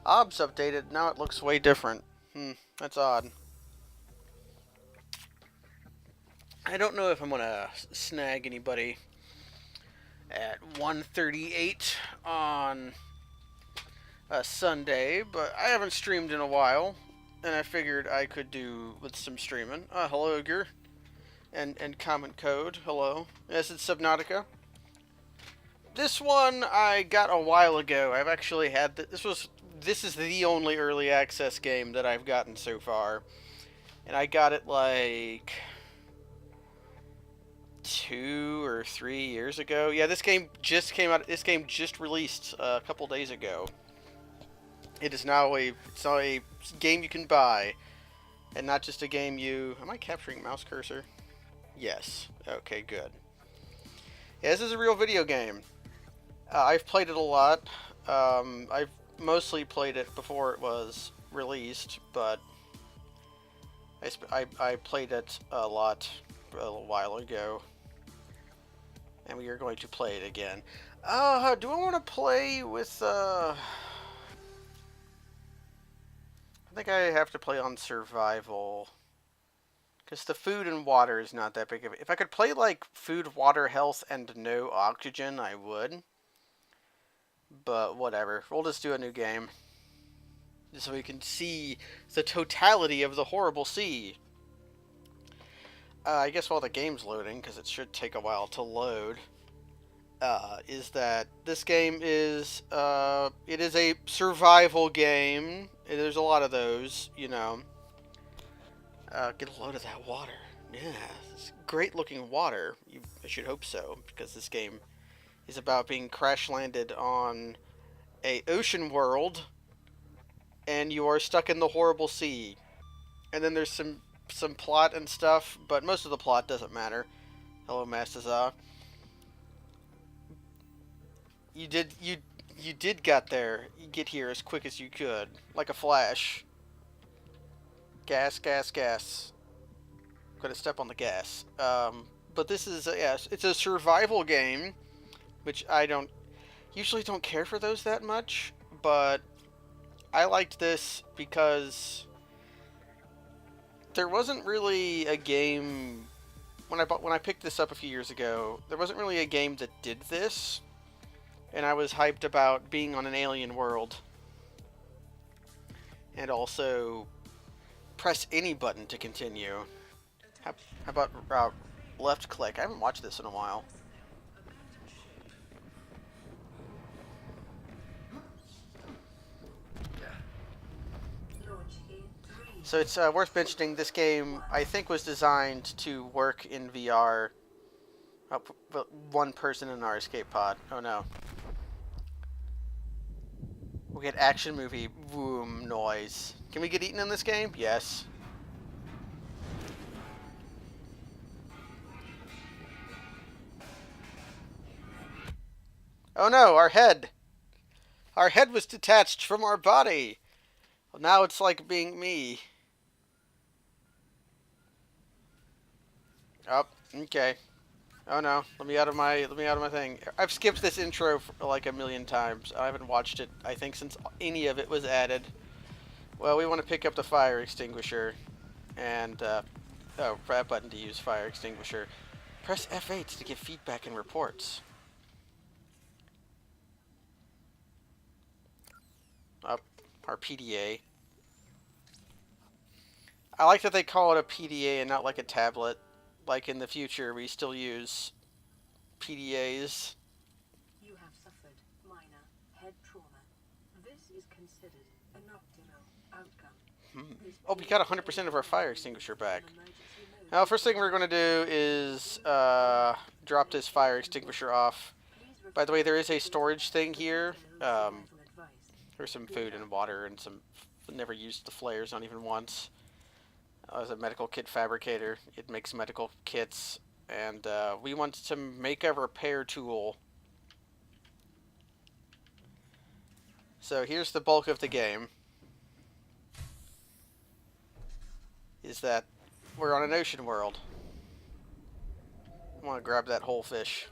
OBS updated. Now it looks way different. That's odd. I don't know if I'm gonna snag anybody at 1:38 on a Sunday, but I haven't streamed in a while, and I figured I could do with some streaming. Hello, Ogre, and Comment Code. Hello. Yes, it's Subnautica. This one I got a while ago. I've actually had this is the only early access game that I've gotten so far, and I got it like 2 or 3 years ago. Yeah, this game just came out. This game just released a couple days ago. It's now a game you can buy, and not just a game you. Am I capturing mouse cursor? Yes. Okay, good. Yeah, this is a real video game. I've played it a lot. I've mostly played it before it was released, but I played it a lot a little while ago, and we are going to play it again. Do I want to play with? I think I have to play on survival. Because the food and water is not that big of it. If I could play like food, water, health, and no oxygen, I would. But whatever. We'll just do a new game. Just so we can see the totality of the horrible sea. I guess while the game's loading, because it should take a while to load, is that this game is, it is a survival game. There's a lot of those, you know. Get a load of that water. Yeah, it's great looking water. I should hope so, because this game is about being crash landed on a ocean world, and you are stuck in the horrible sea. And then there's some plot and stuff, but most of the plot doesn't matter. Hello, Mastaza. You did get there. You get here as quick as you could, like a flash. Gas, gas, gas. I'm gonna step on the gas. But this is it's a survival game, which I usually don't care for those that much, but I liked this because there wasn't really a game when I picked this up a few years ago. There wasn't really a game that did this, and I was hyped about being on an alien world, and also press any button to continue. How about left click? I haven't watched this in a while. So it's worth mentioning this game, I think, was designed to work in VR. But one person in our escape pod. Oh no. We'll get action movie boom noise. Can we get eaten in this game? Yes. Oh no, our head! Our head was detached from our body! Well, now it's like being me. Oh, okay. Oh no, let me out of my thing. I've skipped this intro for like a million times. I haven't watched it, I think, since any of it was added. Well, we want to pick up the fire extinguisher. And, oh, that button to use fire extinguisher. Press F8 to give feedback and reports. Up, our PDA. I like that they call it a PDA and not like a tablet. Like in the future, we still use PDAs. You have suffered minor head trauma. This is considered an optimal outcome. Oh, we got 100% of our fire extinguisher back. Now, first thing we're going to do is drop this fire extinguisher off. By the way, there is a storage thing here. There's some food and water and some... Never used the flares, not even once. I was a medical kit fabricator. It makes medical kits. And we want to make a repair tool. So here's the bulk of the game. Is that we're on an ocean world. I want to grab that whole fish.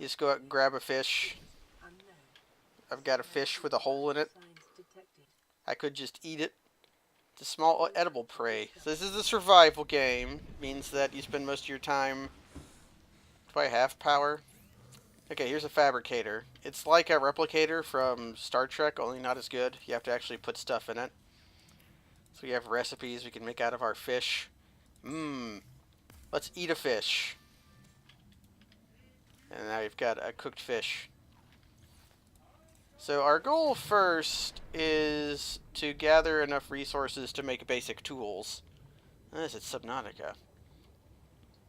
You just go out and grab a fish. Unknown. I've got a fish with a hole in it. Signs detected. I could just eat it. It's a small edible prey. So this is a survival game. Means that you spend most of your time... Do I have power? Okay, here's a fabricator. It's like a replicator from Star Trek, only not as good. You have to actually put stuff in it. So we have recipes we can make out of our fish. Mmm. Let's eat a fish. And now you've got a cooked fish. So our goal first is to gather enough resources to make basic tools. This is Subnautica.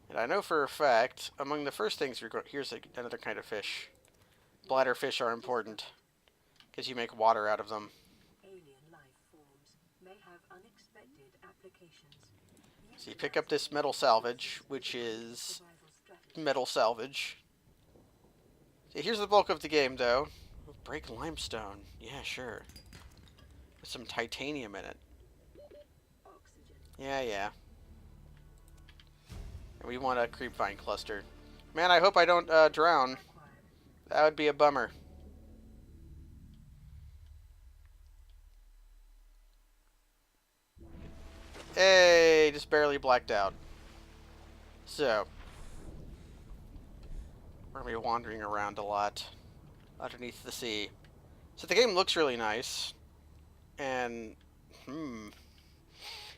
And I know for a fact, among the first things you're going... Here's another kind of fish. Bladderfish are important, because you make water out of them. Alien life forms may have unexpected applications. So you pick up this metal salvage, which is metal salvage. So here's the bulk of the game, though. Break limestone. Yeah, sure. With some titanium in it. Oxygen. Yeah. And we want a creepvine cluster. Man, I hope I don't drown. Acquired. That would be a bummer. Hey, just barely blacked out. So, we're going to be wandering around a lot underneath the sea. So the game looks really nice. And,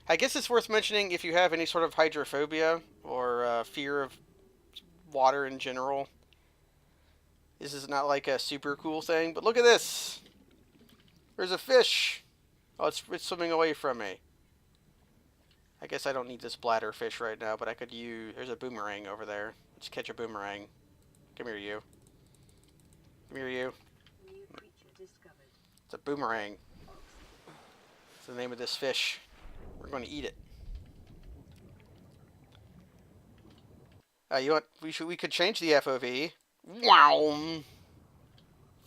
I guess it's worth mentioning if you have any sort of hydrophobia or fear of water in general. This is not like a super cool thing, but look at this. There's a fish. Oh, it's swimming away from me. I guess I don't need this bladder fish right now, but I could use... There's a boomerang over there. Let's catch a boomerang. Come here, you. Come here, you. New creature discovered. It's a boomerang. It's the name of this fish. We're going to eat it. You know what? We could change the FOV. Wow!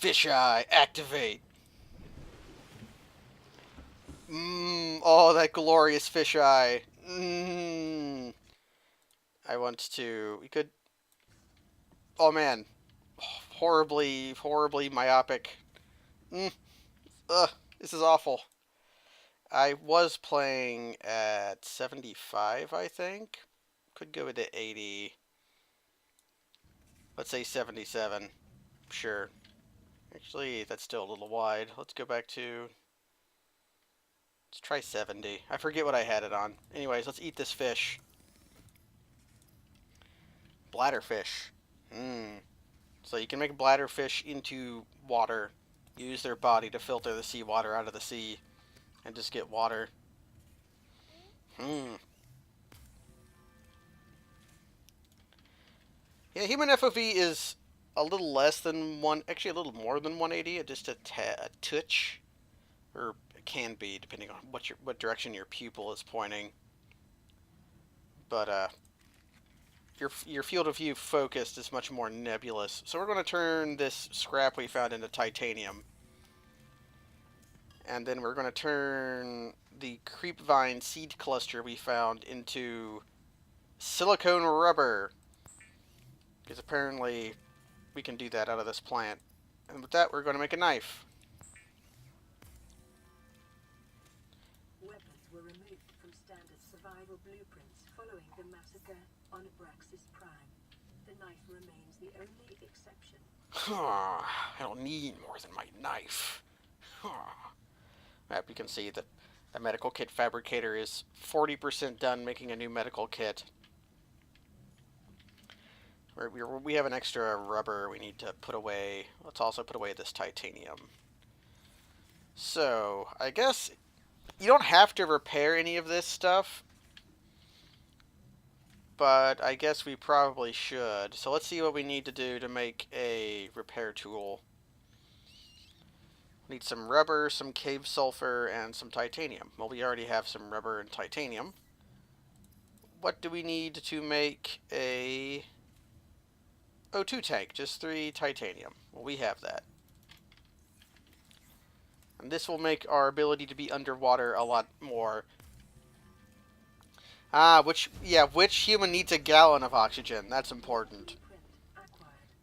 Fisheye, activate. Oh, that glorious fisheye. I want to... We could... Oh, man. Horribly myopic. This is awful. I was playing at 75, I think. Could go with the 80. Let's say 77. Sure. Actually, that's still a little wide. Let's go back to... Let's try 70. I forget what I had it on. Anyways, let's eat this fish. Bladderfish. So you can make bladderfish into water. Use their body to filter the seawater out of the sea. And just get water. Yeah, human FOV is a little less than actually a little more than 180, just a touch, or it can be depending on what direction your pupil is pointing. But your field of view focused is much more nebulous. So we're going to turn this scrap we found into titanium, and then we're going to turn the creepvine seed cluster we found into silicone rubber. Because apparently we can do that out of this plant. And with that, we're going to make a knife. Weapons were removed from standard survival blueprints following the massacre on Abraxas Prime. The knife remains the only exception. I don't need more than my knife. Yep, you can see that the medical kit fabricator is 40% done making a new medical kit. We have an extra rubber we need to put away. Let's also put away this titanium. So, I guess you don't have to repair any of this stuff, but I guess we probably should. So let's see what we need to do to make a repair tool. Need some rubber, some cave sulfur, and some titanium. Well, we already have some rubber and titanium. What do we need to make a O2 tank? Just 3 titanium. Well, we have that. And this will make our ability to be underwater a lot more. Which human needs a gallon of oxygen? That's important.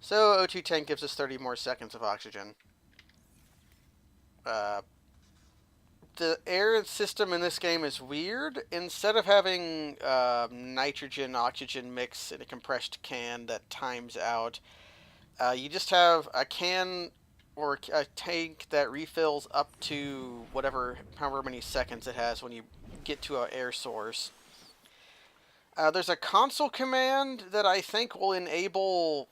So O2 tank gives us 30 more seconds of oxygen. The air system in this game is weird. Instead of having nitrogen-oxygen mix in a compressed can that times out, you just have a can or a tank that refills up to however many seconds it has when you get to an air source. There's a console command that I think will enable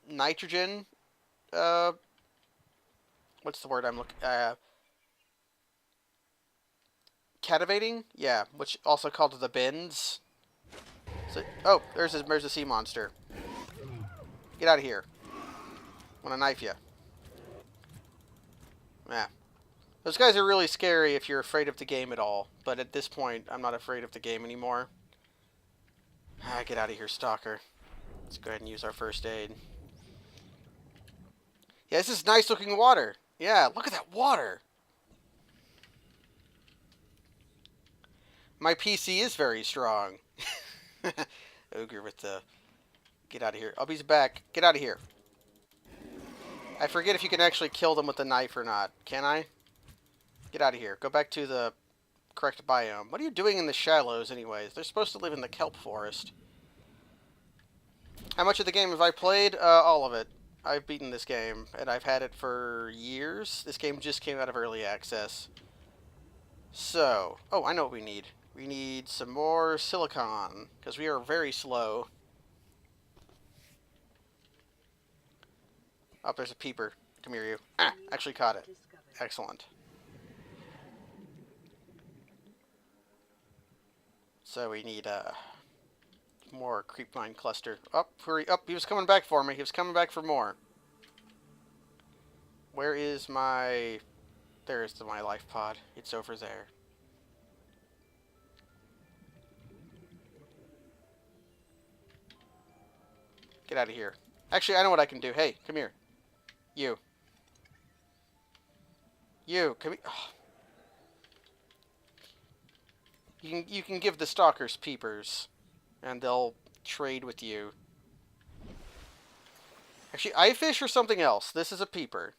nitrogen. Uh, what's the word I'm looking? Cativating, yeah, which also called the bends. So, oh, there's a sea monster. Get out of here. I want to knife you. Yeah. Those guys are really scary if you're afraid of the game at all. But at this point, I'm not afraid of the game anymore. Ah, get out of here, stalker. Let's go ahead and use our first aid. Yeah, this is nice looking water. Yeah, look at that water. My PC is very strong. Ogre with the... Get out of here. He's back. Get out of here. I forget if you can actually kill them with a knife or not. Can I? Get out of here. Go back to the correct biome. What are you doing in the shallows anyways? They're supposed to live in the kelp forest. How much of the game have I played? All of it. I've beaten this game, and I've had it for years. This game just came out of early access. So, oh, I know what we need. We need some more silicon, because we are very slow. Oh, there's a peeper. Come here, you. Ah, actually caught it. Excellent. So we need more creep mine cluster. Up, hurry up! He was coming back for me. He was coming back for more. Where is my? There is my life pod. It's over there. Get out of here. Actually, I know what I can do. Hey, come here. You. You, come here. Oh. You can give the stalkers peepers, and they'll trade with you. Actually, eye fish or something else. This is a peeper.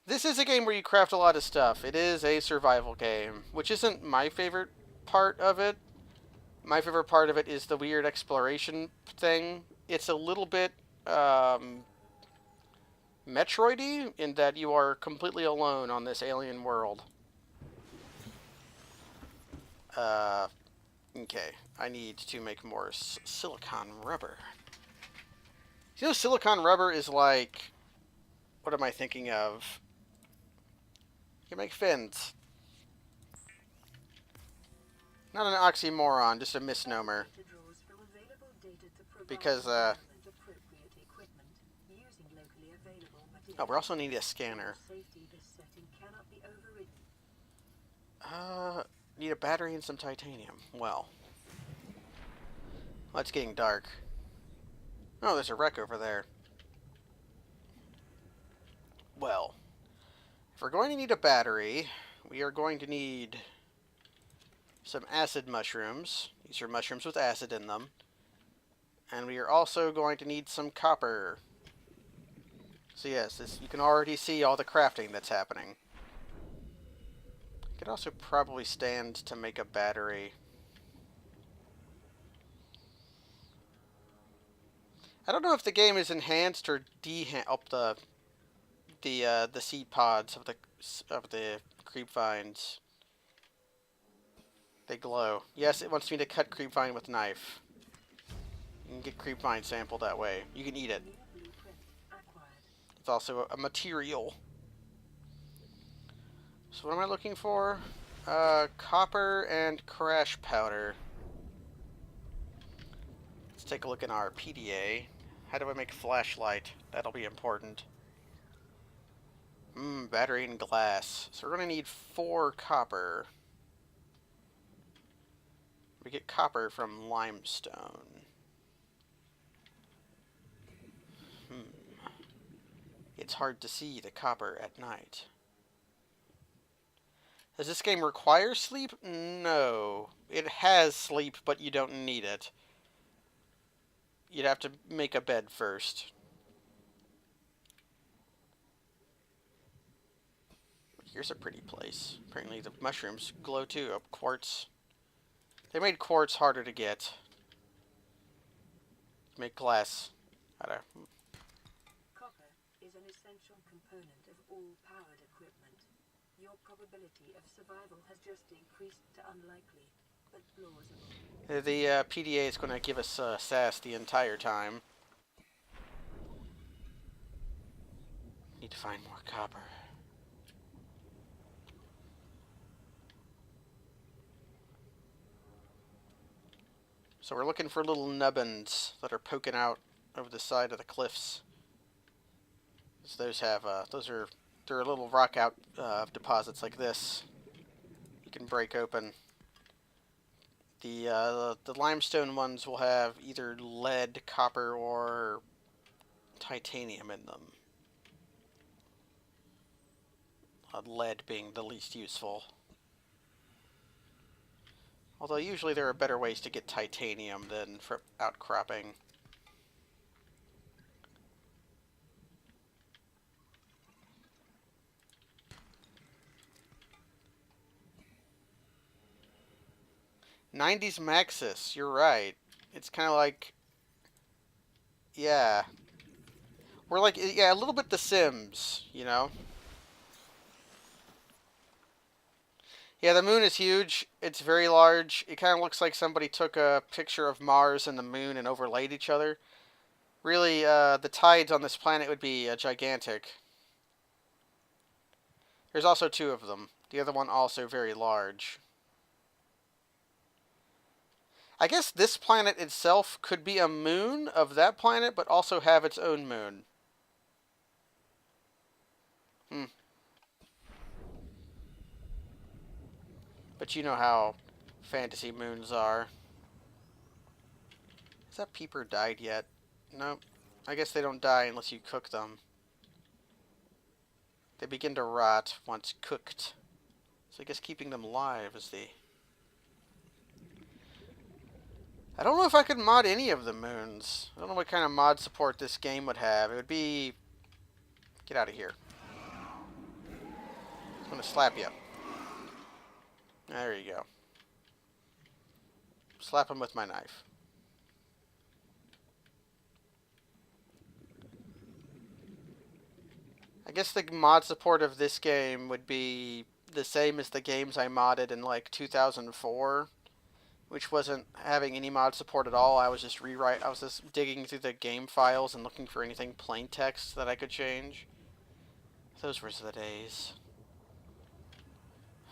This is a game where you craft a lot of stuff. It is a survival game, which isn't my favorite part of it. My favorite part of it is the weird exploration thing. It's a little bit Metroid-y in that you are completely alone on this alien world. Okay. I need to make more silicon rubber. You know, silicon rubber is like... What am I thinking of? You make fins. Not an oxymoron, just a misnomer. Because, oh, we also need a scanner. Need a battery and some titanium. Well, it's getting dark. Oh, there's a wreck over there. Well, if we're going to need a battery, we are going to need some acid mushrooms. These are mushrooms with acid in them. And we are also going to need some copper. So yes, you can already see all the crafting that's happening. Could also probably stand to make a battery. I don't know if the game is enhanced or up the seed pods of the creep vines. They glow. Yes, it wants me to cut creep vine with knife. You can get creep vine sample that way. You can eat it. It's also a material. So what am I looking for? Copper and crash powder. Let's take a look in our PDA. How do I make a flashlight? That'll be important. Battery and glass. So we're going to need 4 copper. We get copper from limestone. It's hard to see the copper at night. Does this game require sleep? No. It has sleep, but you don't need it. you'd have to make a bed first. Here's a pretty place. Apparently the mushrooms glow too. Up quartz. They made quartz harder to get. Make glass. Copper is an essential component of all powered equipment. Your probability of survival has just increased to unlikely, but plausible. The PDA is going to give us sass the entire time. Need to find more copper. So we're looking for little nubbins that are poking out over the side of the cliffs. So those have, they're little rock out deposits like this. You can break open. The limestone ones will have either lead, copper, or titanium in them. Lead being the least useful. Although usually there are better ways to get titanium than for outcropping. '90s Maxis, you're right. It's kind of like, yeah. We're like, yeah, a little bit The Sims, you know? Yeah, the moon is huge. It's very large. It kind of looks like somebody took a picture of Mars and the moon and overlaid each other. Really, the tides on this planet would be gigantic. There's also two of them. The other one also very large. I guess this planet itself could be a moon of that planet, but also have its own moon. But you know how fantasy moons are. Has that peeper died yet? Nope. I guess they don't die unless you cook them. They begin to rot once cooked. So I guess keeping them alive is the... I don't know if I could mod any of the moons. I don't know what kind of mod support this game would have. It would be... Get out of here. I'm going to slap you. There you go. Slap him with my knife. I guess the mod support of this game would be the same as the games I modded in like 2004, which wasn't having any mod support at all. I was just digging through the game files and looking for anything plain text that I could change. Those were the days.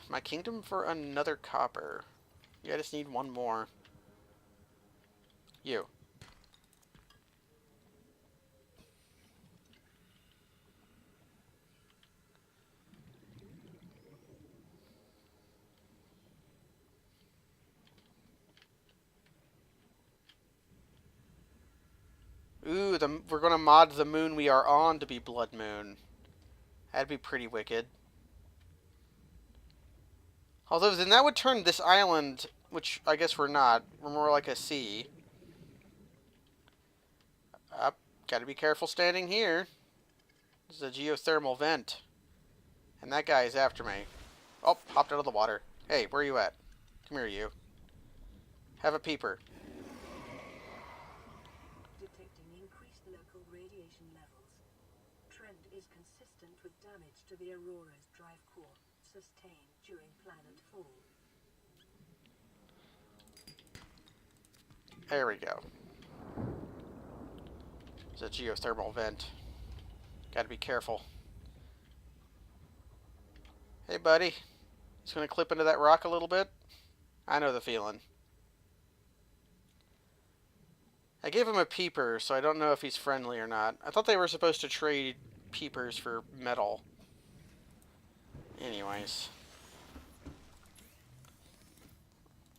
My kingdom for another copper. Yeah, I just need one more. You. Ooh, we're gonna mod the moon we are on to be Blood Moon. That'd be pretty wicked. Although then that would turn this island, which I guess we're not, we're more like a sea. Gotta be careful standing here. This is a geothermal vent. And that guy is after me. Oh, hopped out of the water. Hey, where are you at? Come here, you. Have a peeper. Detecting increased local radiation levels. Trend is consistent with damage to the Aurora's drive core, sustained during planet fall. There we go. It's a geothermal vent. Gotta be careful. Hey, buddy. Just gonna clip into that rock a little bit. I know the feeling. I gave him a peeper, so I don't know if he's friendly or not. I thought they were supposed to trade peepers for metal. Anyways.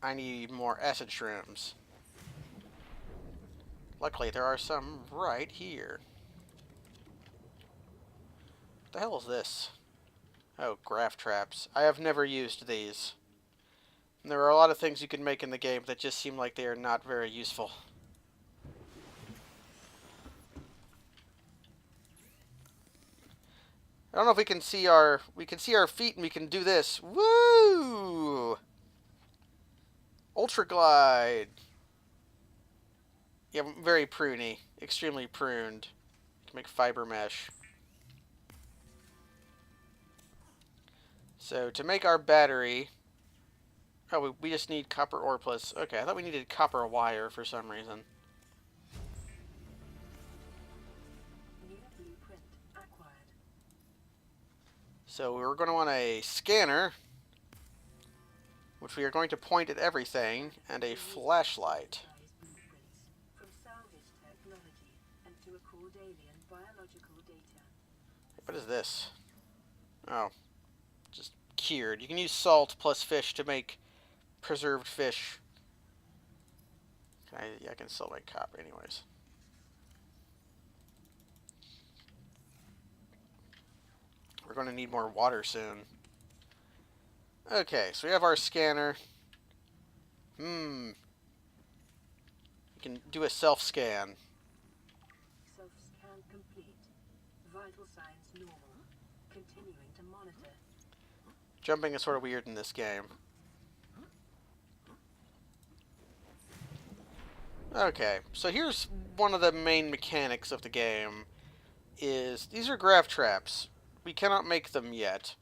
I need more acid shrooms. Luckily, there are some right here. What the hell is this? Oh, graph traps. I have never used these. And there are a lot of things you can make in the game that just seem like they are not very useful. I don't know if we can see our feet and we can do this. Woo! Ultra glide. Yeah, very pruny, extremely pruned. Can make fiber mesh. So to make our battery, oh, we just need copper ore plus. Okay, I thought we needed copper wire for some reason. New blueprint acquired. So we're going to want a scanner, which we are going to point at everything, and a flashlight. Blueprints from salvage technology and to accord alien biological data. What is this? Oh, just cured. You can use salt plus fish to make preserved fish. Yeah, I can still make copper anyways. We're going to need more water soon. Okay, so we have our scanner. We can do a self-scan. Self-scan complete. Vital signs normal. Continuing to monitor. Jumping is sort of weird in this game. Okay, so here's one of the main mechanics of the game. These are grav traps. We cannot make them yet.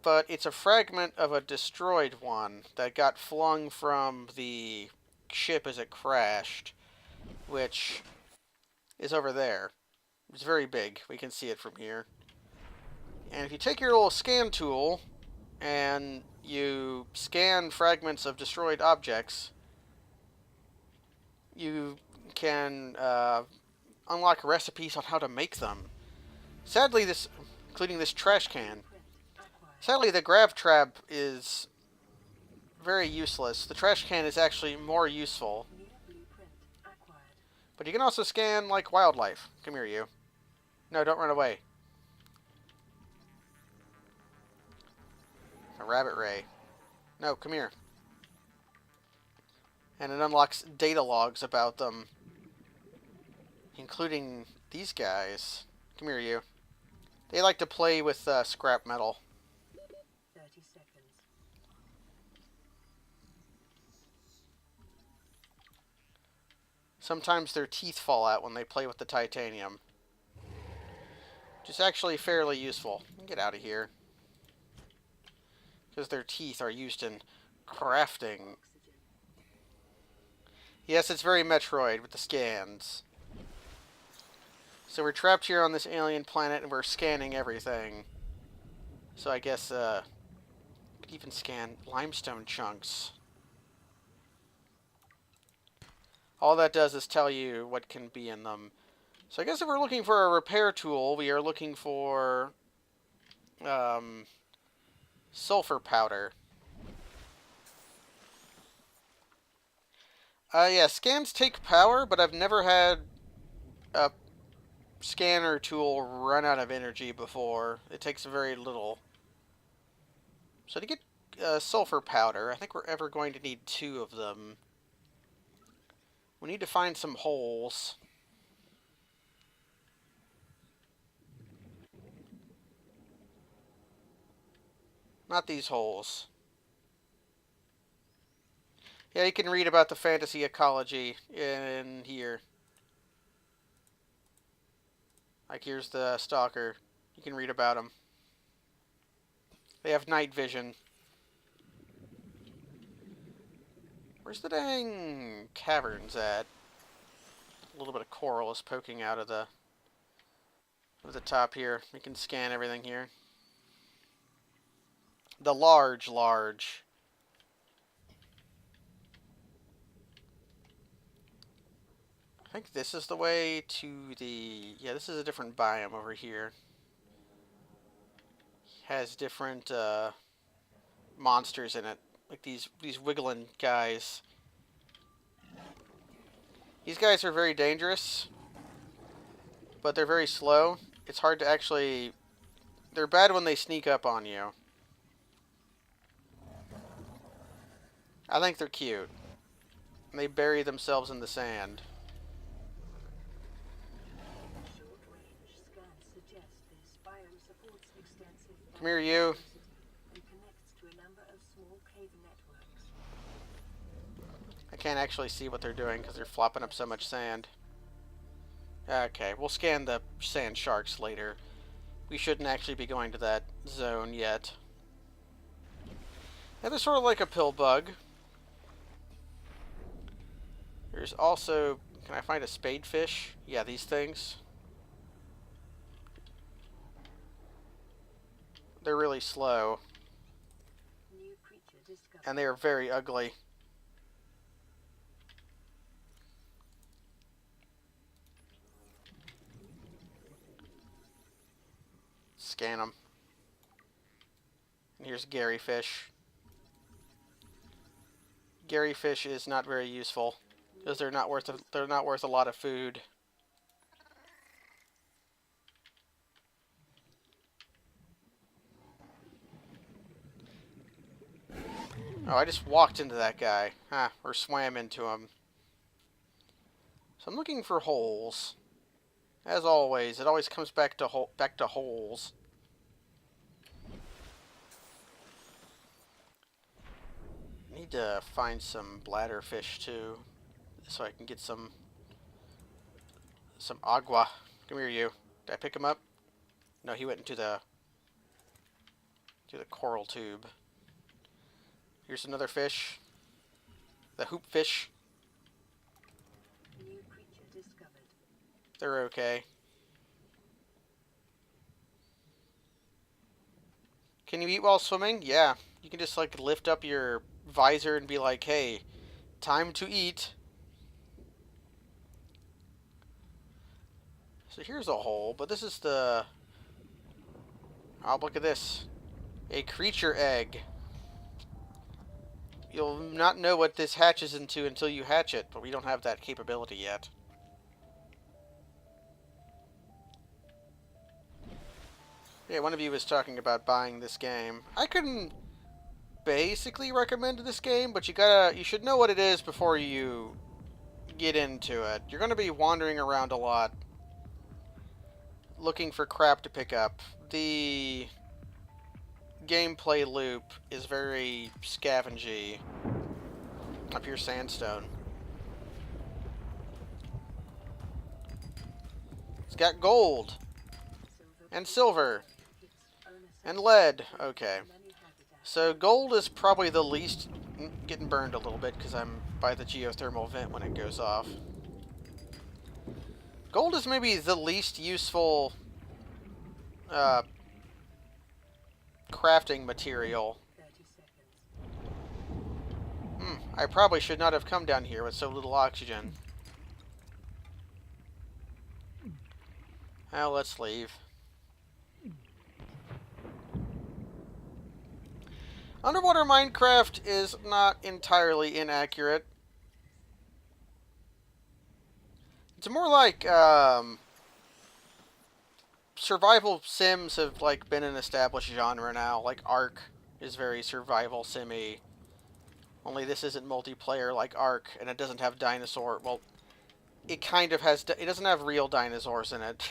But it's a fragment of a destroyed one that got flung from the ship as it crashed, which is over there. It's very big. We can see it from here. And if you take your little scan tool and you scan fragments of destroyed objects, you can unlock recipes on how to make them. Sadly, including this trash can. Sadly, the grav trap is very useless. The trash can is actually more useful. But you can also scan, like, wildlife. Come here, you. No, don't run away. A rabbit ray. No, come here. And it unlocks data logs about them, including these guys. Come here, you. They like to play with scrap metal. 30 seconds. Sometimes their teeth fall out when they play with the titanium. Which is actually fairly useful. Get out of here. Because their teeth are used in crafting. Yes, it's very Metroid with the scans. So we're trapped here on this alien planet and we're scanning everything. So I guess, could even scan limestone chunks. All that does is tell you what can be in them. So I guess if we're looking for a repair tool, we are looking for sulfur powder. Yeah, scans take power, but I've never had a scanner tool run out of energy before. It takes very little. So to get sulfur powder, I think we're ever going to need 2 of them. We need to find some holes. Not these holes. Yeah, you can read about the fantasy ecology in here. Like, here's the stalker. You can read about them. They have night vision. Where's the dang caverns at? A little bit of coral is poking out of the top here. We can scan everything here. The large. I think this is the way to the... Yeah, this is a different biome over here. Has different monsters in it. Like these wiggling guys. These guys are very dangerous, but they're very slow. It's hard to actually... They're bad when they sneak up on you. I think they're cute. And they bury themselves in the sand. Short-range scans suggest this biome supports Come here, you. and connects to a number of small cave networks. I can't actually see what they're doing because they're flopping up so much sand. Okay, we'll scan the sand sharks later. We shouldn't actually be going to that zone yet. Yeah, they're sort of like a pill bug. There's also... Can I find a spadefish? Yeah, these things. They're really slow. New creature discovered. And they are very ugly. Scan them. And here's Gary fish. Gary fish is not very useful because they're not worth a lot of food. Oh, I just walked into that guy. Huh, or swam into him. So I'm looking for holes. As always, it always comes back to holes. Need to find some bladderfish too, so I can get some agua. Come here, you. Did I pick him up? No, he went into the coral tube. Here's another fish. The hoop fish. New creature discovered. They're okay. Can you eat while swimming? Yeah. You can just like lift up your visor and be like, hey, time to eat. So here's a hole, but this is the... Oh, look at this. A creature egg. You'll not know what this hatches into until you hatch it, but we don't have that capability yet. Yeah, one of you was talking about buying this game. I couldn't basically recommend this game, but you should know what it is before you get into it. You're going to be wandering around a lot, looking for crap to pick up. The gameplay loop is very scavengy. Up here, sandstone. It's got gold and silver and lead. Okay. So gold is probably the least... Getting burned a little bit because I'm by the geothermal vent when it goes off. Gold is maybe the least useful crafting material. I probably should not have come down here with so little oxygen. Well, let's leave. Underwater Minecraft is not entirely inaccurate. It's more like survival sims have like been an established genre now. Like Ark is very survival simmy. Only this isn't multiplayer like Ark, and it doesn't have dinosaur. Well, it kind of has. It doesn't have real dinosaurs in it,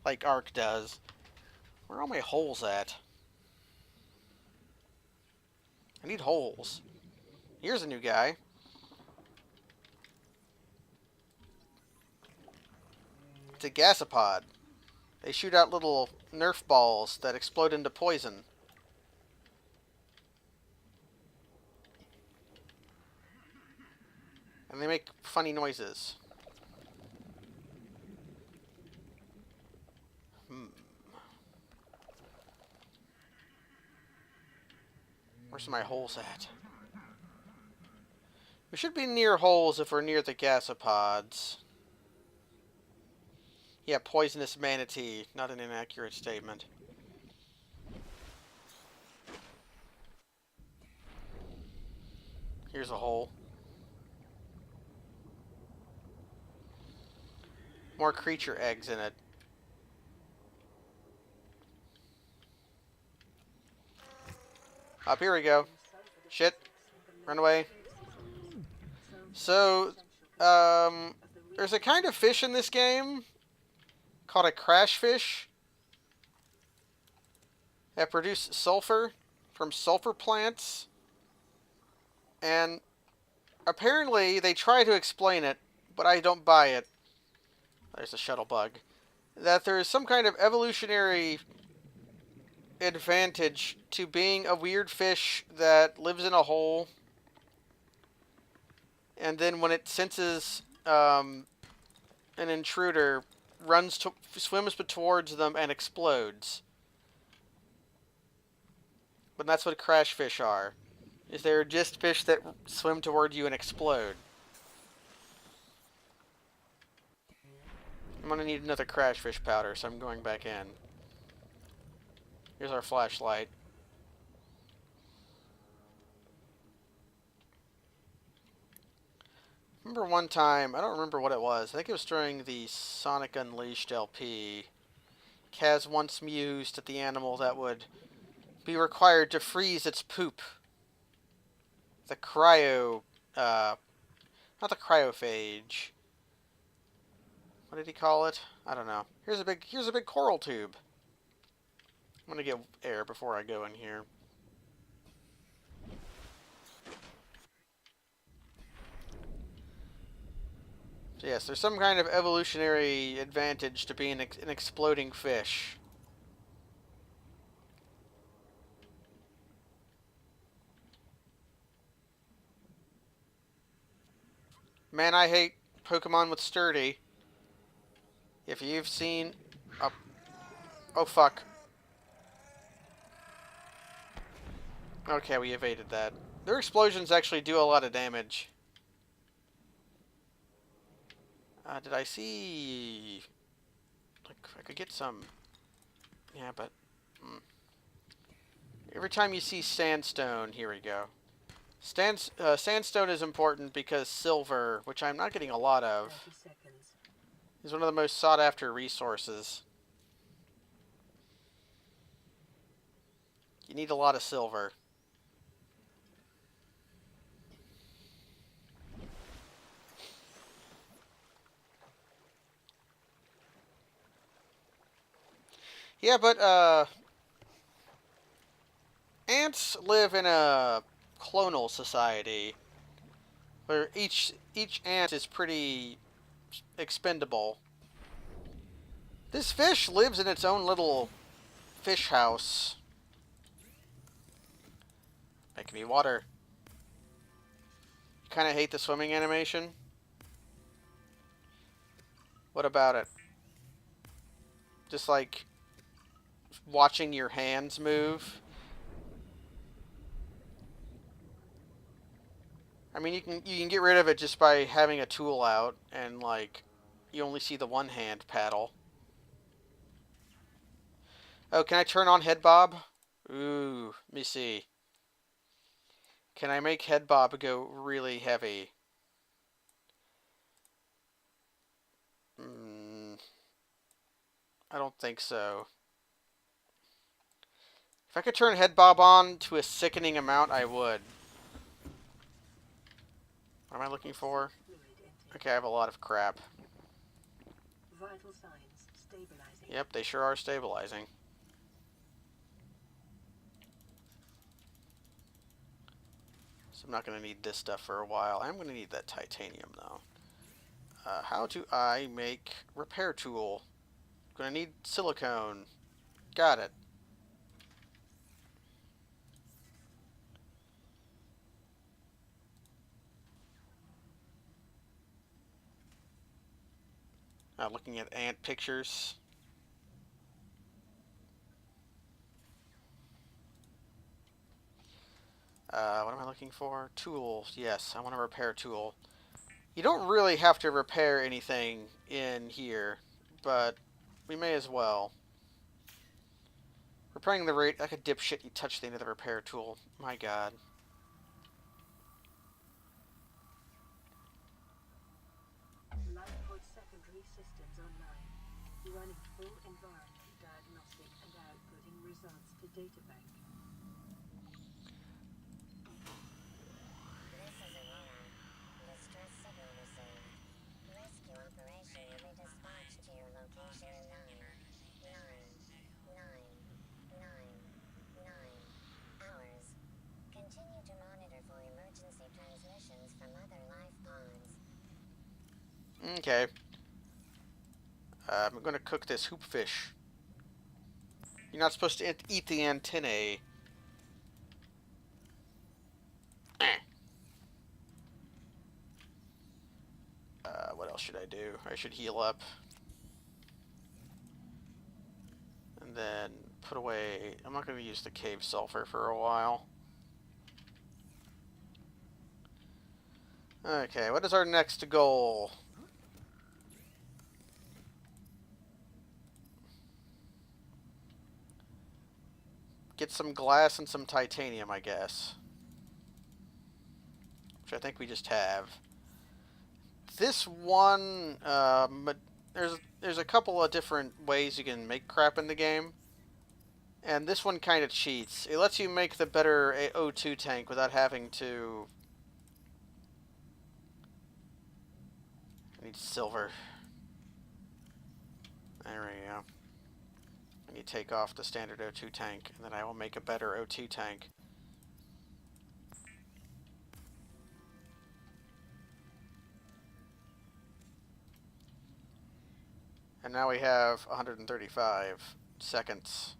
like Ark does. Where are all my holes at? I need holes. Here's a new guy. It's a gasopod. They shoot out little Nerf balls that explode into poison. And they make funny noises. Where's my holes at? We should be near holes if we're near the gasopods. Yeah, poisonous manatee. Not an inaccurate statement. Here's a hole. More creature eggs in it. Up here we go. Shit. Run away. So, there's a kind of fish in this game called a crash fish. that produce sulfur from sulfur plants, and apparently they try to explain it, but I don't buy it. There's a shuttle bug. That there is some kind of evolutionary advantage to being a weird fish that lives in a hole, and then when it senses an intruder, swims towards them and explodes. But that's what crash fish are. Is they're just fish that swim toward you and explode. I'm gonna need another crash fish powder, so I'm going back in. Here's our flashlight. Remember one time, I don't remember what it was. I think it was during the Sonic Unleashed LP. Kaz once mused at the animal that would be required to freeze its poop. The cryo, not the cryophage. What did he call it? I don't know. Here's a big coral tube. I'm gonna get air before I go in here. So yes, there's some kind of evolutionary advantage to being an exploding fish. Man, I hate Pokemon with sturdy. If you've seen... Oh, oh fuck. Okay, we evaded that. Their explosions actually do a lot of damage. Did I see... Like, I could get some... Yeah, but... Every time you see sandstone... Here we go. Sandstone is important because silver, which I'm not getting a lot of, is one of the most sought-after resources. You need a lot of silver. Yeah, but, ants live in a clonal society where each ant is pretty expendable. This fish lives in its own little fish house. Make me water. Kind of hate the swimming animation. What about it? Just like watching your hands move. I mean, you can get rid of it just by having a tool out and like you only see the one hand paddle. Oh, can I turn on head bob? Ooh, let me see. Can I make head bob go really heavy? I don't think so. If I could turn head bob on to a sickening amount, I would. What am I looking for? Okay, I have a lot of crap. Vital signs stabilizing. Yep, they sure are stabilizing. So I'm not going to need this stuff for a while. I'm going to need that titanium, though. How do I make repair tool? Going to need silicone. Got it. Looking at ant pictures. What am I looking for? Tools. Yes, I want a repair tool. You don't really have to repair anything in here, but we may as well. Repairing the rate like a dipshit, you touch the end of the repair tool. My god. Lifepod secondary systems online. Running full environment diagnostic and outputting results to databank. This is an error. Distress signal received. Rescue operation will be dispatched to your location in 9, 9, 9, 9. Okay. I'm gonna cook this hoop fish. You're not supposed to eat the antennae. What else should I do? I should heal up. And then put away... I'm not going to use the cave sulfur for a while. Okay, what is our next goal? Get some glass and some titanium, I guess. Which I think we just have. This one, there's a couple of different ways you can make crap in the game. And this one kind of cheats. It lets you make the better O2 tank without having to... I need silver. There we go. I need to take off the standard O2 tank, and then I will make a better O2 tank. And now we have 135 seconds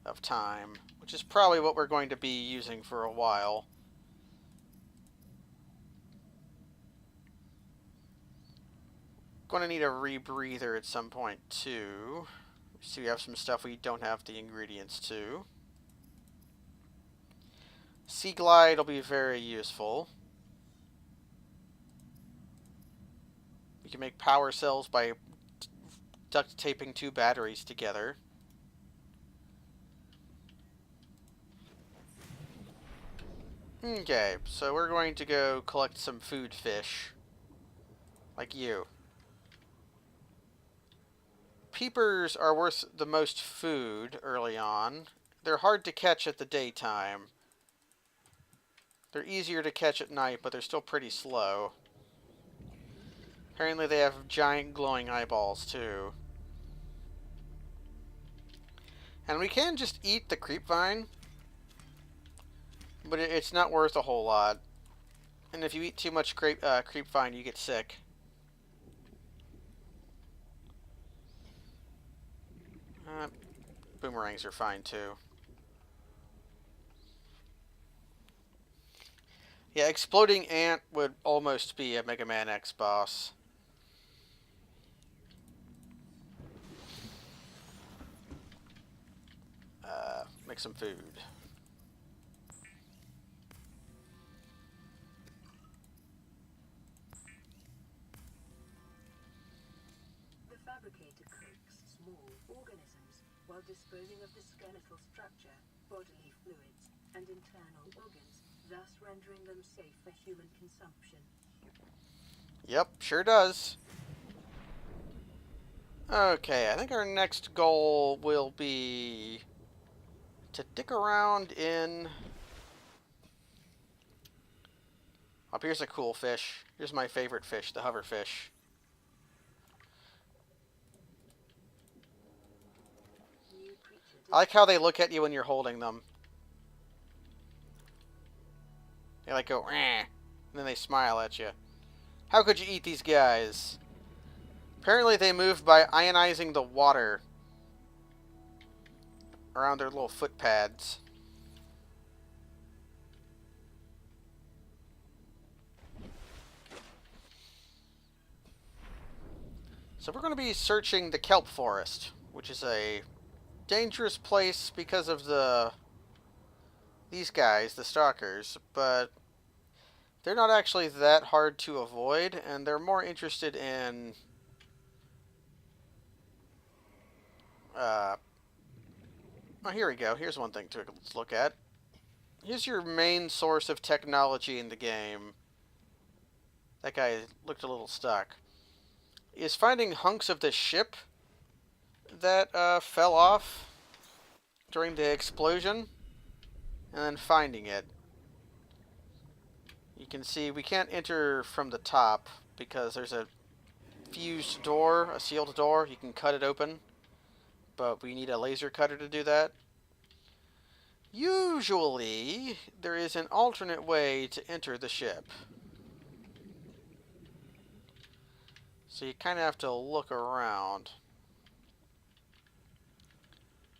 of time, which is probably what we're going to be using for a while. Going to need a rebreather at some point too. So we have some stuff we don't have the ingredients to. Sea Glide will be very useful. We can make power cells by duct taping two batteries together. Okay, so we're going to go collect some food fish. Like you. Peepers are worth the most food early on. They're hard to catch at the daytime. They're easier to catch at night, but they're still pretty slow. Apparently they have giant glowing eyeballs too. And we can just eat the creep vine, but it's not worth a whole lot. And if you eat too much creep vine, you get sick. Boomerangs are fine too. Yeah, Exploding Ant would almost be a Mega Man X boss. Make some food. The fabricator cooks small organisms while disposing of the skeletal structure, bodily fluids, and internal organs, thus rendering them safe for human consumption. Yep, sure does. Okay, I think our next goal will be to dick around in... Oh, here's a cool fish. Here's my favorite fish, the hoverfish. I like how they look at you when you're holding them. They like go, "Rah," and then they smile at you. How could you eat these guys? Apparently they move by ionizing the water around their little foot pads. So we're going to be searching the kelp forest, which is a dangerous place because of these guys, the stalkers, but they're not actually that hard to avoid, and they're more interested in oh, here we go. Here's one thing to look at. Here's your main source of technology in the game. That guy looked a little stuck. Is finding hunks of the ship that fell off during the explosion, and then finding it. You can see we can't enter from the top because there's a fused door, a sealed door. You can cut it open, but we need a laser cutter to do that. Usually, there is an alternate way to enter the ship. So you kind of have to look around.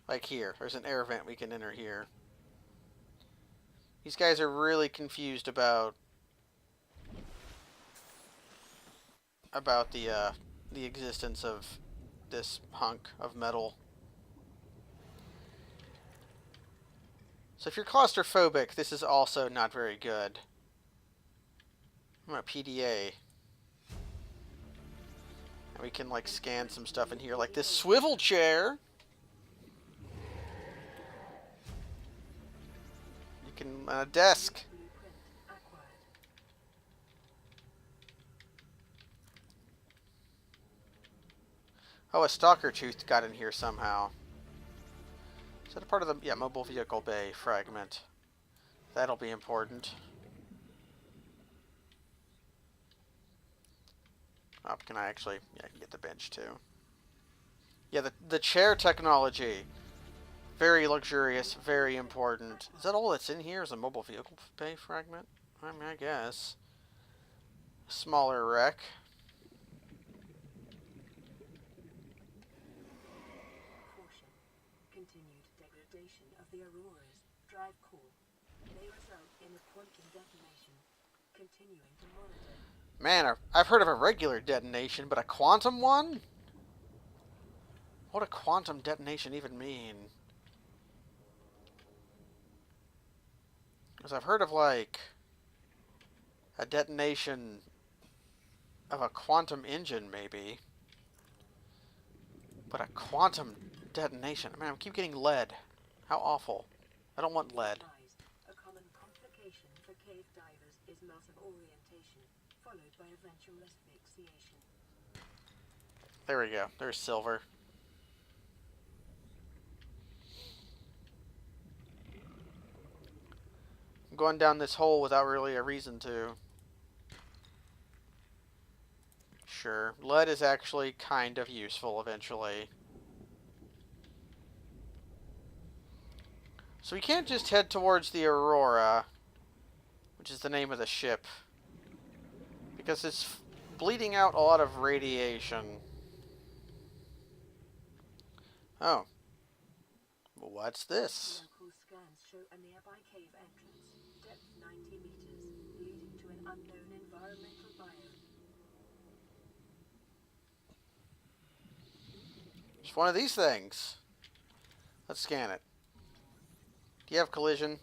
Like here. There's an air vent we can enter here. These guys are really confused about the existence of this hunk of metal. So if you're claustrophobic, this is also not very good. I'm a PDA. And we can like scan some stuff in here, like this swivel chair. You can desk. Blueprint acquired. Oh, a stalker tooth got in here somehow. Is that a part of the mobile vehicle bay fragment? That'll be important. Oh, can I actually? Yeah, I can get the bench too. Yeah, the chair technology. Very luxurious, very important. Is that all that's in here? Is a mobile vehicle bay fragment? I mean, I guess. Smaller wreck. Caution. Continued degradation of the Aurora's drive core may result in a quantum detonation. Continuing to monitor. Man, I've heard of a regular detonation, but a quantum one? What would a quantum detonation even mean? Because I've heard of, like, a detonation of a quantum engine, maybe. But a quantum detonation. Man, I keep getting lead. How awful. I don't want lead. Advised, a common complication for cave divers is loss of orientation, followed by eventual asphyxiation. There we go. There's silver. I'm going down this hole without really a reason to. Sure. Lead is actually kind of useful eventually. So we can't just head towards the Aurora, which is the name of the ship, because it's bleeding out a lot of radiation. Oh. What's this? Local scans show a nearby cave entrance, depth 90 meters, leading to an unknown environmental biome. It's one of these things. Let's scan it. Do you have collision?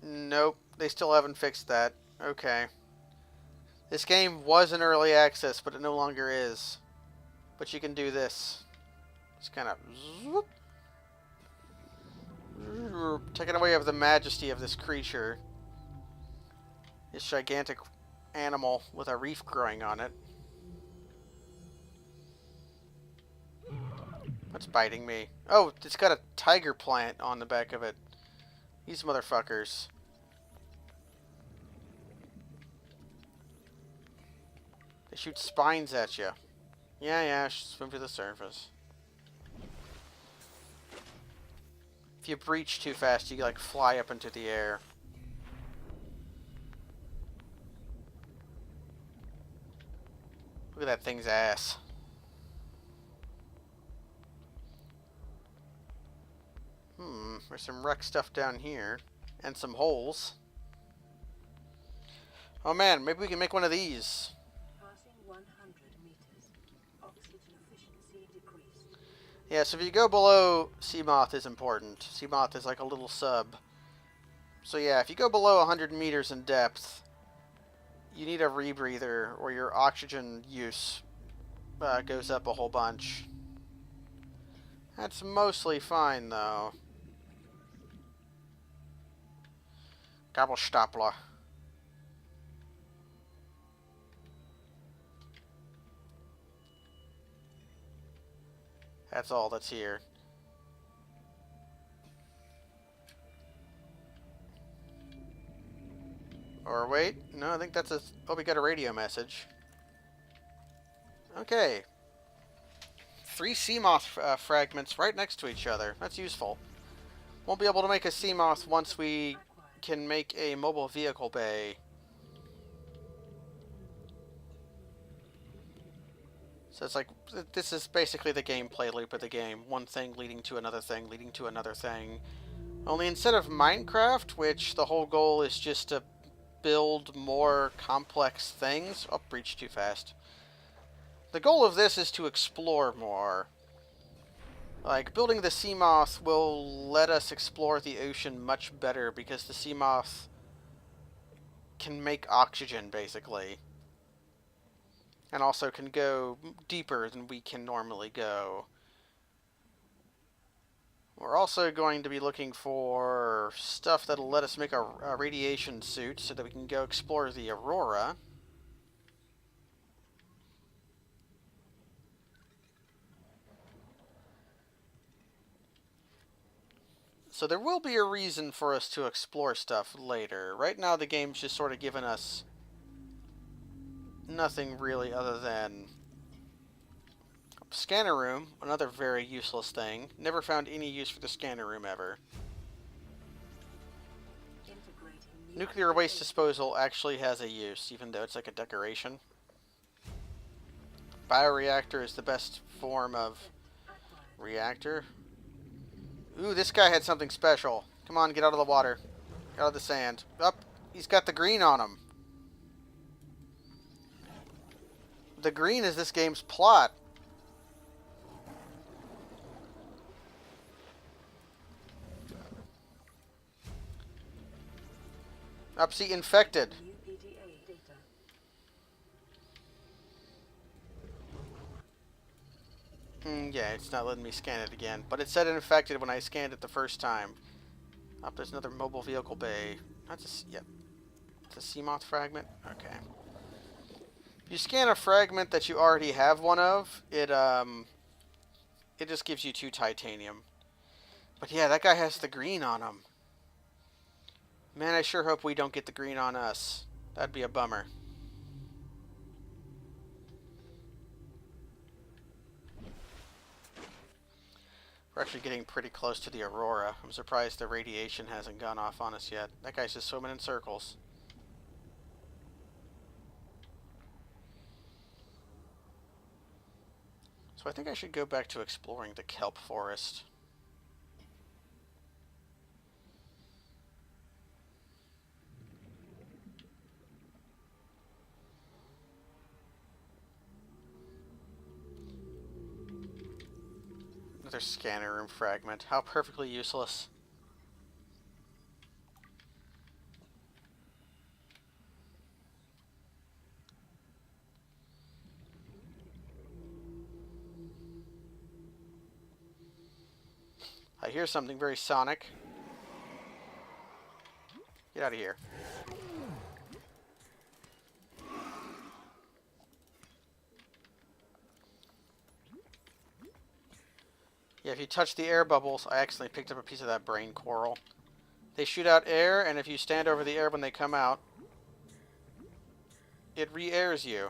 Nope. They still haven't fixed that. Okay. This game was in early access, but it no longer is. But you can do this. Just kind of taking away of the majesty of this creature. This gigantic animal with a reef growing on it. What's biting me? Oh, it's got a tiger plant on the back of it. These motherfuckers. They shoot spines at you. Yeah, swim to the surface. If you breach too fast, you like fly up into the air. Look at that thing's ass. There's some wreck stuff down here. And some holes. Oh man, maybe we can make one of these. Passing 100 meters. Oxygen efficiency decreased. Yeah, so if you go below, Seamoth is important. Seamoth is like a little sub. So yeah, if you go below 100 meters in depth, you need a rebreather or your oxygen use goes up a whole bunch. That's mostly fine though. Gabelstapler. That's all that's here. Or wait, no, I think that's a... Oh, we got a radio message. Okay. 3 Seamoth fragments right next to each other. That's useful. Won't be able to make a Seamoth once we can make a mobile vehicle bay. So it's like, this is basically the gameplay loop of the game. One thing leading to another thing, leading to another thing. Only instead of Minecraft, which the whole goal is just to build more complex things. Oh, breached too fast. The goal of this is to explore more. Like, building the sea moth will let us explore the ocean much better because the sea moth can make oxygen, basically. And also can go deeper than we can normally go. We're also going to be looking for stuff that'll let us make a radiation suit so that we can go explore the aurora. So there will be a reason for us to explore stuff later. Right now the game's just sort of giving us nothing really other than scanner room, another very useless thing. Never found any use for the scanner room ever. Nuclear waste disposal actually has a use, even though it's like a decoration. Bioreactor is the best form of reactor. Ooh, this guy had something special. Come on, get out of the water. Get out of the sand. Up, he's got the green on him. The green is this game's plot. Up, see, infected. Yeah, it's not letting me scan it again. But it said infected when I scanned it the first time. Up, there's another mobile vehicle bay. That's a, yep. It's a sea moth fragment? Okay. If you scan a fragment that you already have one of, it just gives you 2 titanium. But yeah, that guy has the green on him. Man, I sure hope we don't get the green on us. That'd be a bummer. We're actually getting pretty close to the aurora. I'm surprised the radiation hasn't gone off on us yet. That guy's just swimming in circles. So I think I should go back to exploring the kelp forest. Another scanner room fragment. How perfectly useless. I hear something very sonic. Get out of here. Yeah, if you touch the air bubbles, I accidentally picked up a piece of that brain coral. They shoot out air, and if you stand over the air when they come out, it re-airs you.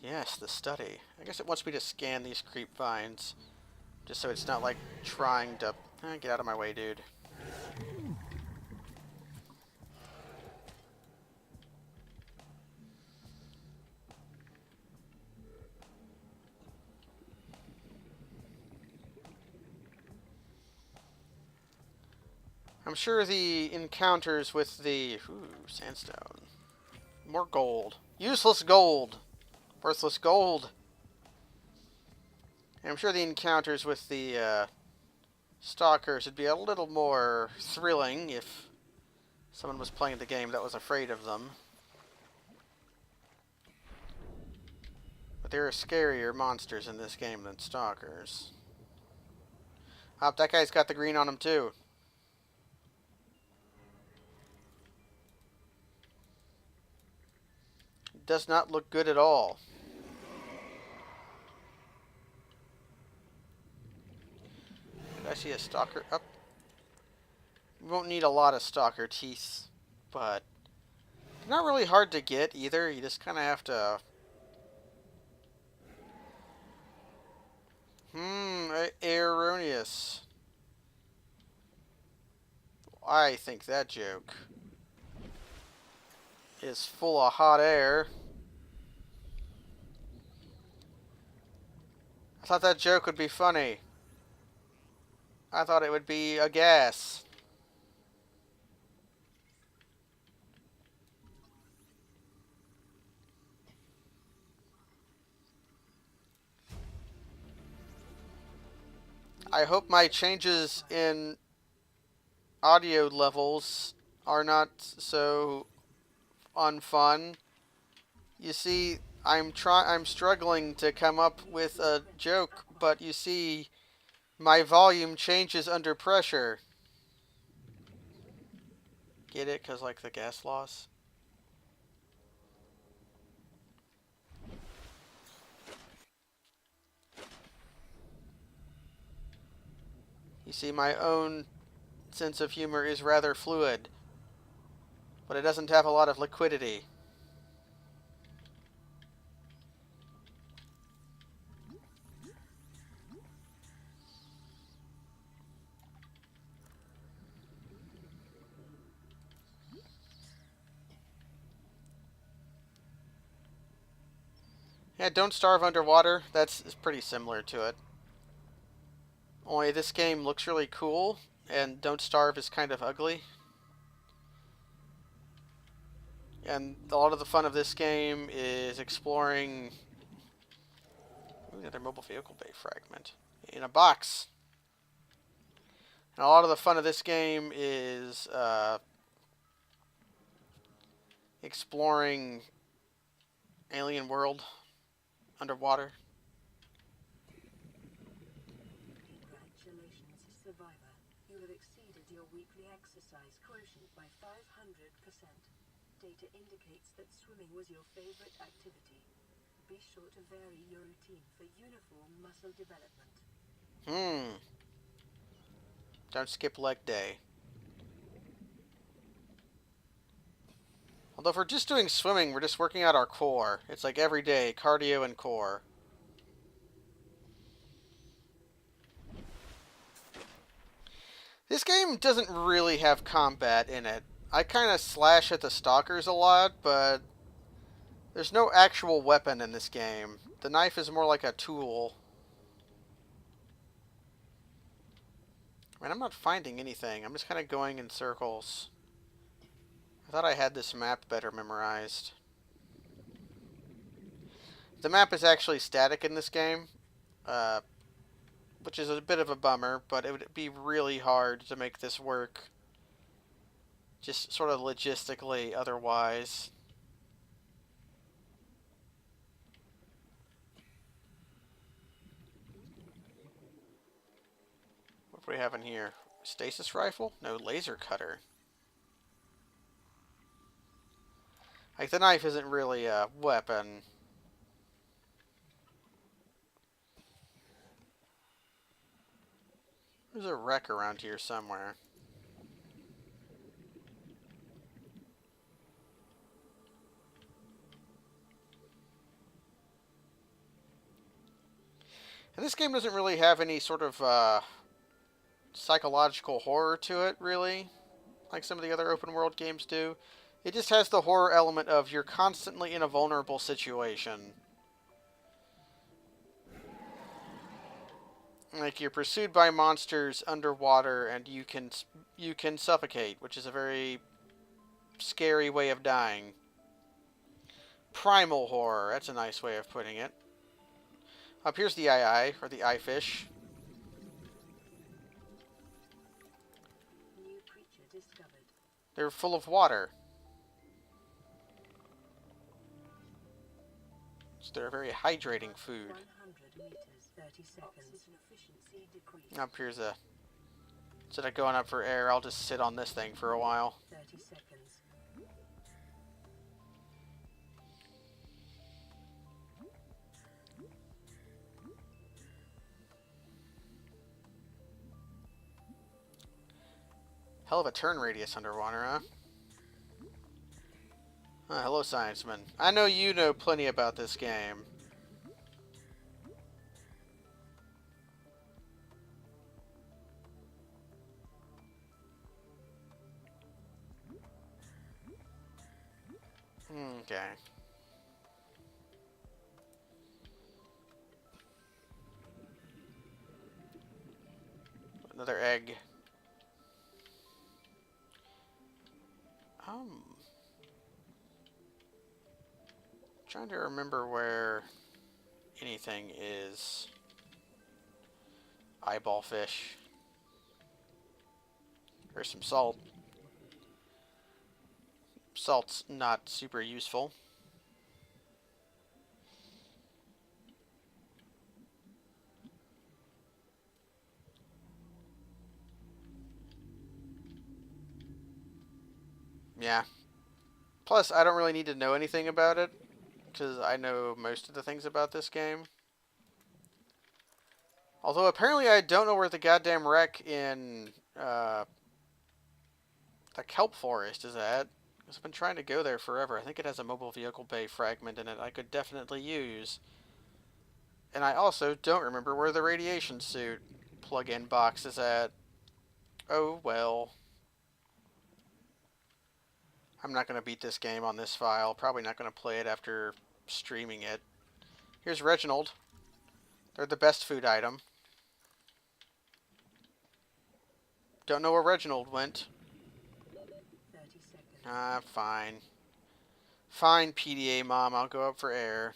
Yes, the study. I guess it wants me to scan these creep vines. Just so it's not like trying to... get out of my way, dude. I'm sure the encounters with the... Ooh, sandstone. More gold. Useless gold! Worthless gold! And I'm sure the encounters with the stalkers would be a little more thrilling if someone was playing the game that was afraid of them. But there are scarier monsters in this game than stalkers. Oh, that guy's got the green on him too. Does not look good at all. Did I see a stalker? Up. We won't need a lot of stalker teeth, but they're not really hard to get either. You just kind of have to Erroneous. I think that joke is full of hot air. I thought that joke would be funny. I thought it would be a gas. I hope my changes in audio levels are not so unfun. You see, I'm struggling to come up with a joke, but you see, my volume changes under pressure. Get it? 'Cause like the gas loss. You see, my own sense of humor is rather fluid, but it doesn't have a lot of liquidity. Yeah, Don't Starve Underwater, that's pretty similar to it. Only this game looks really cool, and Don't Starve is kind of ugly. And a lot of the fun of this game is exploring... Ooh, another mobile vehicle bay fragment. In a box. And a lot of the fun of this game is exploring alien world underwater. Congratulations, survivor. You have exceeded your weekly exercise quotient by 500%. Data indicates that swimming was your favorite activity. Be sure to vary your routine for uniform muscle development. Don't skip leg day. Although if we're just doing swimming, we're just working out our core. It's like every day, cardio and core. This game doesn't really have combat in it. I kind of slash at the stalkers a lot, but there's no actual weapon in this game. The knife is more like a tool. I mean, I'm not finding anything. I'm just kind of going in circles. I thought I had this map better memorized. The map is actually static in this game, which is a bit of a bummer, but it would be really hard to make this work. Just sort of logistically otherwise. What do we have in here? Stasis rifle? No, laser cutter. Like, the knife isn't really a weapon. There's a wreck around here somewhere. And this game doesn't really have any sort of psychological horror to it, really, like some of the other open world games do. It just has the horror element of you're constantly in a vulnerable situation. Like, you're pursued by monsters underwater and you can suffocate, which is a very scary way of dying. Primal horror, that's a nice way of putting it. Up here's the eye, or the eye fish. New creature discovered. They're full of water. So they're a very hydrating food. 100 meters, 30 seconds. Oxygen efficiency decreased. Up here's a... Instead of going up for air, I'll just sit on this thing for a while. 30 seconds. Hell of a turn radius underwater, huh? Hello, Scienceman. I know you know plenty about this game. Okay. Another egg. Trying to remember where anything is. Eyeball fish. There's some salt. Salt's not super useful. Yeah. Plus, I don't really need to know anything about it, because I know most of the things about this game. Although, apparently I don't know where the goddamn wreck in, the kelp forest is at. I've been trying to go there forever. I think it has a mobile vehicle bay fragment in it I could definitely use. And I also don't remember where the radiation suit plug-in box is at. Oh well. I'm not going to beat this game on this file. Probably not going to play it after streaming it. Here's Reginald. They're the best food item. Don't know where Reginald went. 30 seconds. Ah, fine. Fine, PDA Mom. I'll go up for air.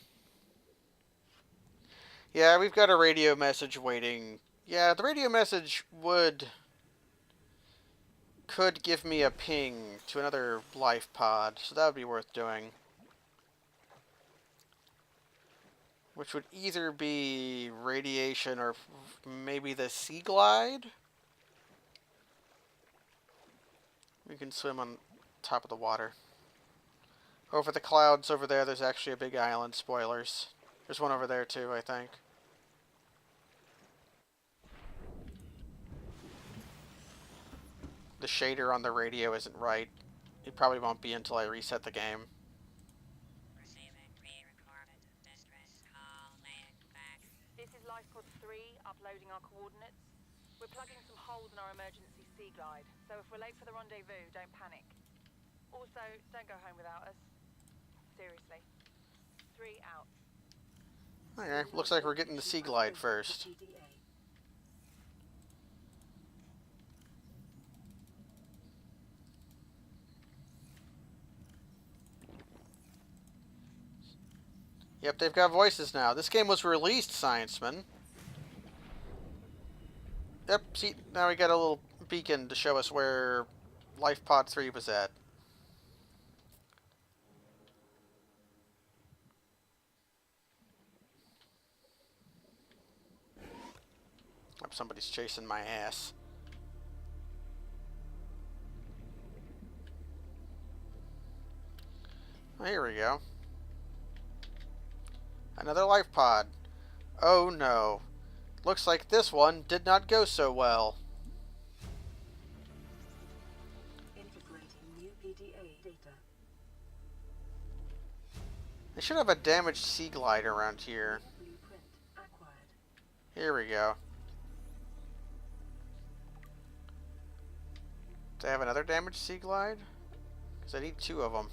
Yeah, we've got a radio message waiting. Yeah, the radio message could give me a ping to another life pod, so that would be worth doing. Which would either be radiation or maybe the Sea Glide. We can swim on top of the water. Over the clouds over there, there's actually a big island. Spoilers. There's one over there too, I think. The shader on the radio isn't right. It probably won't be until I reset the game. Receiving pre-recorded distress call link back. This is Life Pod 3, uploading our coordinates. We're plugging some holes in our emergency sea glide, so if we're late for the rendezvous, don't panic. Also, don't go home without us. Seriously. 3 out. Okay, looks like we're getting the Sea Glide first. Yep, they've got voices now. This game was released, Scienceman. Yep, see, now we got a little beacon to show us where Life Pod 3 was at. Oh, somebody's chasing my ass. Oh, here we go. Another life pod. Oh no. Looks like this one did not go so well. Integrating new PDA data. They should have a damaged Sea Glide around here. Blueprint acquired. Here we go. Do I have another damaged Sea Glide? Because I need 2 of them.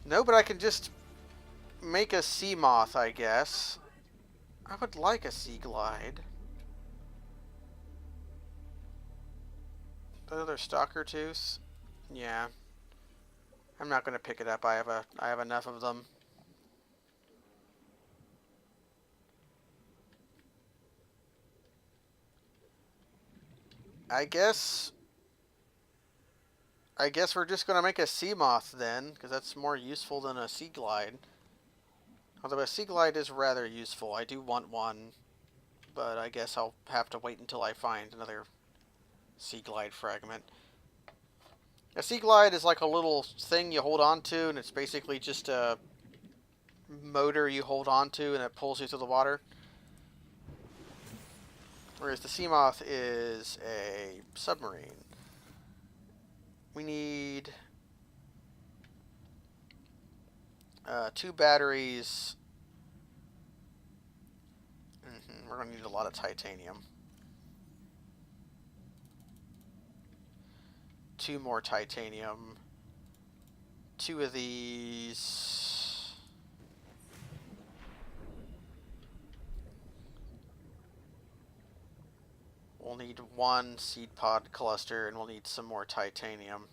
No, but I can just make a sea moth, I guess. I would like a Sea Glide. Another stalker tooth? Yeah. I'm not gonna pick it up. I have enough of them. I guess we're just gonna make a sea moth then, because that's more useful than a Sea Glide. Although a Sea Glide is rather useful. I do want one, but I guess I'll have to wait until I find another Sea Glide fragment. A Sea Glide is like a little thing you hold on to, and it's basically just a motor you hold on to, and it pulls you through the water. Whereas the Sea Moth is a submarine. We need 2 batteries. We're going to need a lot of titanium. 2 more titanium. 2 of these. We'll need 1 seed pod cluster, and we'll need some more titanium.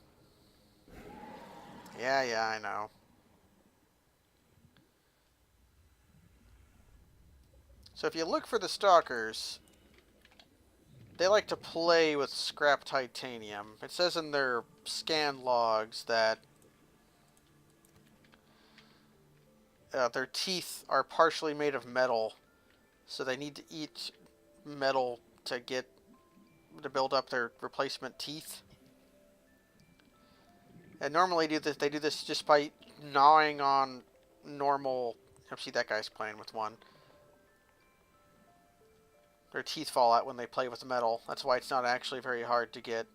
Yeah, I know. So if you look for the stalkers, they like to play with scrap titanium. It says in their scan logs that their teeth are partially made of metal, so they need to eat metal to build up their replacement teeth. And normally they do this just by gnawing on normal. See, that guy's playing with one. Their teeth fall out when they play with metal. That's why it's not actually very hard to get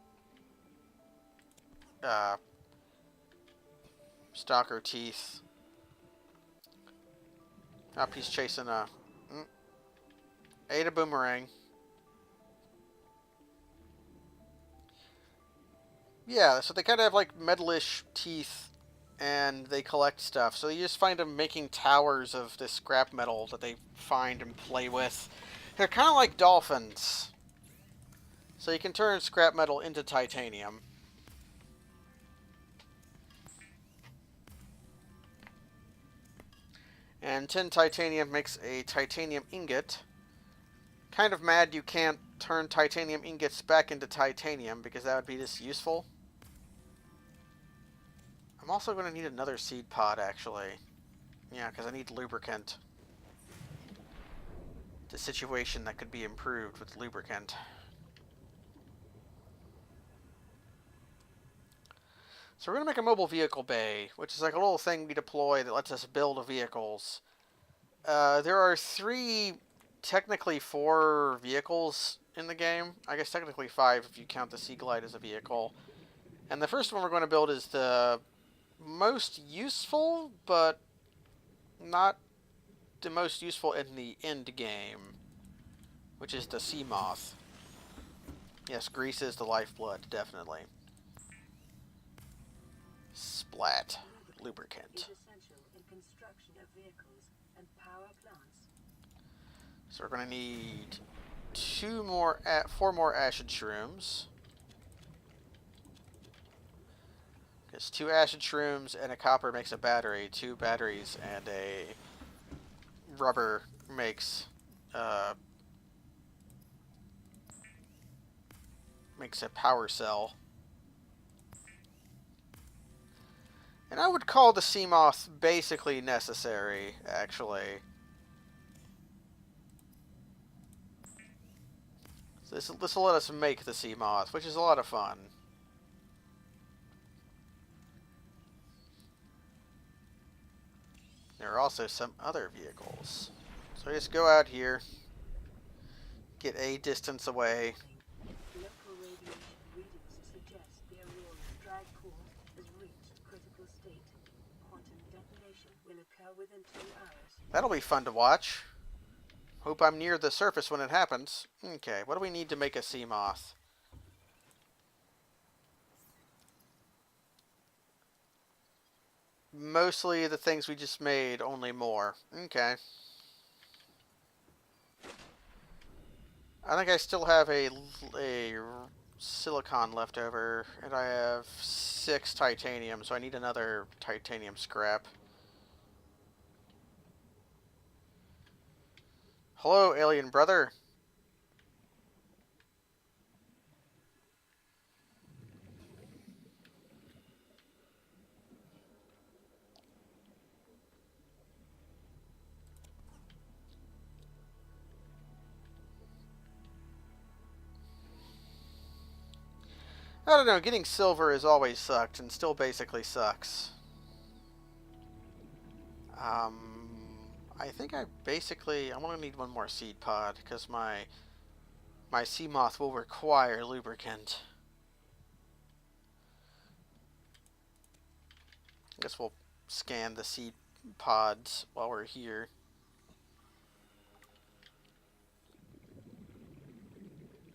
stalker teeth. Up, he's chasing a... ate a boomerang. Yeah, so they kind of have like metalish teeth, and they collect stuff. So you just find them making towers of this scrap metal that they find and play with. They're kind of like dolphins. So you can turn scrap metal into titanium. And 10 titanium makes a titanium ingot. Kind of mad you can't turn titanium ingots back into titanium, because that would be just useful. I'm also going to need another seed pod, actually. Yeah, because I need lubricant. It's a situation that could be improved with lubricant. So we're going to make a mobile vehicle bay, which is like a little thing we deploy that lets us build vehicles. There are 3, technically 4 vehicles in the game. I guess technically 5 if you count the Sea Glide as a vehicle. And the first one we're going to build is the most useful, but not the most useful in the end game, which is the Sea Moth. Yes, grease is the lifeblood, definitely. Splat. Lubricant. Is essential in construction of vehicles and power plants. So we're going to need 4 more acid shrooms. Because 2 acid shrooms and a copper makes a battery. 2 batteries and a rubber makes a power cell. And I would call the Sea Moth basically necessary, actually. So this will let us make the Sea Moth, which is a lot of fun. There are also some other vehicles. So just go out here, get a distance away. Local radiation readings suggest the Aurora's drag core has reached critical state. Quantum detonation will occur within 2 hours. That'll be fun to watch. Hope I'm near the surface when it happens. Okay, what do we need to make a Sea Moth? Mostly the things we just made, only more. Okay. I think I still have a silicon left over, and I have 6 titanium, so I need another titanium scrap. Hello, alien brother. I don't know, getting silver has always sucked, and still basically sucks. I think I'm going to need 1 more seed pod, because my Sea Moth will require lubricant. I guess we'll scan the seed pods while we're here.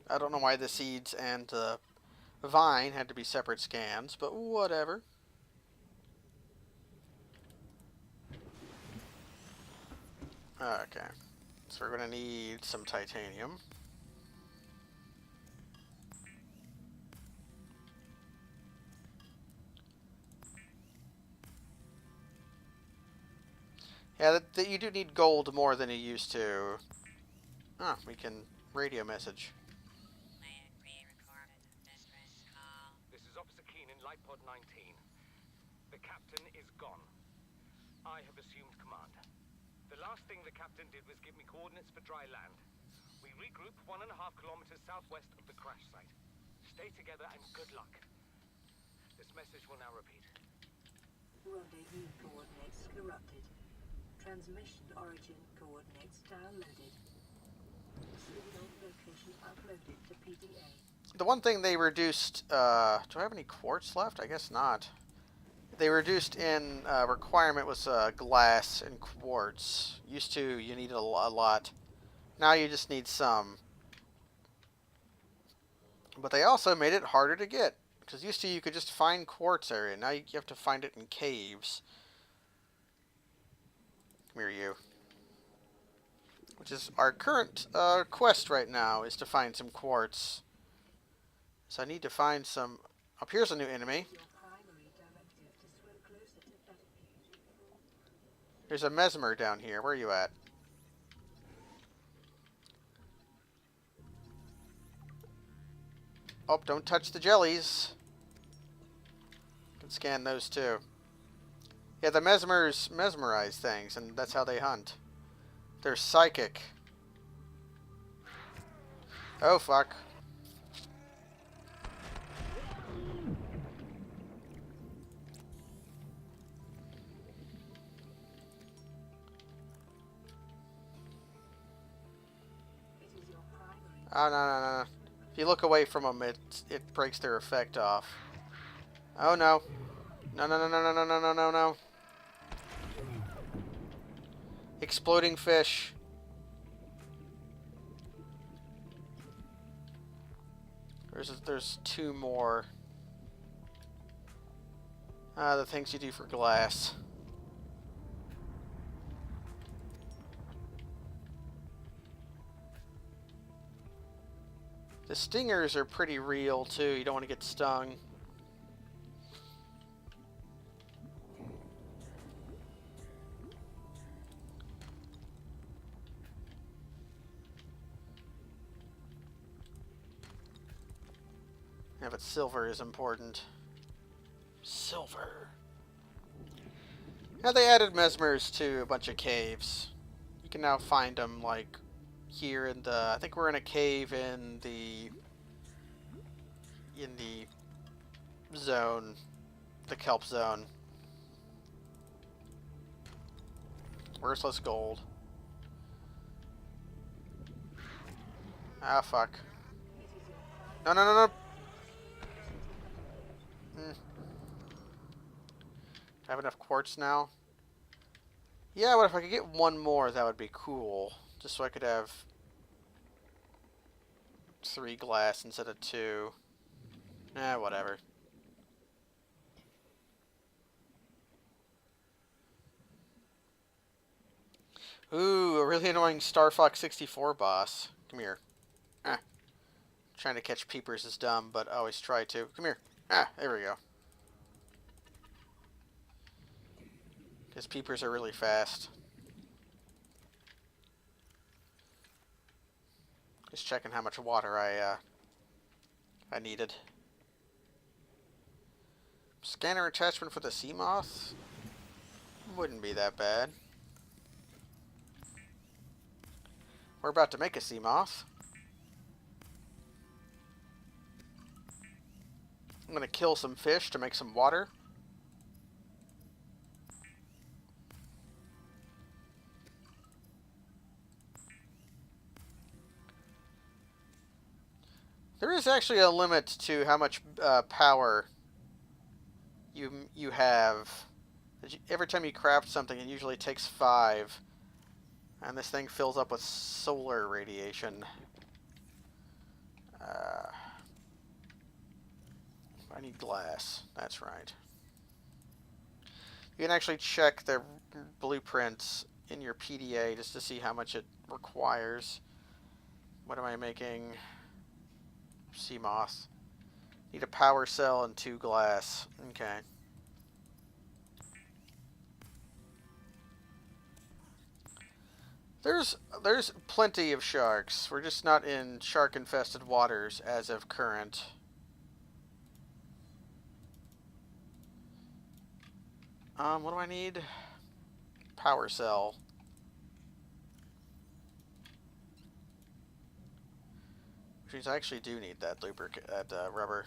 I don't know why the seeds and the vine had to be separate scans, but whatever. Okay. So we're going to need some titanium. Yeah, that you do need gold more than you used to. Oh, we can radio message. Land pre-recorded. Distress call. This is Officer Keen in Light Pod 19. The captain is gone. I have assumed command. The last thing the captain did was give me coordinates for dry land. We regroup 1.5 kilometers southwest of the crash site. Stay together and good luck. This message will now repeat. Rendezvous coordinates corrupted. Transmission origin coordinates downloaded. Signal location uploaded to PDA. The one thing they reduced, do I have any quartz left? I guess not. They reduced in requirement was glass and quartz. Used to, you needed a lot. Now you just need some. But they also made it harder to get. Because used to you could just find quartz area. Now you have to find it in caves. Come here, you. Which is our current quest right now, is to find some quartz. So I need to find some... Up here's a new enemy. Your primary directive to swim closer to latitude. There's a mesmer down here. Where are you at? Oh, don't touch the jellies. Can scan those too. Yeah, the mesmers mesmerize things, and that's how they hunt. They're psychic. Oh, fuck. It is your primary. Oh, no. If you look away from them, it breaks their effect off. Oh, no. No. Exploding fish. There's two more. The things you do for glass. The stingers are pretty real too. You don't want to get stung. Yeah, but silver is important. Silver. Now they added mesmers to a bunch of caves. You can now find them like here in the... I think we're in a cave in the zone, the kelp zone. Worthless gold. Ah, fuck. No. I have enough quartz now? Yeah, but if I could get one more, that would be cool. Just so I could have 3 glass instead of 2. Whatever. Ooh, a really annoying Star Fox 64 boss. Come here. Trying to catch peepers is dumb, but I always try to. Come here. There we go. Because peepers are really fast. Just checking how much water I needed. Scanner attachment for the sea moth? Wouldn't be that bad. We're about to make a sea moth. I'm going to kill some fish to make some water. There is actually a limit to how much power you have. Every time you craft something, it usually takes 5. And this thing fills up with solar radiation. I need glass. That's right. You can actually check the blueprints in your PDA just to see how much it requires. What am I making? Sea moss. Need a power cell and 2 glass. Okay. There's plenty of sharks. We're just not in shark-infested waters as of current. What do I need? Power cell. Which means I actually do need that rubber.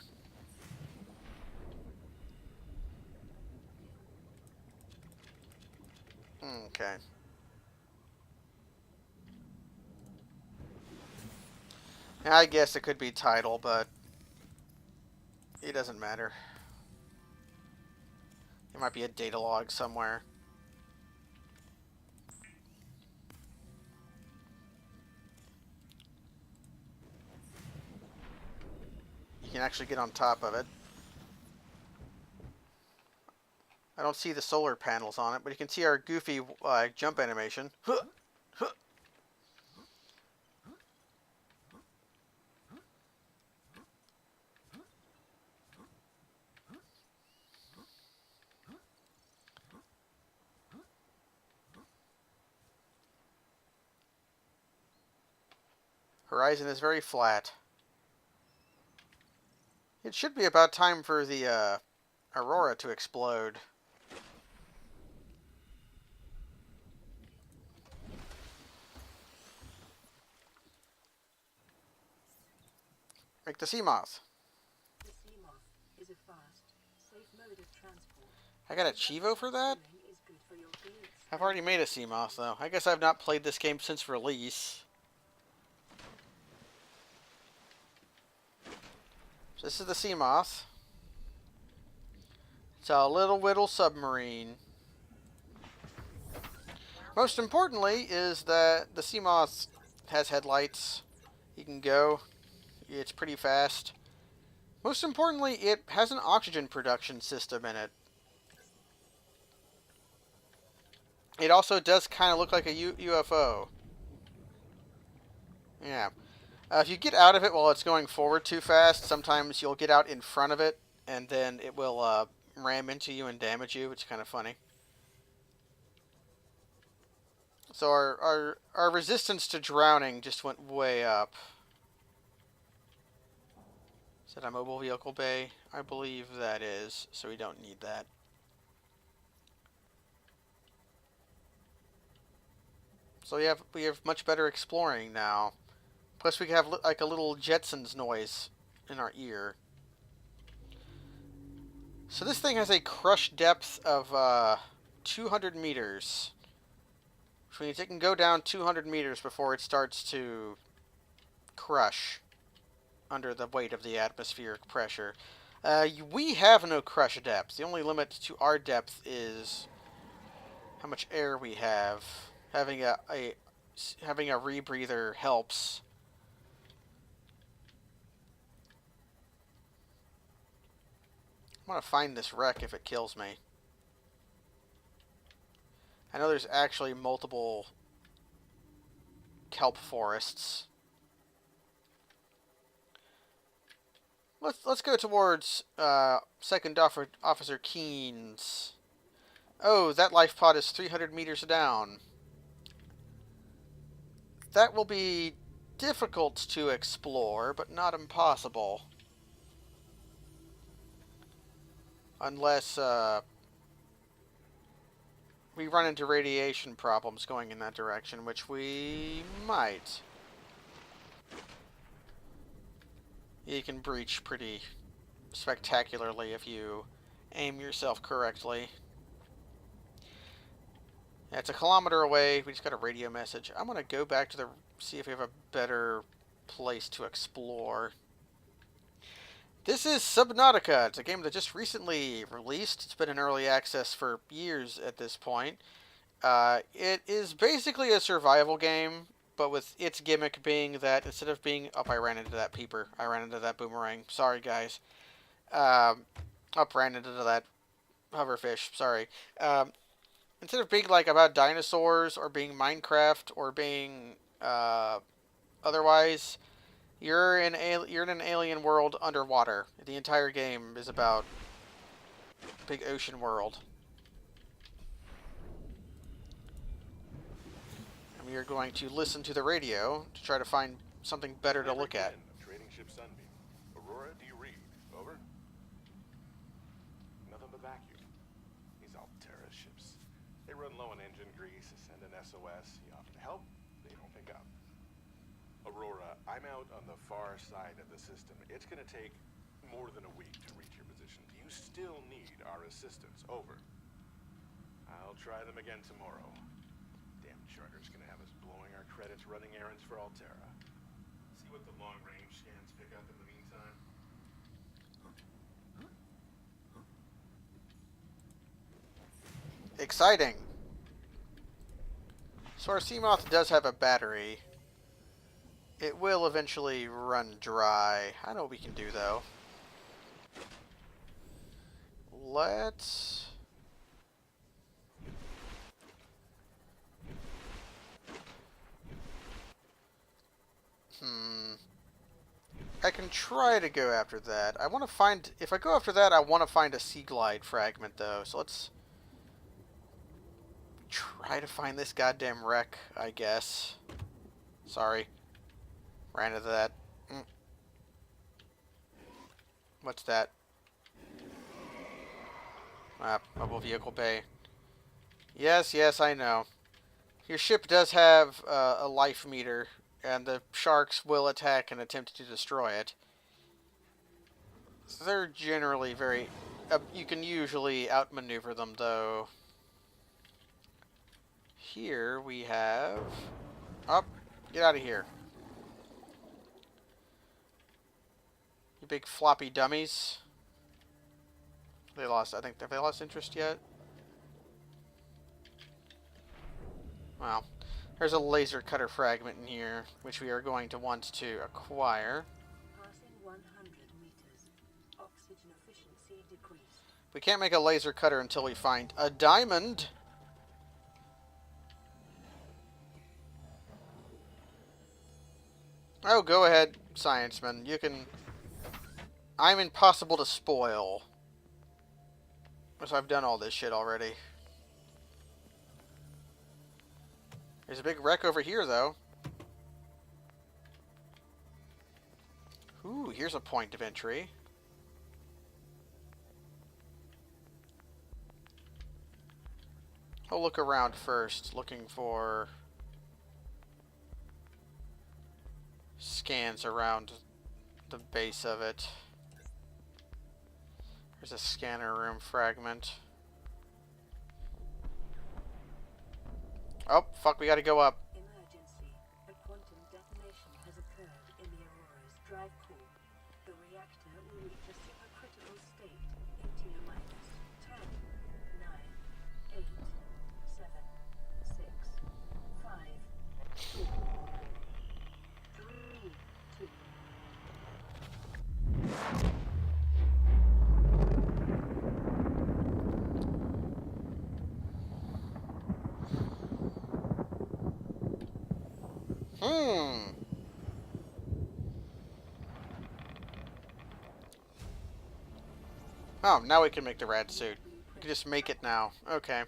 Okay. I guess it could be tidal, but it doesn't matter. It might be a data log somewhere. You can actually get on top of it. I don't see the solar panels on it, but you can see our goofy jump animation. Horizon is very flat. It should be about time for the aurora to explode. Make the sea moth. The sea moth is a fast, safe mode of transport. I got a Chivo for that? Is good for your beaks. I've already made a sea moth, though. I guess I've not played this game since release. So this is the sea moth. It's a little whittle submarine. Most importantly is that the sea moth has headlights. You can go. It's pretty fast. Most importantly, it has an oxygen production system in it. It also does kind of look like a UFO. Yeah. If you get out of it while it's going forward too fast, sometimes you'll get out in front of it, and then it will ram into you and damage you, which is kind of funny. So our resistance to drowning just went way up. Is that a mobile vehicle bay? I believe that is, so we don't need that. So we have much better exploring now. Plus we have like a little Jetsons noise in our ear. So this thing has a crush depth of 200 meters. Which means it can go down 200 meters before it starts to crush under the weight of the atmospheric pressure. We have no crush depth. The only limit to our depth is how much air we have. Having a rebreather helps. I want to find this wreck if it kills me. I know there's actually multiple kelp forests. Let's go towards Second Officer Keen's. Oh, that life pod is 300 meters down. That will be difficult to explore, but not impossible. Unless we run into radiation problems going in that direction, which we might. You can breach pretty spectacularly if you aim yourself correctly. Yeah, it's a kilometer away. We just got a radio message. I'm going to go back to see if we have a better place to explore. This is Subnautica. It's a game that just recently released. It's been in early access for years at this point. It is basically a survival game, but with its gimmick being that instead of being... Oh, I ran into that peeper. I ran into that boomerang. Sorry, guys. Ran into that hoverfish. Sorry. instead of being like about dinosaurs or being Minecraft or being otherwise, you're in an alien world underwater. The entire game is about big ocean world. And we are going to listen to the radio to try to find something better to look at. Trading ship Sunbeam. Aurora, do you read? Over. Nothing but vacuum. These Altera ships. They run low on engine grease, send an SOS. You offer to help, they don't pick up. Aurora, I'm out on the far side of the system. It's gonna take more than a week to reach your position. Do you still need our assistance? Over. I'll try them again tomorrow. Damn charter's gonna have us blowing our credits running errands for Altera. See what the long-range scans pick up in the meantime. Exciting. So our Seamoth does have a battery. It will eventually run dry. I know what we can do, though. Let's... I can try to go after that. I want to find... If I go after that, I want to find a Sea Glide fragment, though. So let's... try to find this goddamn wreck, I guess. Sorry. Ran into that. What's that? Ah, mobile vehicle bay. Yes, yes, I know. Your ship does have a life meter, and the sharks will attack and attempt to destroy it. They're generally very... you can usually outmaneuver them, though. Here we have... Oh, get out of here. You big floppy dummies. They lost, I think, have they lost interest yet? Well, there's a laser cutter fragment in here, which we are going to want to acquire. Passing 100 meters. Oxygen efficiency decreased. We can't make a laser cutter until we find a diamond. Oh, go ahead, Scienceman. You can... I'm impossible to spoil. Because I've done all this shit already. There's a big wreck over here, though. Ooh, here's a point of entry. I'll look around first, looking for scans around the base of it. There's a scanner room fragment. Oh, fuck, we gotta go up. Emergency. A quantum detonation has occurred in the Aurora's drive core. The reactor will reach a supercritical state in T minus 10, 9, 8, 7, 6, 5, 4, 3, 2. Oh, now we can make the rad suit. We can just make it now. Okay.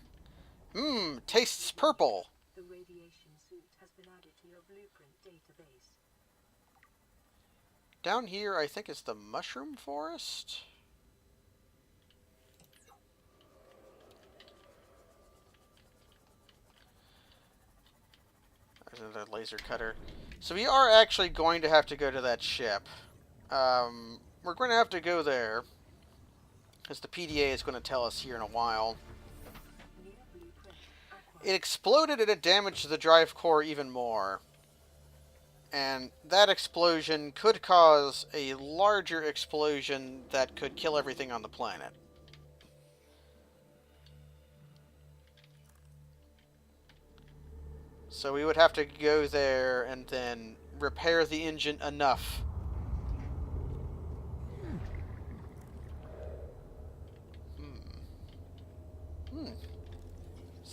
Tastes purple. The radiation suit has been added to your blueprint database. Down here, I think it's the mushroom forest. There's another laser cutter. So we are actually going to have to go to that ship. We're going to have to go there. Because the PDA is going to tell us here in a while. New blueprint acquired. It exploded and it damaged the drive core even more. And that explosion could cause a larger explosion that could kill everything on the planet. So we would have to go there and then repair the engine enough.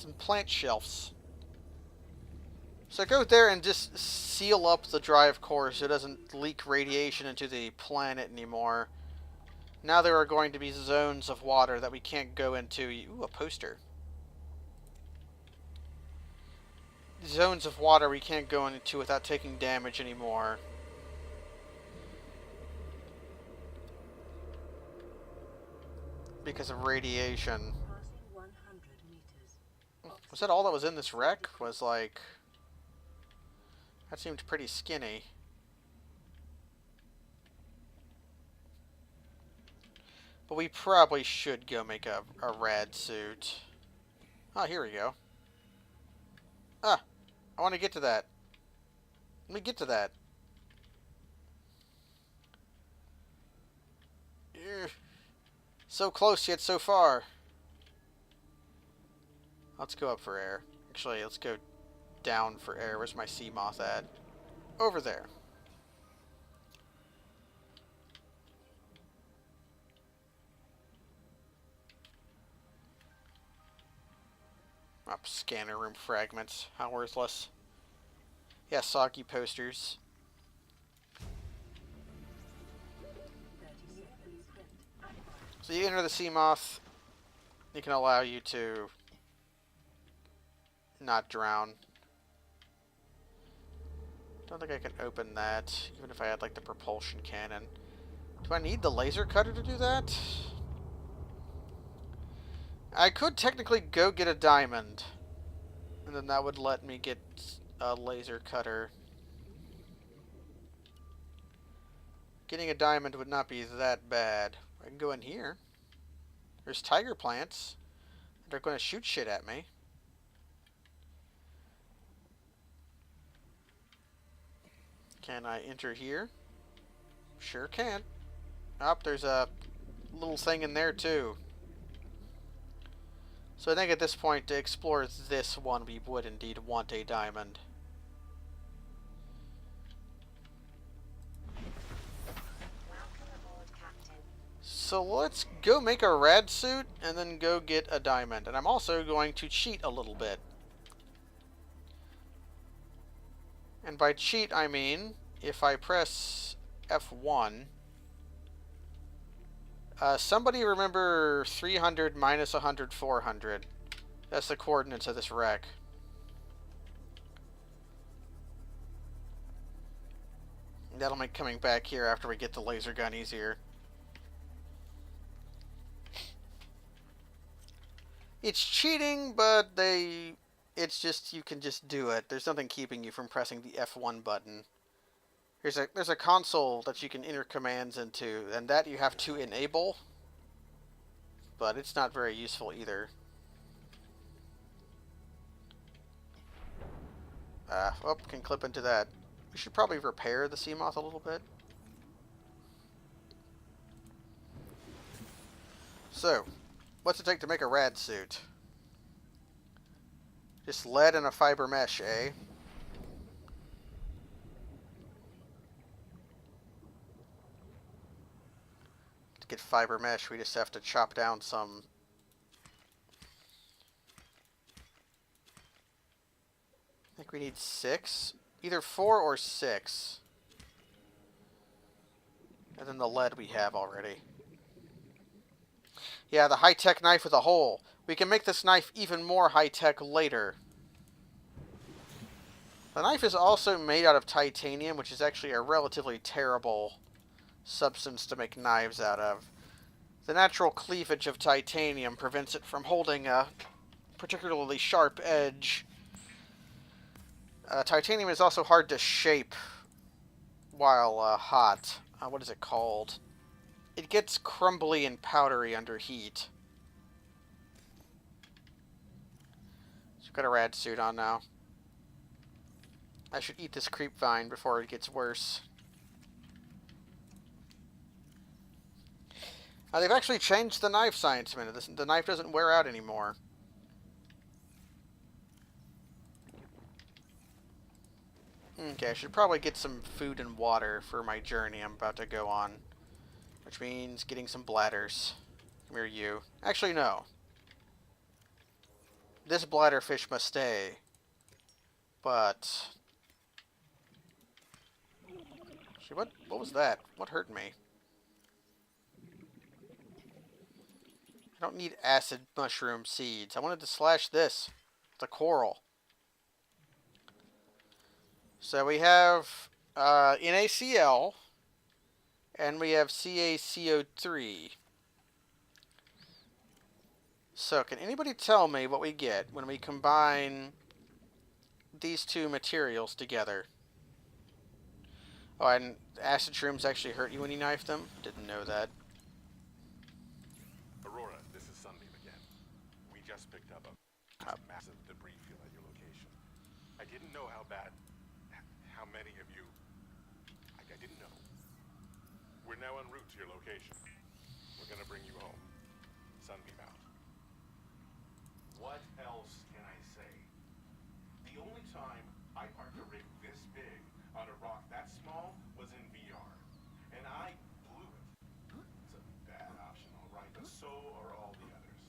Some plant shelves. So go there and just seal up the drive core so it doesn't leak radiation into the planet anymore. Now there are going to be zones of water that we can't go into. Ooh, a poster. Zones of water we can't go into without taking damage anymore. Because of radiation. Passing 100 meters. Was that all that was in this wreck? Was like... That seemed pretty skinny. But we probably should go make a rad suit. Oh, here we go. Ah, I want to get to that. Let me get to that. Ugh. So close yet so far. Let's go up for air. Actually, let's go down for air. Where's my sea moth at? Over there. Up, scanner room fragments. How worthless. Yeah, soggy posters. 30 seconds. Acquired. So you enter the sea moth. It can allow you to not drown. Don't think I can open that, even if I had like the propulsion cannon. Do I need the laser cutter to do that? I could technically go get a diamond, and then that would let me get a laser cutter. Getting a diamond would not be that bad. I can go in here. There's tiger plants. They're going to shoot shit at me. Can I enter here? Sure can. Oh, there's a little thing in there too. So I think at this point, to explore this one, we would indeed want a diamond. Welcome aboard, Captain. So let's go make a rad suit and then go get a diamond. And I'm also going to cheat a little bit. And by cheat, I mean if I press F1... somebody remember 300 minus 100, 400. That's the coordinates of this wreck. That'll make coming back here after we get the laser gun easier. It's cheating, but it's just, you can just do it. There's nothing keeping you from pressing the F1 button. There's a console that you can enter commands into, and that you have to enable, but it's not very useful either. Oh, can clip into that. We should probably repair the Seamoth a little bit. So, what's it take to make a rad suit? Just lead and a fiber mesh, eh? To get fiber mesh, we just have to chop down some... I think we need 6. Either 4 or 6. And then the lead we have already. Yeah, the high-tech knife with a hole. We can make this knife even more high-tech later. The knife is also made out of titanium, which is actually a relatively terrible substance to make knives out of. The natural cleavage of titanium prevents it from holding a particularly sharp edge. Titanium is also hard to shape while hot. What is it called? It gets crumbly and powdery under heat. So we've got a rad suit on now. I should eat this creep vine before it gets worse. They've actually changed the knife science a minute. The knife doesn't wear out anymore. Okay, I should probably get some food and water for my journey I'm about to go on. Which means getting some bladders. Come here, you. Actually, no. This bladderfish must stay. But... Actually, what was that? What hurt me? I don't need acid mushroom seeds. I wanted to slash this. It's a coral. So we have NaCl, and we have CaCO3. So can anybody tell me what we get when we combine these two materials together? Oh, and acid shrooms actually hurt you when you knife them? Didn't know that. Aurora, this is Sunbeam again. We just picked up a massive debris field at your location. I didn't know how many of you... I didn't know. We're now en route to your location. We're gonna bring you home. Sunbeam out. What else can I say? The only time I parked a rig this big on a rock that small was in VR. And I blew it. It's a bad option, alright, but so are all the others.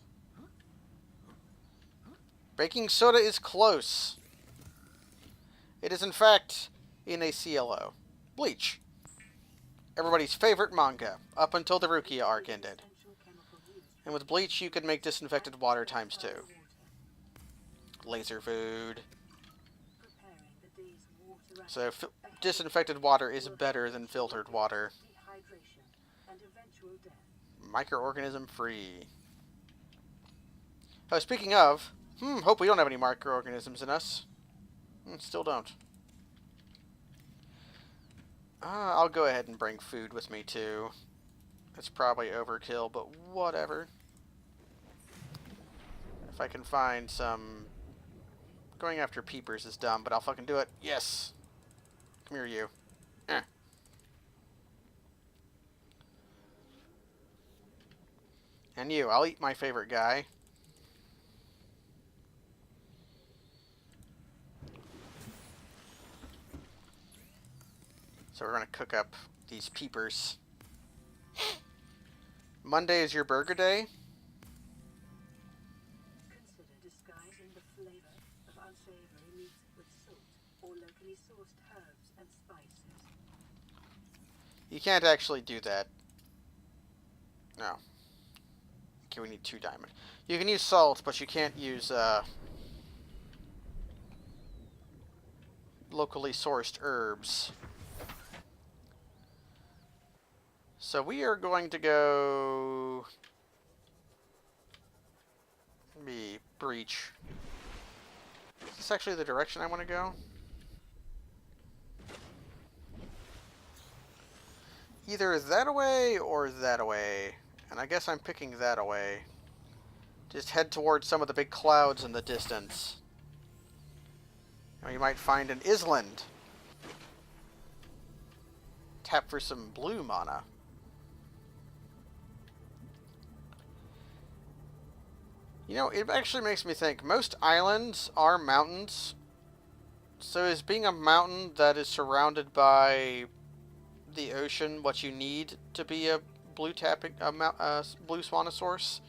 Baking soda is close. It is in fact NaClO. Bleach. Everybody's favorite manga, up until the Rukia arc ended. And with bleach you could make disinfected water times 2. Laser food. So disinfected water is better than filtered water. Microorganism free. Oh, speaking of, hope we don't have any microorganisms in us. Still don't. I'll go ahead and bring food with me too. It's probably overkill, but whatever. If I can find some... Going after peepers is dumb, but I'll fucking do it. Yes! Come here, you. And you. I'll eat my favorite guy. So we're going to cook up these peepers. Monday is your burger day? Consider disguising the flavor of unsavory meats with salt or locally sourced herbs and spices. You can't actually do that. No. Okay, we need 2 diamond. You can use salt, but you can't use locally sourced herbs. So we are going to go... Maybe breach. Is this actually the direction I want to go? Either that away or that away. And I guess I'm picking that away. Just head towards some of the big clouds in the distance. And we might find an island. Tap for some blue mana. You know, it actually makes me think, most islands are mountains. So is being a mountain that is surrounded by the ocean what you need to be a blue swanosaurus?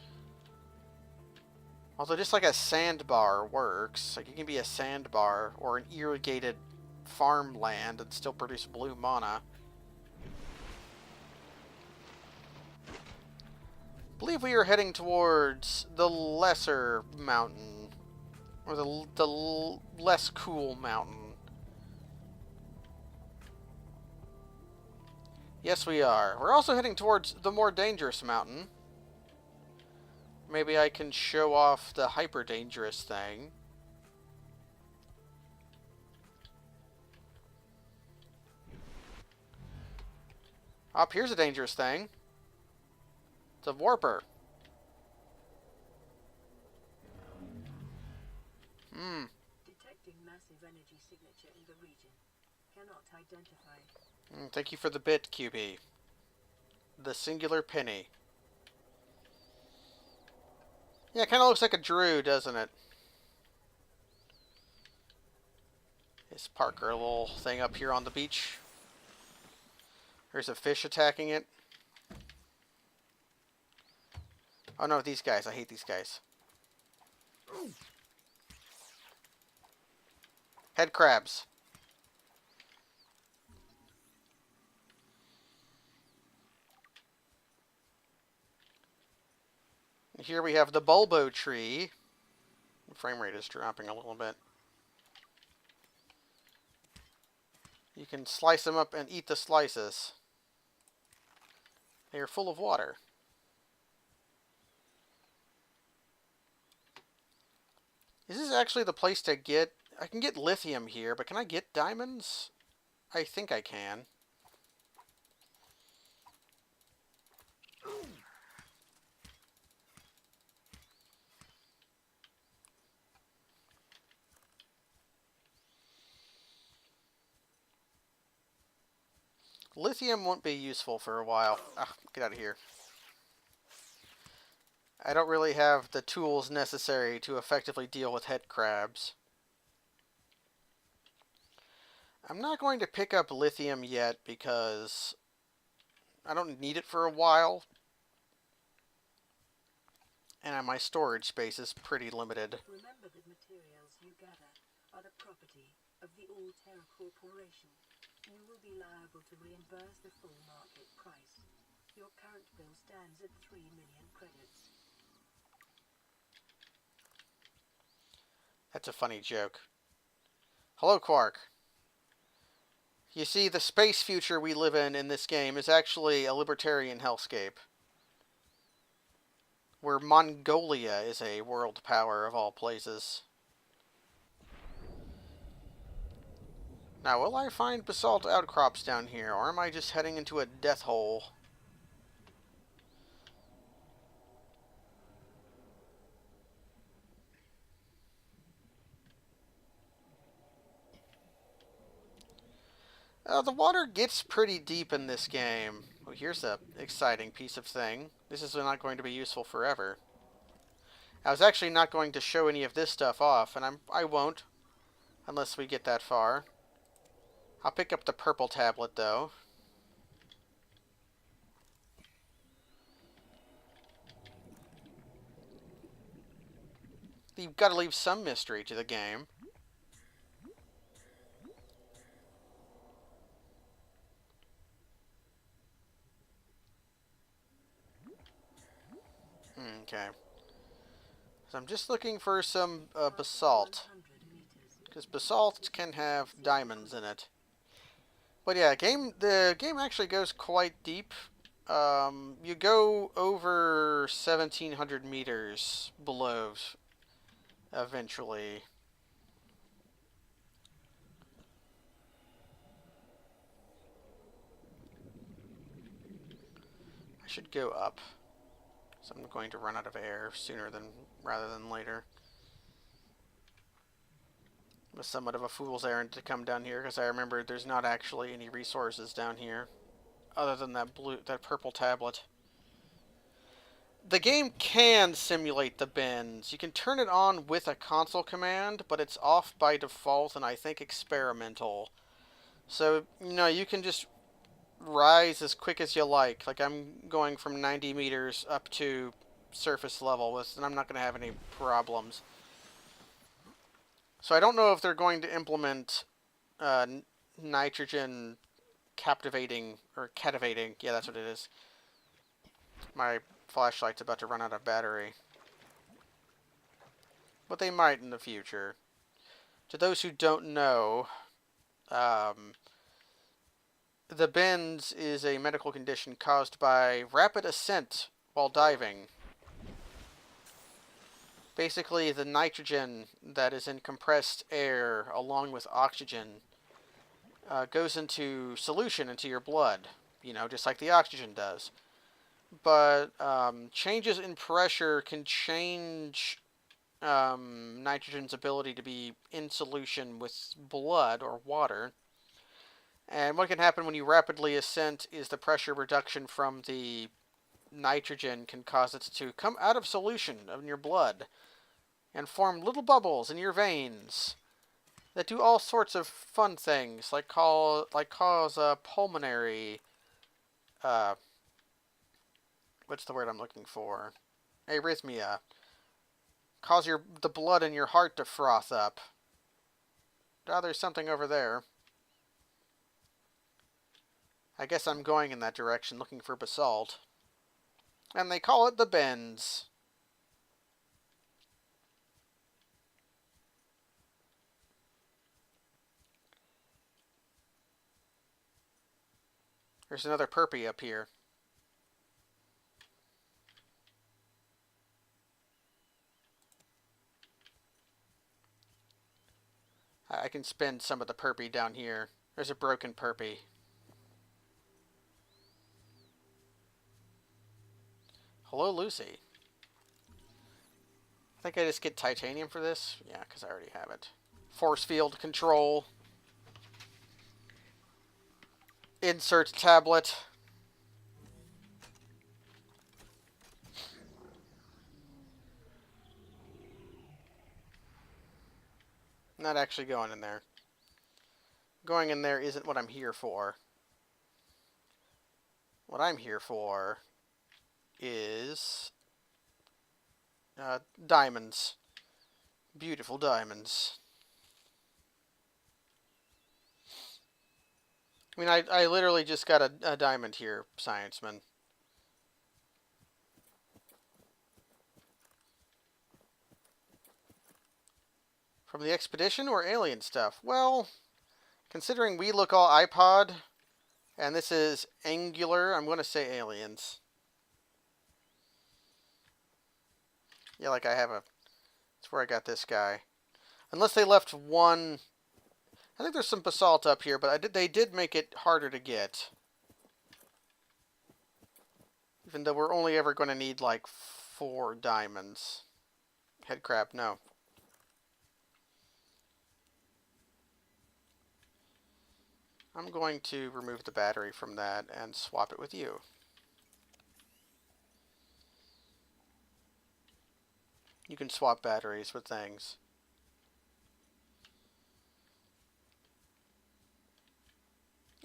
Although just like a sandbar works. Like you can be a sandbar or an irrigated farmland and still produce blue mana. I believe we are heading towards the lesser mountain. Or the less cool mountain. Yes, we are. We're also heading towards the more dangerous mountain. Maybe I can show off the hyper dangerous thing. Up here's a dangerous thing. It's a warper. Detecting massive energy signature in the region. Cannot identify. Thank you for the bit, QB. The singular penny. Yeah, it kind of looks like a Drew, doesn't it? Let's park our little thing up here on the beach. There's a fish attacking it. Oh no, these guys. I hate these guys. Head crabs. Here we have the bulbo tree. The frame rate is dropping a little bit. You can slice them up and eat the slices. They are full of water. Is this actually the place to get... I can get lithium here, but can I get diamonds? I think I can. Lithium won't be useful for a while. Ah, get out of here. I don't really have the tools necessary to effectively deal with head crabs. I'm not going to pick up lithium yet because I don't need it for a while. And my storage space is pretty limited. Remember that materials you gather are the property of the All-Terra Corporation. You will be liable to reimburse the full market price. Your current bill stands at 3 million credits. That's a funny joke. Hello, Quark. You see, the space future we live in this game is actually a libertarian hellscape, where Mongolia is a world power of all places. Now, will I find basalt outcrops down here, or am I just heading into a death hole? The water gets pretty deep in this game. Oh, here's a exciting piece of thing. This is not going to be useful forever. I was actually not going to show any of this stuff off, and I won't, unless we get that far. I'll pick up the purple tablet, though. You've got to leave some mystery to the game. Okay. So I'm just looking for some basalt, because basalt can have diamonds in it. But yeah, the game actually goes quite deep. You go over 1,700 meters below eventually. I should go up. So I'm going to run out of air sooner rather than later. It was somewhat of a fool's errand to come down here because I remember there's not actually any resources down here other than that purple tablet. The game can simulate the bends. You can turn it on with a console command, but it's off by default and I think experimental. So, you can just rise as quick as you like. Like, I'm going from 90 meters up to surface level, and I'm not going to have any problems. So I don't know if they're going to implement nitrogen captivating, or cativating. Yeah, that's what it is. My flashlight's about to run out of battery. But they might in the future. To those who don't know, the bends is a medical condition caused by rapid ascent while diving. Basically, the nitrogen that is in compressed air, along with oxygen, goes into solution into your blood, just like the oxygen does. But changes in pressure can change nitrogen's ability to be in solution with blood or water. And what can happen when you rapidly ascend is the pressure reduction from the nitrogen can cause it to come out of solution in your blood and form little bubbles in your veins that do all sorts of fun things, like cause pulmonary, what's the word I'm looking for? Arrhythmia. Cause the blood in your heart to froth up. Ah, there's something over there. I guess I'm going in that direction looking for basalt. And they call it the bends. There's another perpy up here. I can spend some of the perpy down here. There's a broken perpy. Hello, Lucy. I think I just get titanium for this. Yeah, because I already have it. Force field control. Insert tablet. Not actually going in there. Going in there isn't what I'm here for. What I'm here for is diamonds. Beautiful diamonds. I mean, I literally just got a diamond here, Scienceman. From the expedition or alien stuff? Well, considering we look all iPod, and this is angular, I'm going to say aliens. Yeah, like I have a... That's where I got this guy. Unless they left one... I think there's some basalt up here, but they did make it harder to get. Even though we're only ever going to need like 4 diamonds. Head crab, no. I'm going to remove the battery from that and swap it with you. You can swap batteries with things.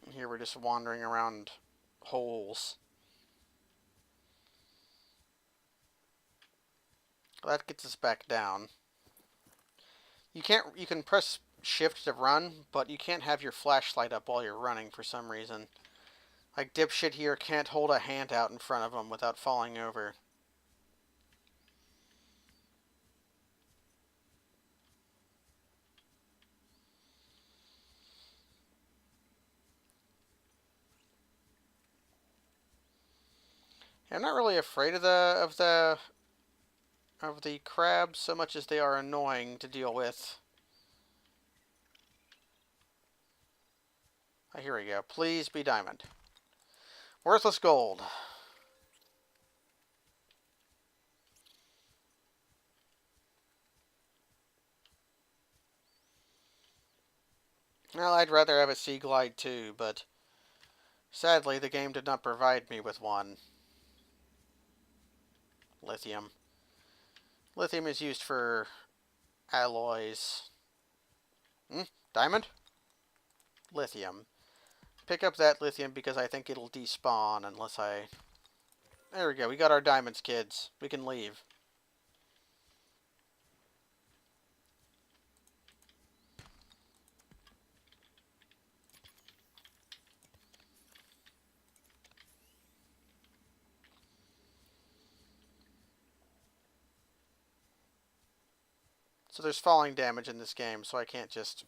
And here we're just wandering around holes. Well, that gets us back down. You can press shift to run, but you can't have your flashlight up while you're running for some reason. Like dipshit here can't hold a hand out in front of him without falling over. I'm not really afraid of the crabs so much as they are annoying to deal with. Oh, here we go. Please be diamond. Worthless gold. Well, I'd rather have a sea glide too, but sadly the game did not provide me with one. Lithium. Lithium is used for alloys. Diamond? Lithium. Pick up that lithium because I think it'll despawn unless I... There we go. We got our diamonds, kids. We can leave. So there's falling damage in this game, so I can't just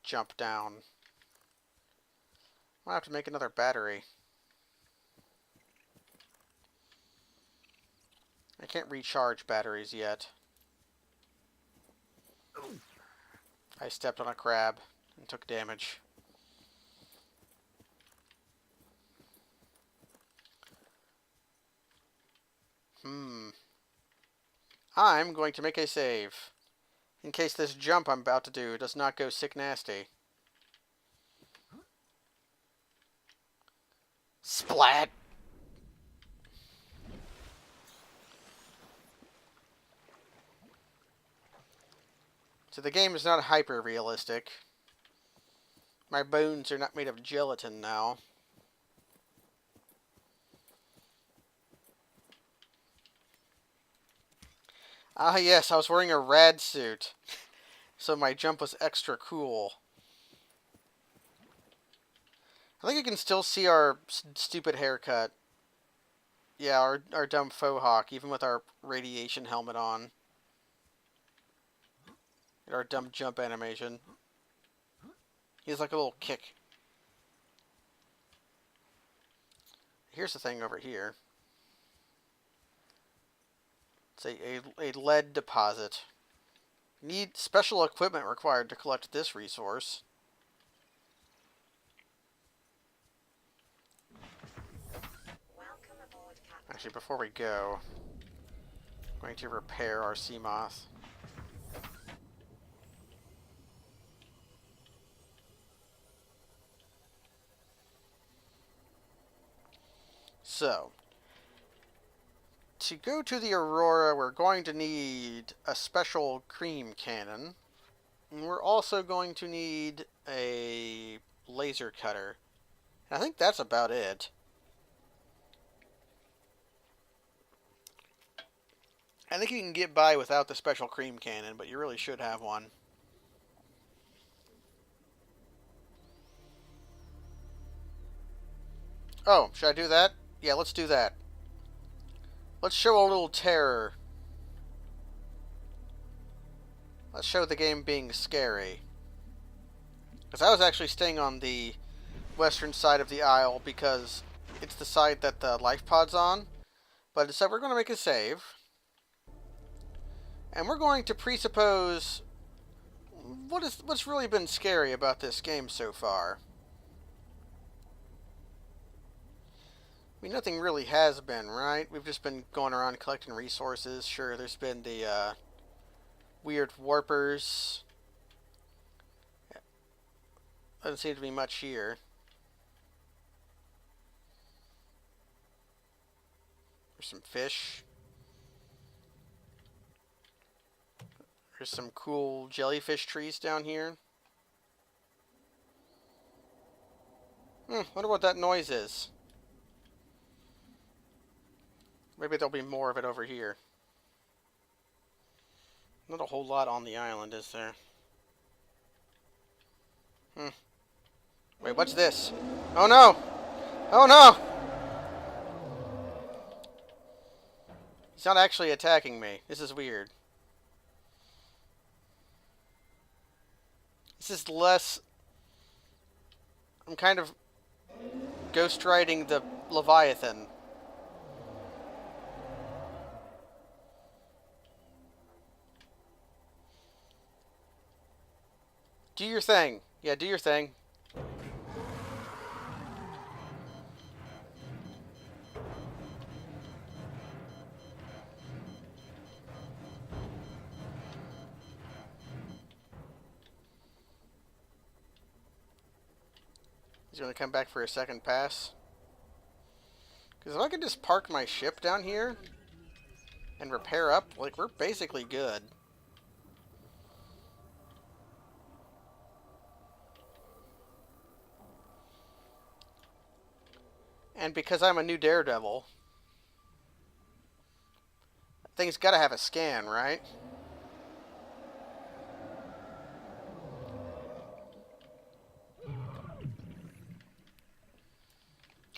jump down. I'll have to make another battery. I can't recharge batteries yet. I stepped on a crab and took damage. I'm going to make a save. In case this jump I'm about to do does not go sick nasty. Splat! So the game is not hyper realistic. My bones are not made of gelatin now. Ah yes, I was wearing a rad suit. so my jump was extra cool. I think you can still see our stupid haircut. Yeah, our dumb faux hawk, even with our radiation helmet on. And our dumb jump animation. He has like a little kick. Here's the thing over here. It's a lead deposit. Need special equipment required to collect this resource. Welcome aboard, Captain. Actually, before we go, I'm going to repair our sea moth. So, to go to the Aurora, we're going to need a special cream cannon. And we're also going to need a laser cutter. And I think that's about it. I think you can get by without the special cream cannon, but you really should have one. Oh, should I do that? Yeah, let's do that. Let's show a little terror. Let's show the game being scary. Because I was actually staying on the western side of the isle because it's the side that the life pod's on. But instead we're going to make a save. And we're going to presuppose what's really been scary about this game so far. I mean, nothing really has been, right? We've just been going around collecting resources. Sure, there's been the weird warpers. Doesn't seem to be much here. There's some fish. There's some cool jellyfish trees down here. Wonder what that noise is. Maybe there'll be more of it over here. Not a whole lot on the island, is there? Wait, what's this? Oh no! Oh no! He's not actually attacking me. This is weird. This is less... I'm kind of ghost riding the Leviathan. Do your thing. Yeah, do your thing. He's going to come back for a second pass. Because if I could just park my ship down here and repair up, like, we're basically good. And because I'm a new Daredevil, thing's got to have a scan, right?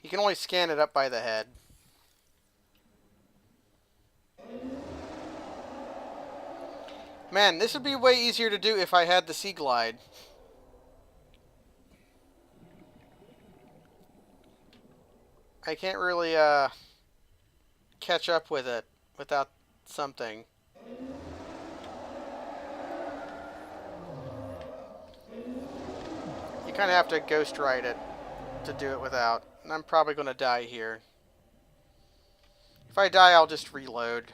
You can only scan it up by the head. Man, this would be way easier to do if I had the Sea Glide. I can't really catch up with it without something. You kind of have to ghost ride it to do it without. And I'm probably going to die here. If I die, I'll just reload.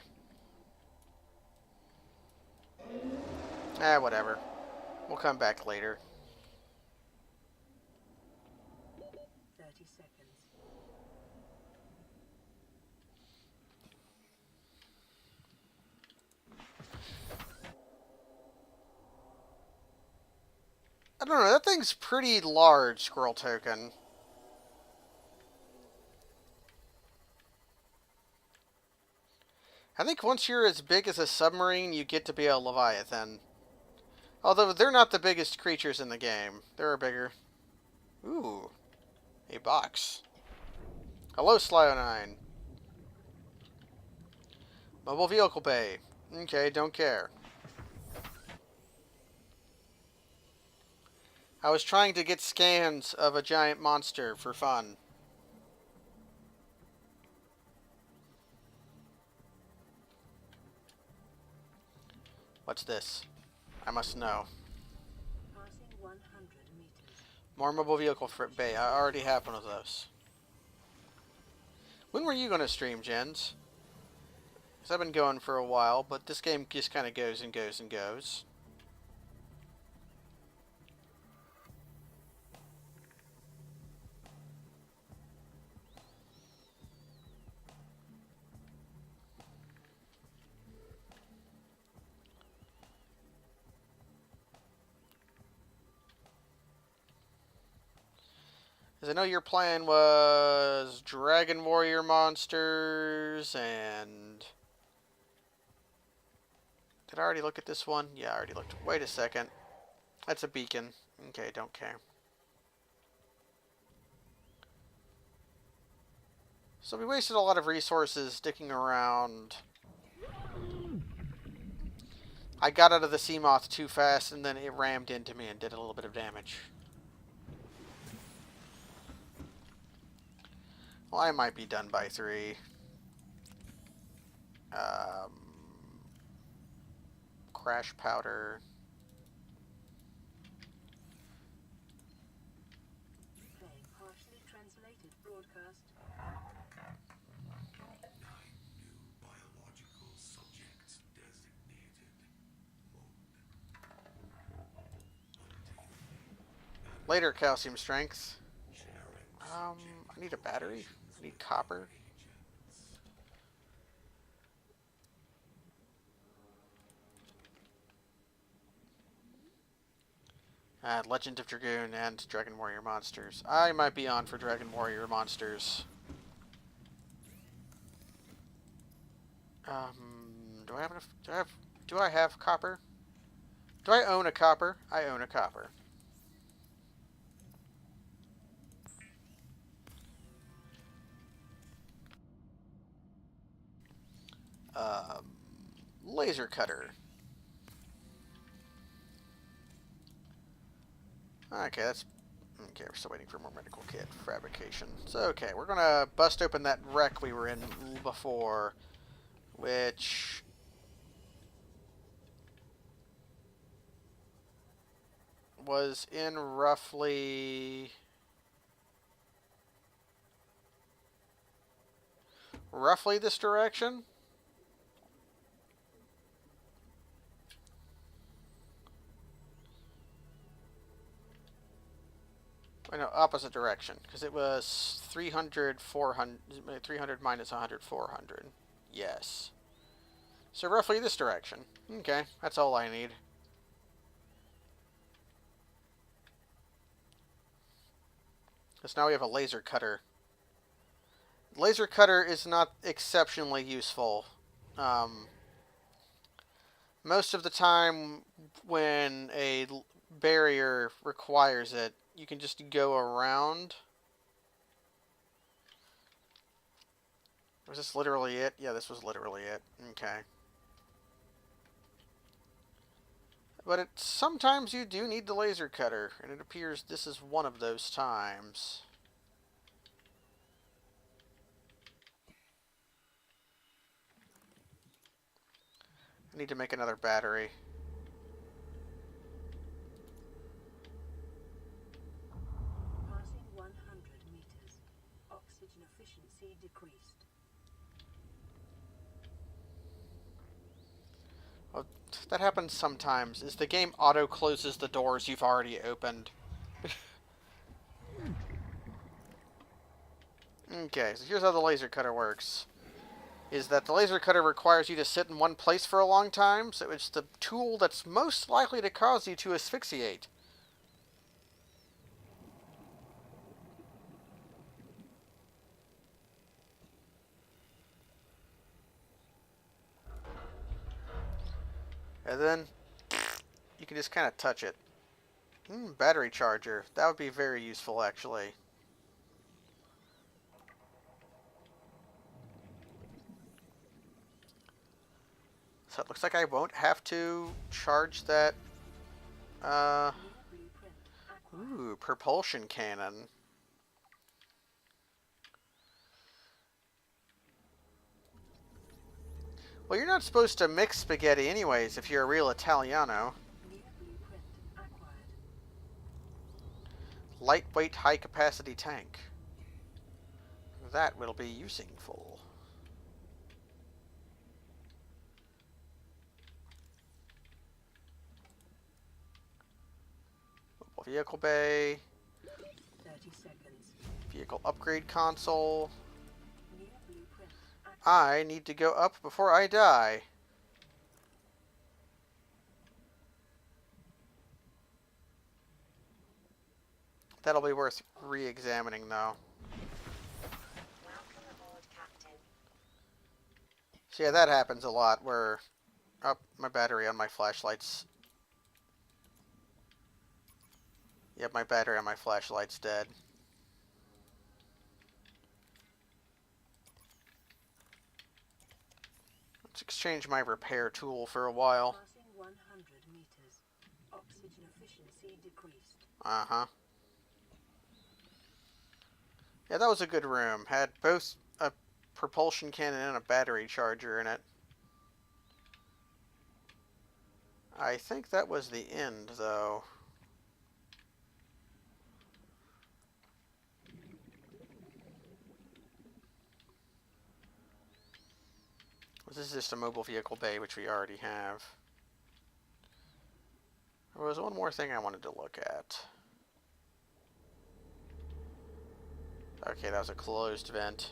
Whatever. We'll come back later. 30 seconds. I don't know, that thing's pretty large, Squirrel Token. I think once you're as big as a submarine, you get to be a Leviathan. Although they're not the biggest creatures in the game. There are bigger. Ooh, a box. Hello, Slio9. Mobile vehicle bay. Okay, don't care. I was trying to get scans of a giant monster for fun. What's this? I must know. Passing 100 meters. More mobile vehicle bay. I already have one of those. When were you going to stream, Jens? Because I've been going for a while, but this game just kind of goes and goes and goes. Because I know your plan was Dragon Warrior monsters and... Did I already look at this one? Yeah, I already looked. Wait a second. That's a beacon. Okay, don't care. So we wasted a lot of resources sticking around. I got out of the Seamoth too fast, and then it rammed into me and did a little bit of damage. Well, I might be done by 3. Crash powder. Playing partially translated broadcast. Biological subjects designated. Later calcium strength. I need a battery. I need copper. Legend of Dragoon and Dragon Warrior monsters. I might be on for Dragon Warrior monsters. Do I have enough? Do I have copper? Do I own a copper? I own a copper. Laser cutter. Okay, that's... Okay, we're still waiting for more medical kit fabrication. So, okay, we're gonna bust open that wreck we were in before, which... was in roughly this direction. No, opposite direction, because it was 300, 400, 300 minus 100, 400. Yes. So roughly this direction. Okay, that's all I need. Because now we have a laser cutter. Laser cutter is not exceptionally useful. Most of the time when a barrier requires it, you can just go around. Was this literally it? Yeah, this was literally it. Okay. But sometimes you do need the laser cutter, and it appears this is one of those times. I need to make another battery. Passing 100 meters. Oxygen efficiency decreased. Well, that happens sometimes, is the game auto-closes the doors you've already opened. Okay, so here's how the laser cutter works. Is that the laser cutter requires you to sit in one place for a long time, so it's the tool that's most likely to cause you to asphyxiate. And then You can just kind of touch it. Battery charger. That would be very useful, actually. So it looks like I won't have to charge that. Ooh, propulsion cannon. Well, you're not supposed to mix spaghetti anyways if you're a real Italiano. Lightweight, high-capacity tank. That will be useful. Mobile vehicle bay. 30 seconds. Vehicle upgrade console. I need to go up before I die. That'll be worth re-examining, though. Welcome aboard, Captain. So yeah, that happens a lot, where... Oh, my battery on my flashlight's... Yep, my battery on my flashlight's dead. Let's exchange my repair tool for a while. Passing 100 meters. Oxygen efficiency decreased. Uh-huh. Yeah, that was a good room. Had both a propulsion cannon and a battery charger in it. I think that was the end, though. This is just a mobile vehicle bay, which we already have. There was one more thing I wanted to look at. Okay, that was a closed vent.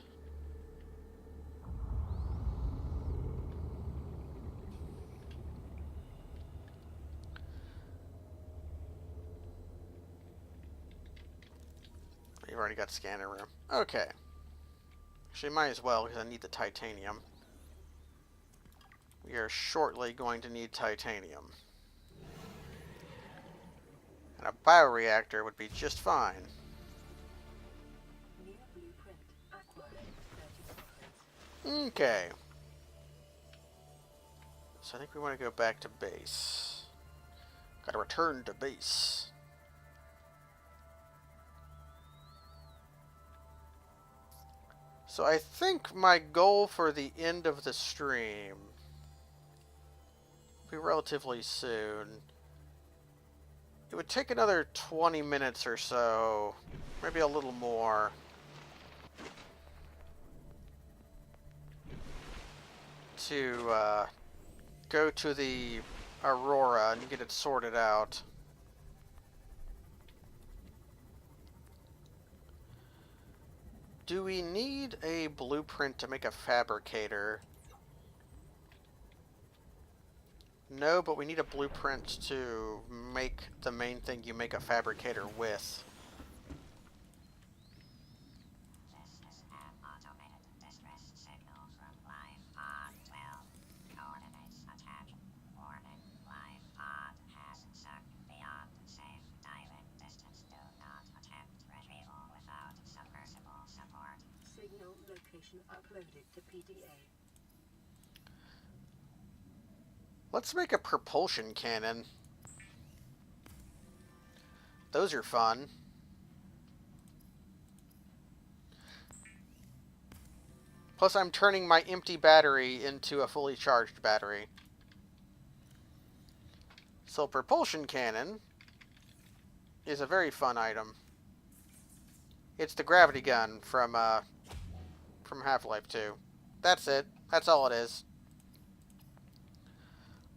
You've already got scanner room. Okay. Actually, might as well, because I need the titanium. We are shortly going to need titanium. And a bioreactor would be just fine. New blueprint acquired. 30 seconds. Okay. So I think we want to go back to base. Gotta return to base. So I think my goal for the end of the stream will be relatively soon. It would take another 20 minutes or so, maybe a little more, to go to the Aurora and get it sorted out. Do we need a blueprint to make a fabricator? No, but we need a blueprint to make the main thing you make a fabricator with. This is an automated distress signal from live pod 12. Coordinates attached. Warning, live pod has sunk beyond safe diving distance. Do not attempt retrieval without submersible support. Signal location uploaded to PDA. Let's make a propulsion cannon. Those are fun. Plus, I'm turning my empty battery into a fully charged battery. So, propulsion cannon is a very fun item. It's the gravity gun from Half-Life 2. That's it. That's all it is.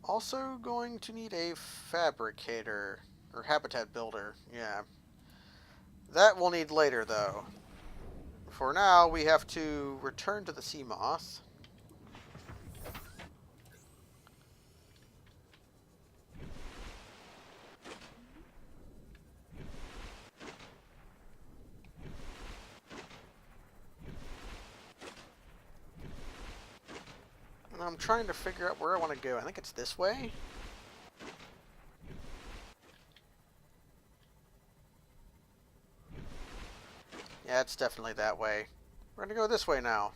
Also going to need a fabricator, or habitat builder, yeah. That we'll need later, though. For now, we have to return to the sea moth. And I'm trying to figure out where I want to go. I think it's this way. Yeah, it's definitely that way. We're gonna go this way now.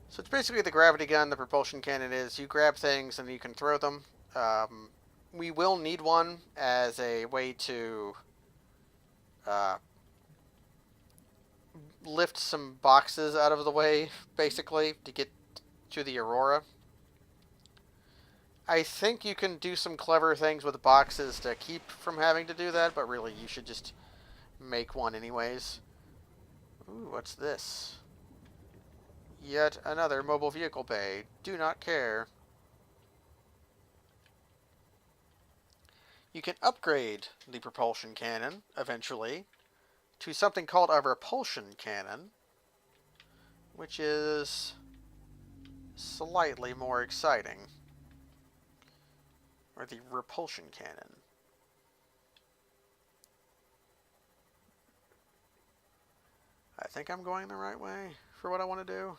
So it's basically the gravity gun, the propulsion cannon is. You grab things and you can throw them. We will need one as a way to uh, lift some boxes out of the way, basically, to get to the Aurora. I think you can do some clever things with boxes to keep from having to do that, but really you should just make one anyways. Ooh, what's this? Yet another mobile vehicle bay. Do not care. You can upgrade the propulsion cannon, eventually, to something called a repulsion cannon, which is slightly more exciting. Or the repulsion cannon. I think I'm going the right way for what I want to do.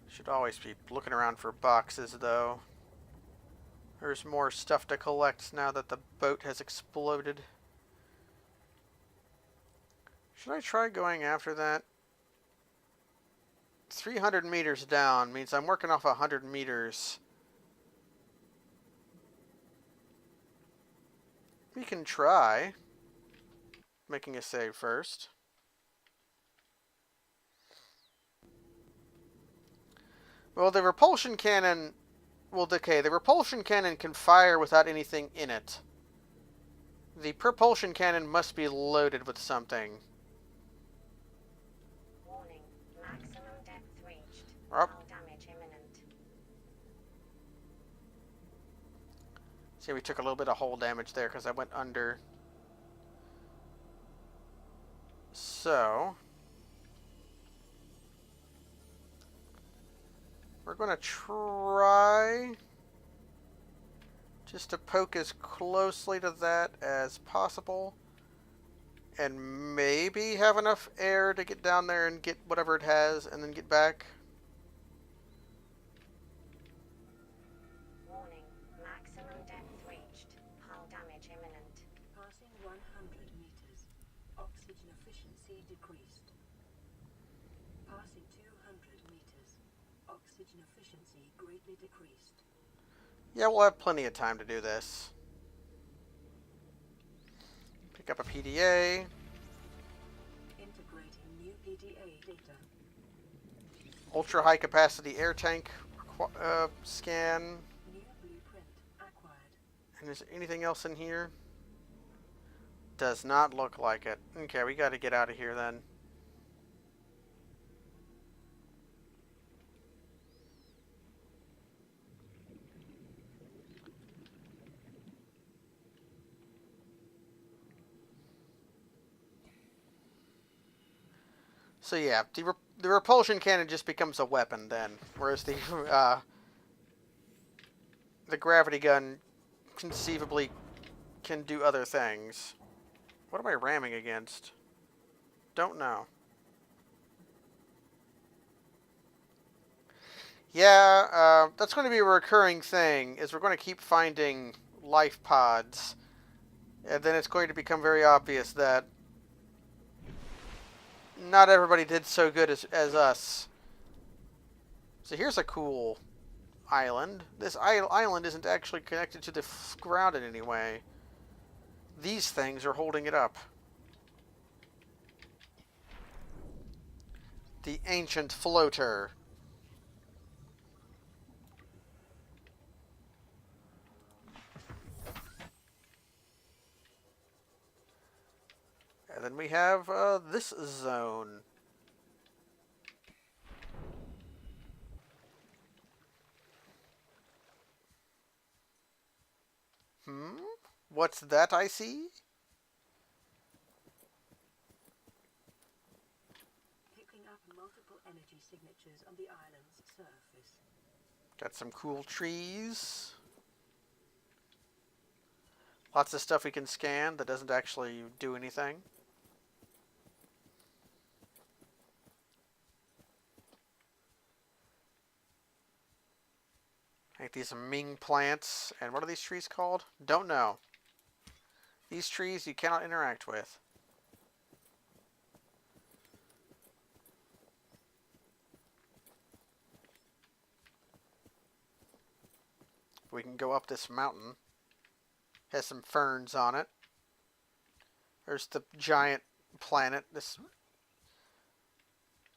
Should always be looking around for boxes, though. There's more stuff to collect now that the boat has exploded. Should I try going after that? 300 meters down means I'm working off 100 meters. We can try making a save first. Well, the repulsion cannon will decay. The repulsion cannon can fire without anything in it. The propulsion cannon must be loaded with something. Warning. Maximum depth reached. Oh. Hull damage imminent. See, we took a little bit of hull damage there because I went under. So, we're going to try just to poke as closely to that as possible. And maybe have enough air to get down there and get whatever it has and then get back. Warning. Maximum depth reached. Hull damage imminent. Passing 100 meters. Oxygen efficiency decreased. Passing 200 meters. Oxygen efficiency greatly decreased. Yeah, we'll have plenty of time to do this. Pick up a PDA. Integrating new PDA data. Ultra high capacity air tank scan. New blueprint acquired. And is there anything else in here? Does not look like it. Okay, we got to get out of here then. So yeah, the repulsion cannon just becomes a weapon then, whereas the gravity gun conceivably can do other things. What am I ramming against? Don't know. Yeah, that's going to be a recurring thing, is we're going to keep finding life pods. And then it's going to become very obvious that not everybody did so good as us. So here's a cool island. This island isn't actually connected to the ground in any way. These things are holding it up. The ancient floater. And then we have this zone. What's that I see? Picking up multiple energy signatures on the island's surface. Got some cool trees. Lots of stuff we can scan that doesn't actually do anything. Like these Ming plants. And what are these trees called? Don't know. These trees you cannot interact with. We can go up this mountain. Has some ferns on it. There's the giant planet.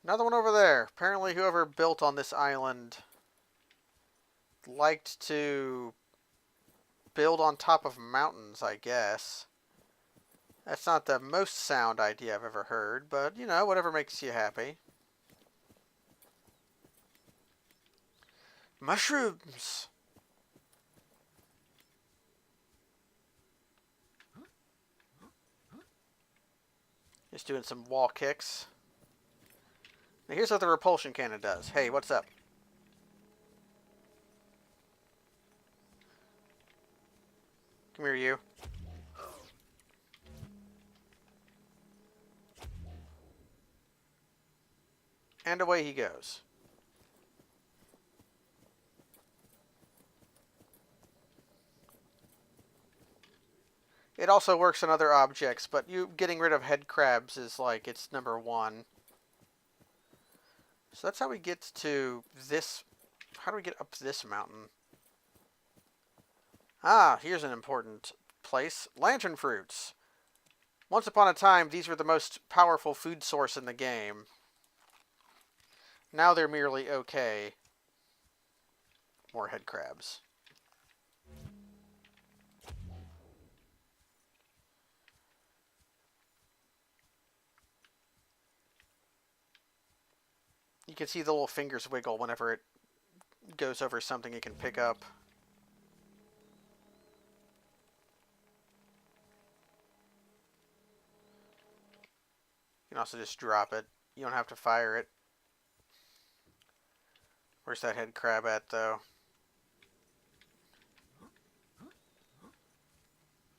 Another one over there. Apparently whoever built on this island liked to build on top of mountains, I guess. That's not the most sound idea I've ever heard, but, you know, whatever makes you happy. Mushrooms! Just doing some wall kicks. Now here's what the repulsion cannon does. Hey, what's up? Come here, you. And away he goes. It also works on other objects, but you getting rid of head crabs is like it's number one. So that's how we get to this. How do we get up this mountain? Ah, here's an important place. Lantern fruits. Once upon a time, these were the most powerful food source in the game. Now they're merely okay. More head crabs. You can see the little fingers wiggle whenever it goes over something it can pick up. You can also just drop it. You don't have to fire it. Where's that head crab at, though?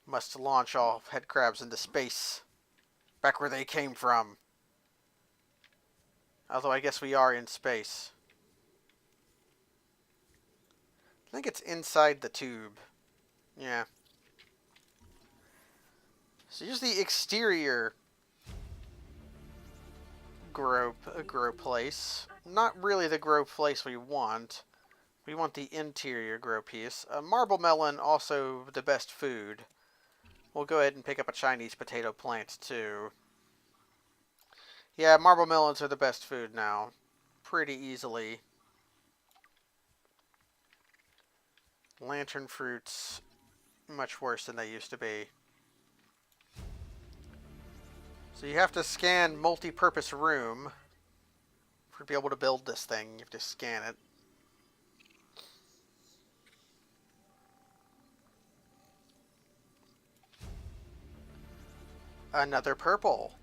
Must launch all head crabs into space. Back where they came from. Although I guess we are in space. I think it's inside the tube. Yeah. So here's the exterior grow place. Not really the grow place we want. We want the interior grow piece. Marble melon, also the best food. We'll go ahead and pick up a Chinese potato plant, too. Yeah, marble melons are the best food now. Pretty easily. Lantern fruits, much worse than they used to be. So you have to scan multi-purpose room to be able to build this thing. You have to scan it. Another purple.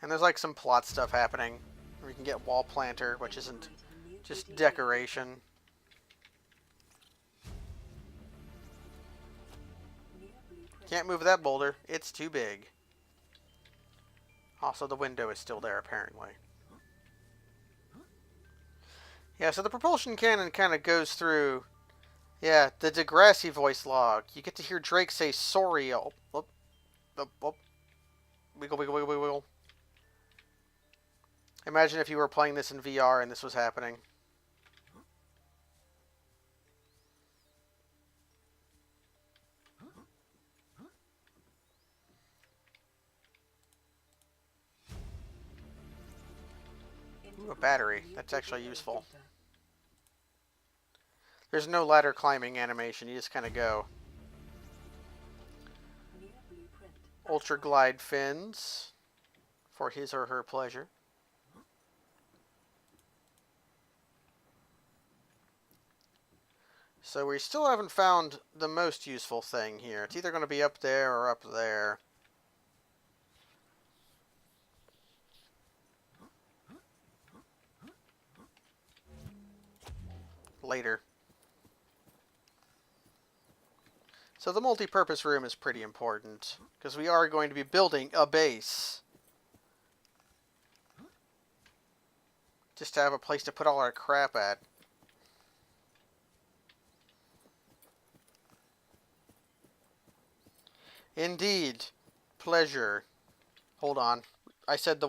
And there's like some plot stuff happening. We can get wall planter, which isn't just decoration. Can't move that boulder. It's too big. Also, the window is still there, apparently. Yeah, so the propulsion cannon kind of goes through... Yeah, the Degrassi voice log. You get to hear Drake say, sorry. Oh, oh, oh, oh. Wiggle, wiggle, wiggle, wiggle. Imagine if you were playing this in VR and this was happening. Ooh, a battery. That's actually useful. There's no ladder climbing animation. You just kind of go. Ultra glide fins for his or her pleasure. So we still haven't found the most useful thing here. It's either going to be up there or up there. Later. So the multi-purpose room is pretty important, because we are going to be building a base. Just to have a place to put all our crap at. Indeed. Pleasure. Hold on. I said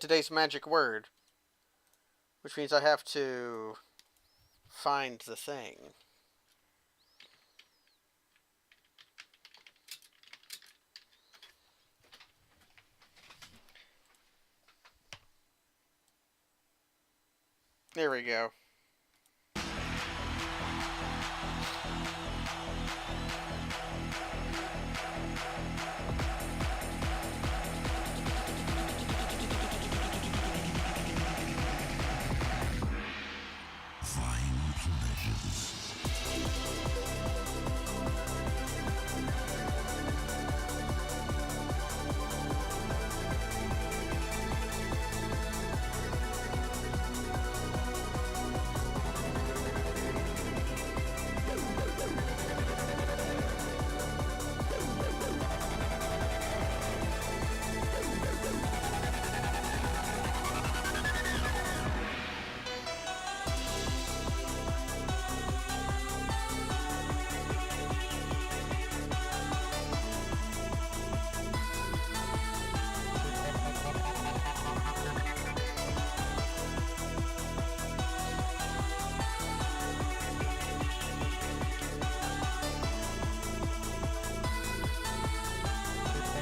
today's magic word, which means I have to find the thing. There we go. Fine pleasures.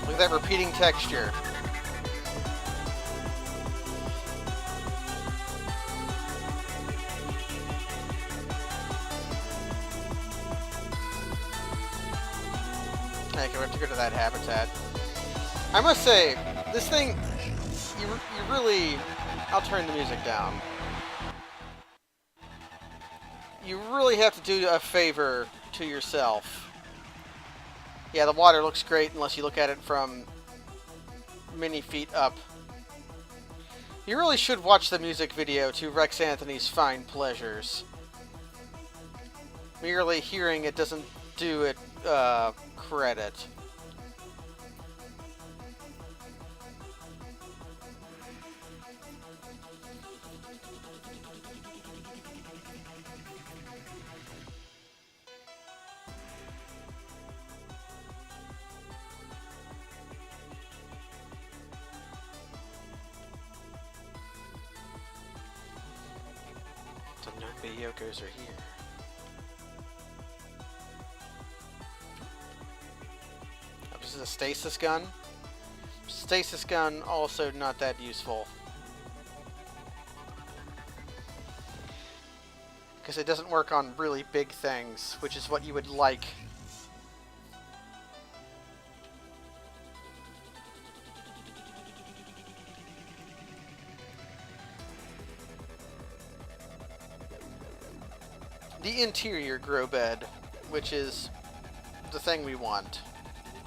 Look at that repeating texture. Okay, we have to go to that habitat. I must say, this thing, you really... I'll turn the music down. You really have to do a favor to yourself. Yeah, the water looks great unless you look at it from many feet up. You really should watch the music video to Rex Anthony's Fine Pleasures. Merely hearing it doesn't do it credit. The Yokos are here. Oh, this is a stasis gun. Stasis gun also not that useful. Because it doesn't work on really big things, which is what you would like. The interior grow bed, which is the thing we want.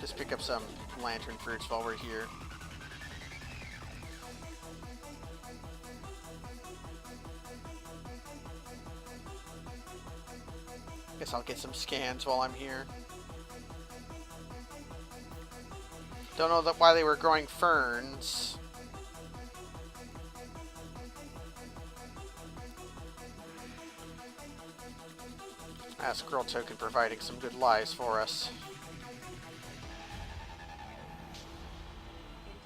Just pick up some lantern fruits while we're here. Guess I'll get some scans while I'm here. Don't know why they were growing ferns. Squirrel token providing some good lies for us.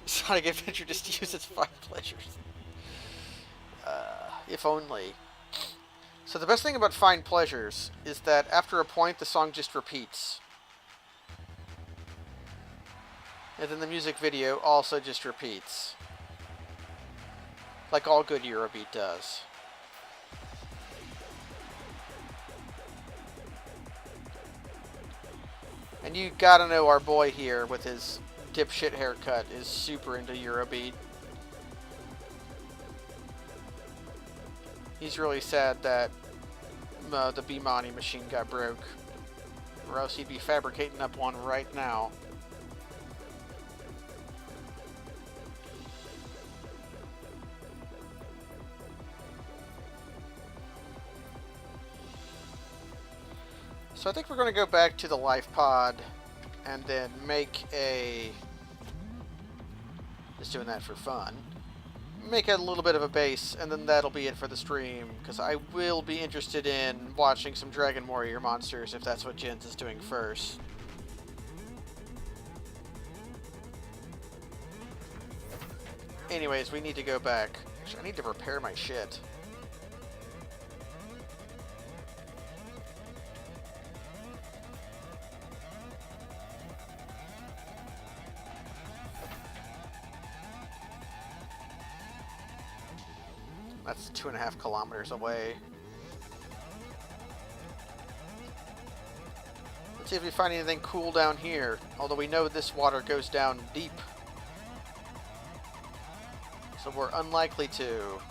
Sonic Adventure just uses Fine Pleasures. If only. So the best thing about Fine Pleasures is that after a point the song just repeats. And then the music video also just repeats. Like all good Eurobeat does. And you gotta know our boy here with his dipshit haircut is super into Eurobeat. He's really sad that the B-Money machine got broke. Or else he'd be fabricating up one right now. So I think we're going to go back to the life pod and then make a... Just doing that for fun. Make a little bit of a base, and then that'll be it for the stream, because I will be interested in watching some Dragon Warrior monsters if that's what Jens is doing first. Anyways, we need to go back. Actually, I need to repair my shit. That's 2.5 kilometers away. Let's see if we find anything cool down here. Although we know this water goes down deep. So we're unlikely to.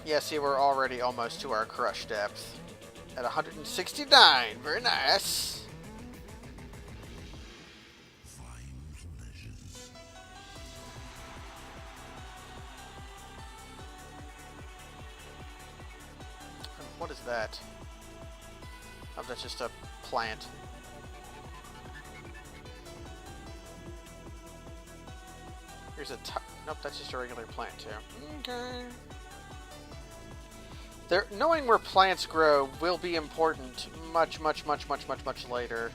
Yeah, see, we're already almost to our crush depth. At 169. Very nice. What is that? Oh, that's just a plant. Here's a nope, that's just a regular plant too. Okay. Knowing where plants grow will be important much later.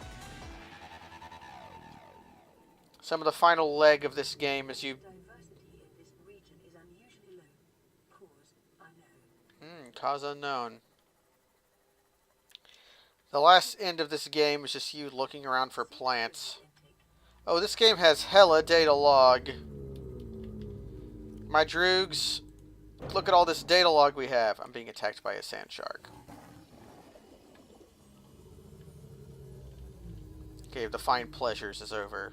Some of the final leg of this game is you... Diversity in this region is unusually low. Cause unknown. Cause unknown. The last end of this game is just you looking around for plants. Oh, this game has hella data log. My droogs, look at all this data log we have. I'm being attacked by a sand shark. Okay, the fine pleasures is over.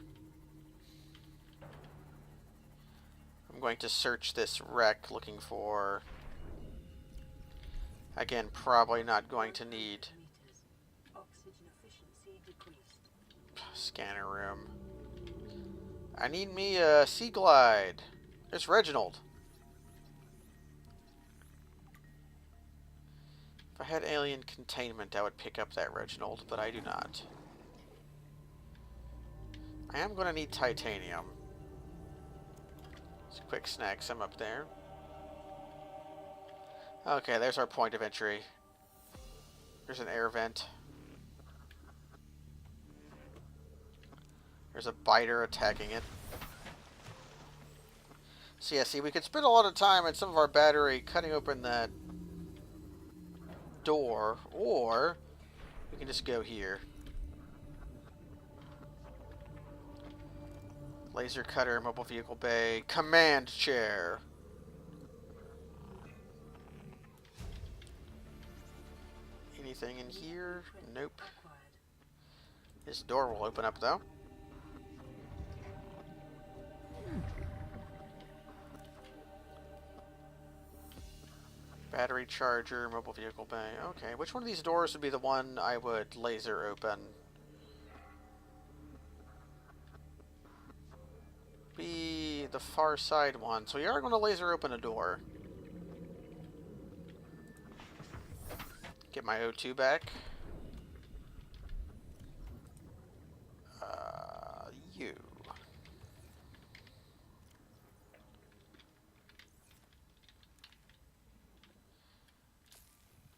I'm going to search this wreck looking for... Again, probably not going to need... Oxygen efficiency decreased. Scanner room. I need me a sea glide. There's Reginald. If I had alien containment, I would pick up that Reginald, but I do not. I am going to need titanium. Just a quick snack, some up there. Okay, there's our point of entry. There's an air vent. There's a biter attacking it. So yeah, see, we could spend a lot of time in some of our battery cutting open that door, or we can just go here. Laser cutter, mobile vehicle bay, command chair. Anything in here? Nope. This door will open up though. Battery charger, mobile vehicle bay. Okay, which one of these doors would be the one I would laser open? Be the far side one. So we are going to laser open a door. Get my O2 back. You.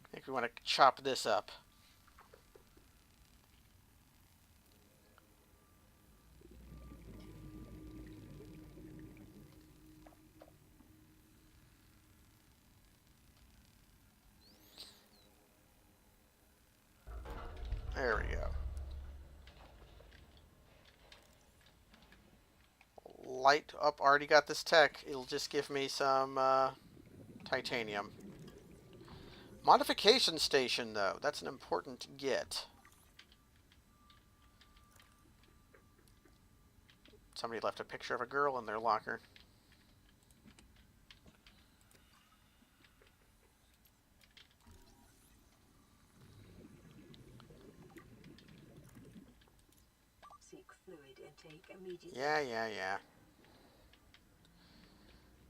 I think we want to chop this up. There we go. Light up, already got this tech. It'll just give me some titanium. Modification station, though. That's an important get. Somebody left a picture of a girl in their locker. Seek fluid intake immediately. Yeah.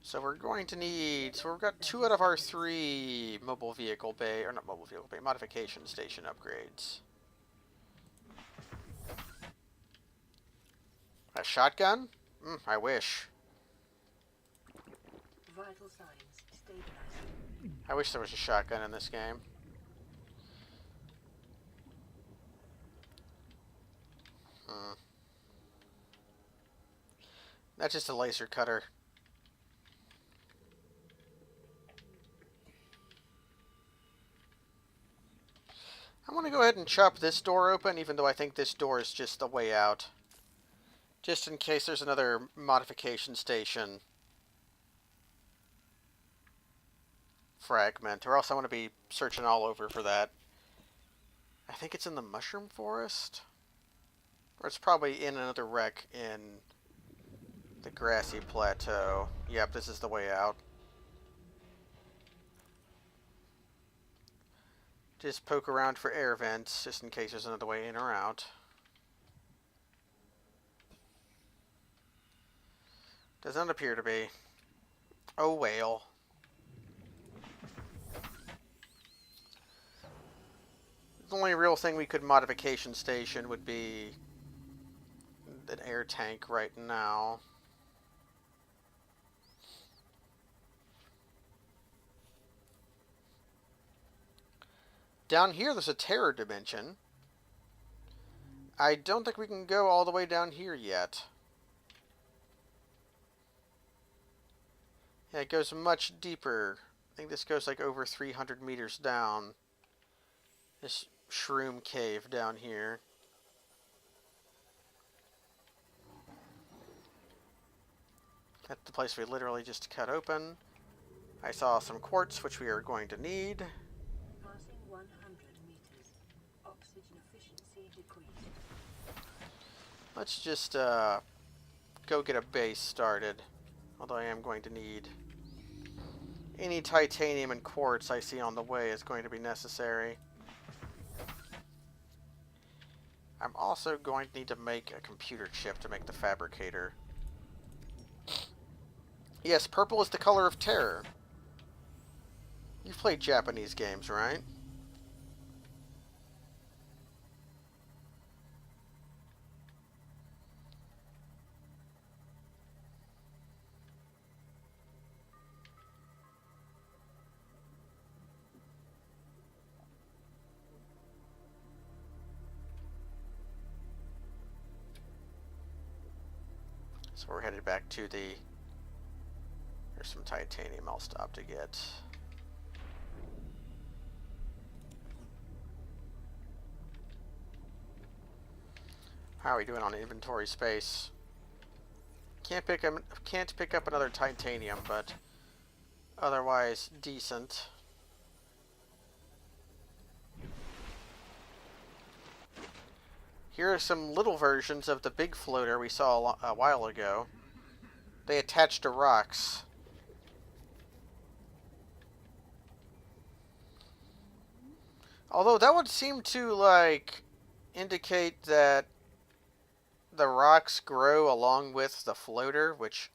So we're going to need... So we've got 2 out of our 3 mobile vehicle bay... Or not mobile vehicle bay, modification station upgrades. A shotgun? I wish. Vital signs stabilizing. I wish there was a shotgun in this game. That's just a laser cutter. I'm going to go ahead and chop this door open, even though I think this door is just the way out. Just in case there's another modification station fragment, or else I'm going to be searching all over for that. I think it's in the mushroom forest? Or it's probably in another wreck in the grassy plateau. Yep, this is the way out. Just poke around for air vents, just in case there's another way in or out. Does not appear to be. Oh, well. The only real thing we could modification station would be an air tank right now. Down here, there's a terror dimension. I don't think we can go all the way down here yet. Yeah, it goes much deeper. I think this goes like over 300 meters down. This shroom cave down here. That's the place we literally just cut open. I saw some quartz, which we are going to need. Passing 100 meters. Oxygen efficiency decreased. Let's just go get a base started. Although I am going to need any titanium and quartz I see on the way is going to be necessary. I'm also going to need to make a computer chip to make the fabricator. Yes, purple is the color of terror. You've played Japanese games, right? So we're headed back to the... There's some titanium I'll stop to get. How are we doing on inventory space? Can't pick up another titanium, but otherwise decent. Here are some little versions of the big floater we saw a while ago. They attach to rocks. Although that would seem to, like, indicate that the rocks grow along with the floater, which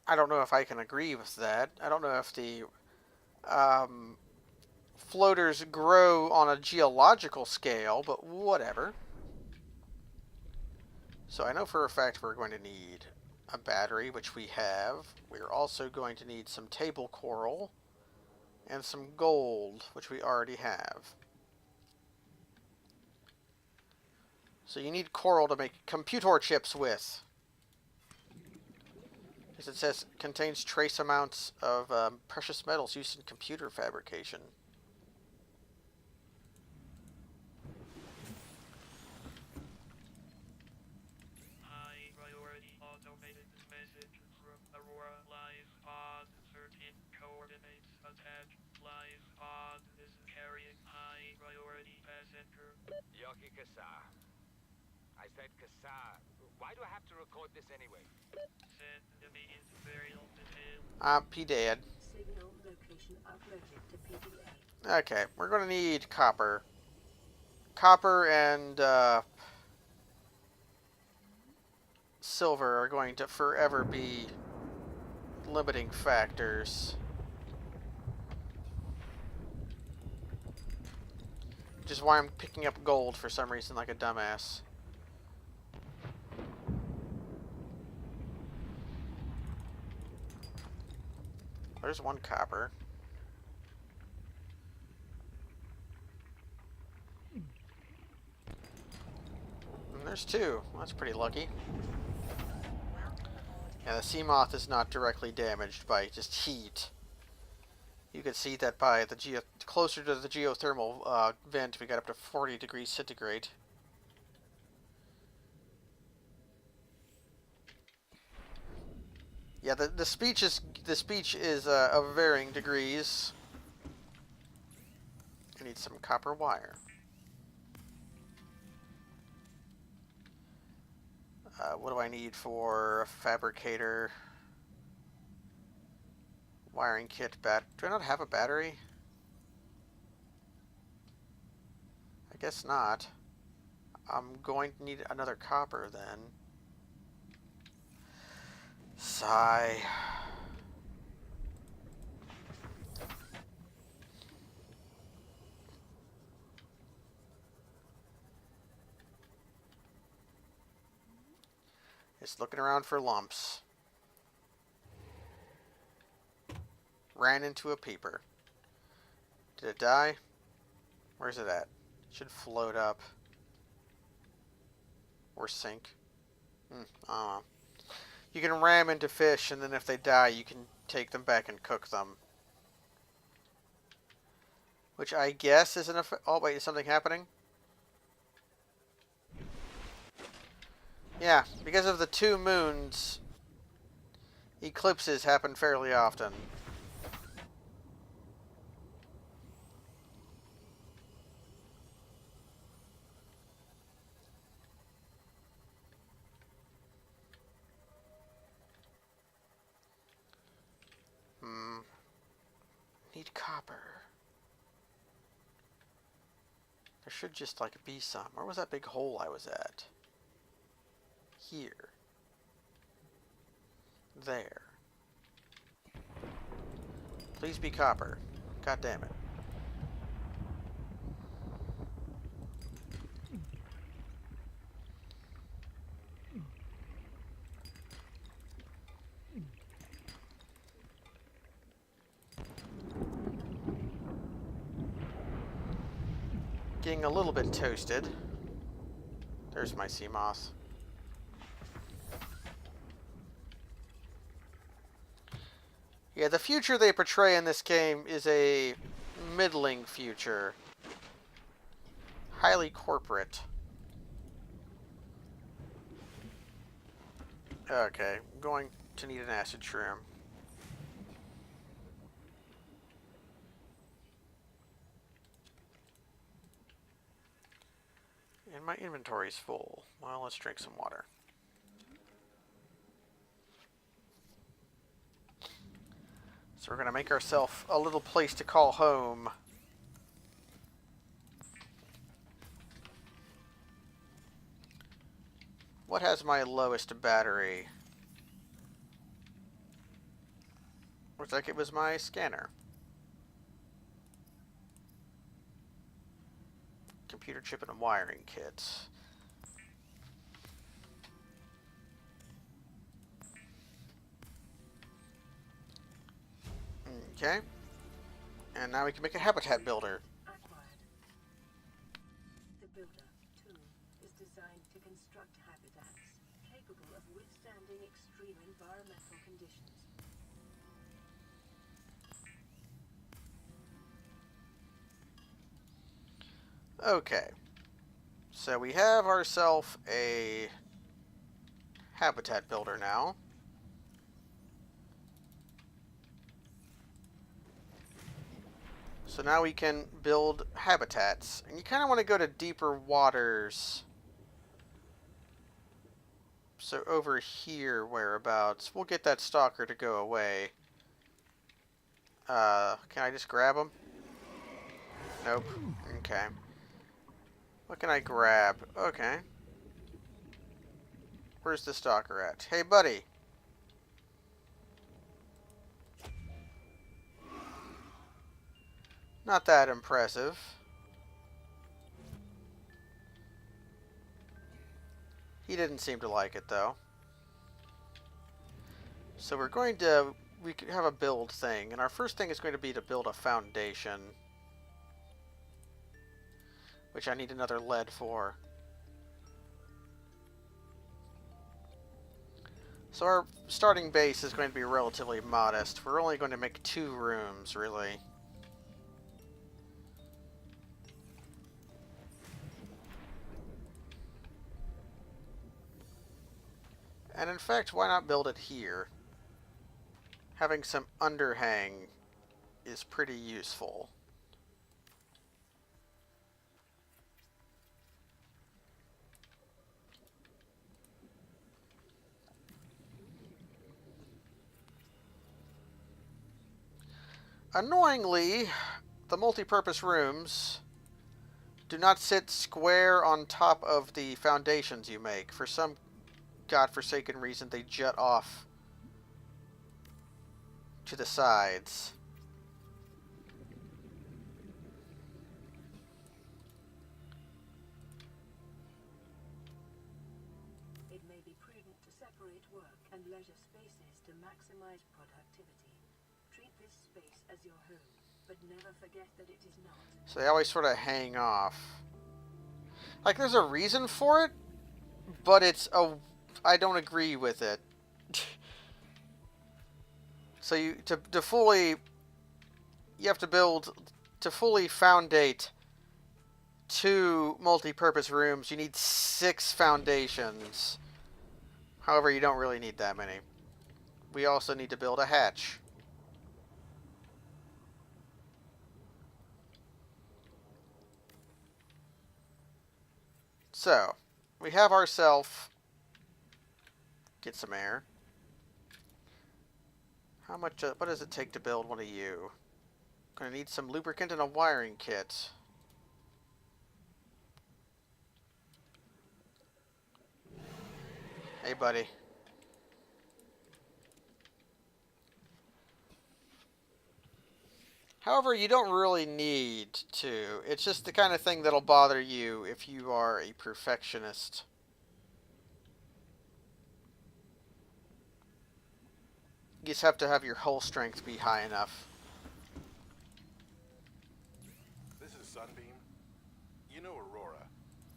I don't know if I can agree with that. I don't know if the floaters grow on a geological scale, but whatever. So I know for a fact we're going to need a battery, which we have. We're also going to need some table coral and some gold, which we already have. So you need coral to make computer chips with. As it says, contains trace amounts of precious metals used in computer fabrication. High priority automated message from Aurora Live Pod. Certain coordinates attached. Live Pod is carrying high priority passenger. Yoki Kasa. I said Kasa. Why do I have to record this anyway? Send me burial detail. P dead. Signal location uploaded to PDA. Okay, we're going to need copper. Copper and silver are going to forever be limiting factors. Which is why I'm picking up gold for some reason like a dumbass. There's one copper. And There's two. That's pretty lucky. Yeah, the sea moth is not directly damaged by just heat. You could see that by the closer to the geothermal vent, we got up to 40 degrees centigrade. Yeah, the speech is of varying degrees. I need some copper wire. What do I need for a fabricator? Wiring kit. Do I not have a battery? I guess not. I'm going to need another copper then. Sigh. Just looking around for lumps. Ran into a peeper. Did it die? Where's it at? It should float up. Or sink. I don't know. You can ram into fish, and then if they die, you can take them back and cook them. Which I guess isn't a... Oh, wait, is something happening? Yeah, because of the 2 moons, eclipses happen fairly often. Need copper. There should just, like, be some. Where was that big hole I was at? Here. There. Please be copper. God damn it. Getting a little bit toasted. There's my sea moth. Yeah, the future they portray in this game is a middling future. Highly corporate. Okay, I'm going to need an acid shroom. And my inventory's full. Well, let's drink some water. So we're going to make ourselves a little place to call home. What has my lowest battery? Looks like it was my scanner. Computer chip and a wiring kit. Okay. And now we can make a habitat builder. Acquired. The builder, too, is designed to construct habitats capable of withstanding extreme environmental conditions. Okay. So we have ourselves a habitat builder now. So now we can build habitats. And you kind of want to go to deeper waters. So over here, whereabouts. We'll get that stalker to go away. Can I just grab him? Nope. Okay. What can I grab? Okay. Where's the stalker at? Hey, buddy. Not that impressive. He didn't seem to like it, though. So we're going to... We could have a build thing. And our first thing is going to be to build a foundation. Which I need another lead for. So our starting base is going to be relatively modest. We're only going to make 2 rooms, really. And in fact, why not build it here? Having some underhang is pretty useful. Annoyingly, the multi-purpose rooms do not sit square on top of the foundations you make. For some godforsaken reason, they jut off to the sides. It may be prudent to separate work and leisure spaces to maximize productivity. Treat this space as your home, but never forget that it is not. So they always sort of hang off. Like, there's a reason for it, but I don't agree with it. So you have to build to fully foundate 2 multi-purpose rooms. You need 6 foundations. However, you don't really need that many. We also need to build a hatch. So, we have ourselves... Get some air. How much... what does it take to build one of you? Gonna need some lubricant and a wiring kit. Hey, buddy. However, you don't really need to. It's just the kind of thing that'll bother you if you are a perfectionist. You just have to have your hull strength be high enough. This is Sunbeam. You know Aurora.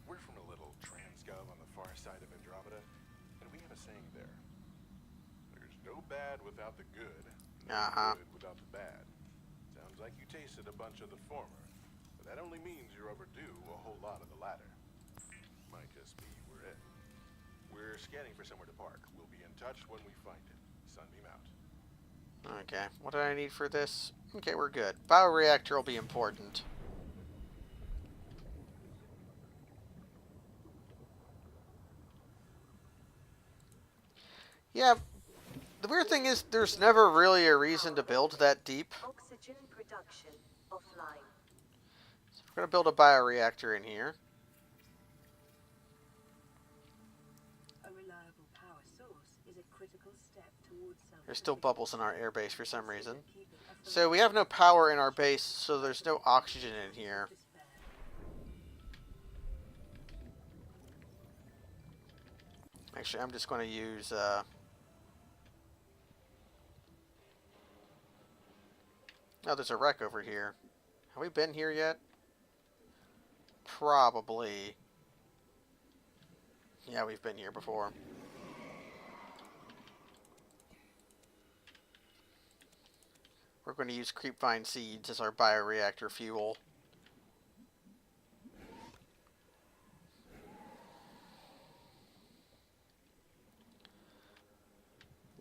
We're from a little transgov on the far side of Andromeda, and we have a saying there. There's no bad without the good, no good without the bad. Sounds like you tasted a bunch of the former, but that only means you're overdue a whole lot of the latter. Might just be we're it. We're scanning for somewhere to park. We'll be in touch when we find it. Sunbeam out. Okay, what do I need for this? Okay, we're good. Bioreactor will be important. Yeah, the weird thing is there's never really a reason to build that deep. Oxygen production offline. So we're going to build a bioreactor in here. A reliable power source is a critical step towards self. There's still bubbles in our airbase for some reason. So we have no power in our base, so there's no oxygen in here. Actually, I'm just going to use... Oh, there's a wreck over here. Have we been here yet? Probably. Yeah, we've been here before. We're going to use creepvine seeds as our bioreactor fuel.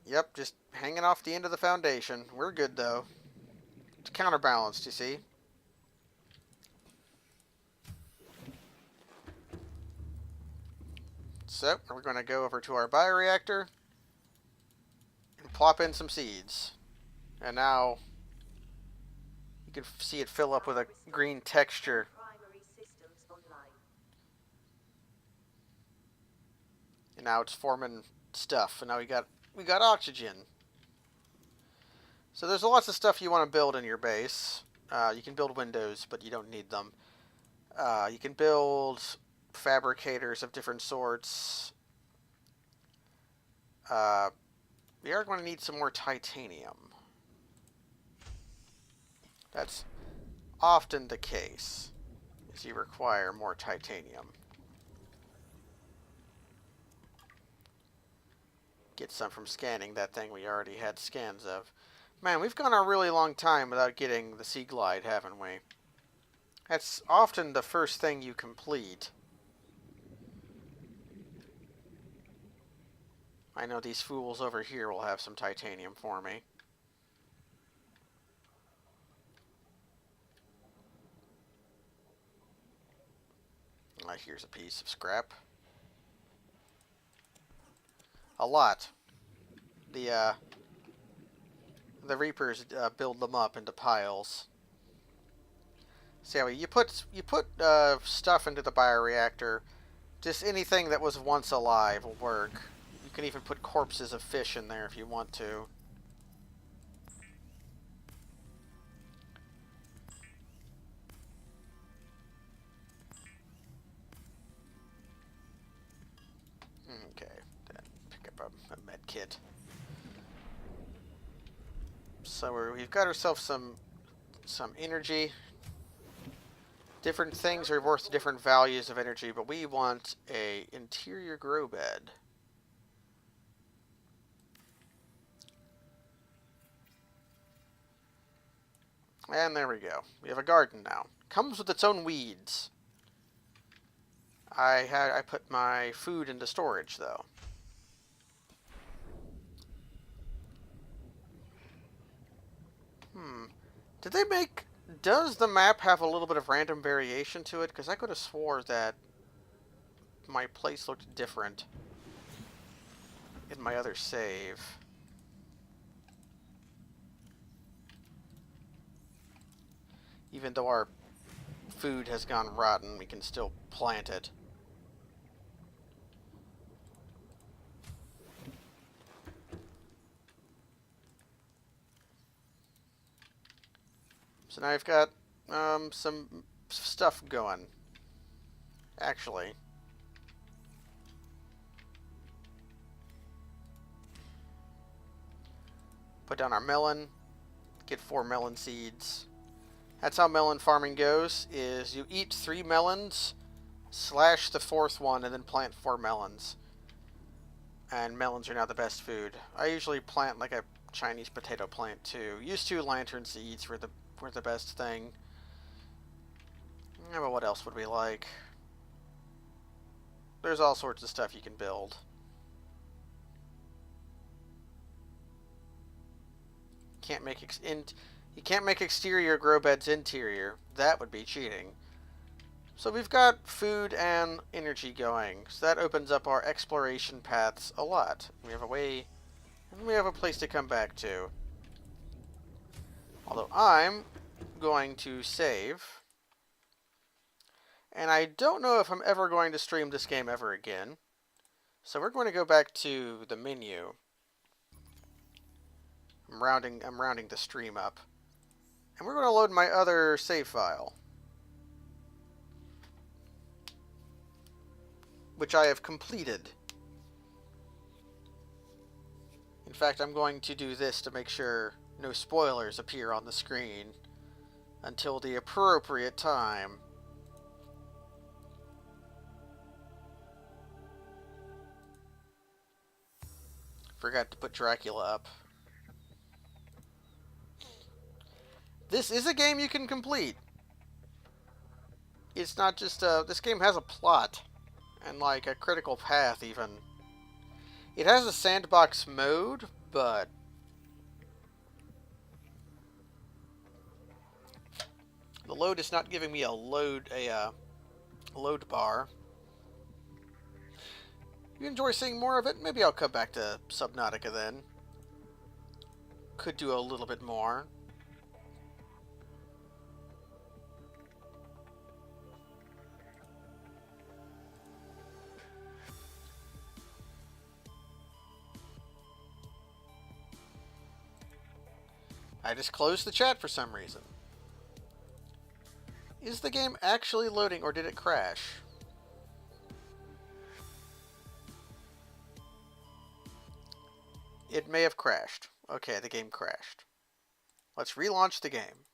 Yep, just hanging off the end of the foundation. We're good, though. It's counterbalanced, you see. So, we're going to go over to our bioreactor and plop in some seeds. And now you can see it fill up with a green texture. Primary systems online. And now it's forming stuff. And now we got oxygen. So there's lots of stuff you want to build in your base. You can build windows, but you don't need them. You can build fabricators of different sorts. We are going to need some more titanium. That's often the case, is you require more titanium. get some from scanning that thing we already had scans of. Man, we've gone a really long time without getting the Sea Glide, haven't we? That's often the first thing you complete. I know these fools over here will have some titanium for me. Here's a piece of scrap. A lot. The Reapers build them up into piles. So yeah, you put stuff into the bioreactor. Just anything that was once alive will work. You can even put corpses of fish in there if you want to. Okay, then pick up a med kit. So we've got ourselves some energy. Different things are worth different values of energy, but we want a interior grow bed. And there we go. We have a garden now. Comes with its own weeds. I put my food into storage though. Did they make... Does the map have a little bit of random variation to it? Because I could have swore that my place looked different in my other save. Even though our food has gone rotten, we can still plant it. So now I've got some stuff going. Actually. Put down our melon. Get 4 melon seeds. That's how melon farming goes, is you eat 3 melons, slash the 4th one, and then plant 4 melons. And melons are now the best food. I usually plant like a Chinese potato plant too. Used to lantern seeds were the best thing. Yeah, but what else would we like? There's all sorts of stuff you can build. You can't make exterior grow beds interior. That would be cheating. So we've got food and energy going. So that opens up our exploration paths a lot. We have a way, and we have a place to come back to. Although I'm going to save. And I don't know if I'm ever going to stream this game ever again. So we're going to go back to the menu. I'm rounding the stream up. And we're going to load my other save file. Which I have completed. In fact, I'm going to do this to make sure no spoilers appear on the screen until the appropriate time. Forgot to put Dracula up. This is a game you can complete. It's not just this game has a plot and like a critical path even. It has a sandbox mode, but the load is not giving me a load bar. You enjoy seeing more of it? Maybe I'll come back to Subnautica then. Could do a little bit more. I just closed the chat for some reason. Is the game actually loading or did it crash? It may have crashed. Okay, the game crashed. Let's relaunch the game.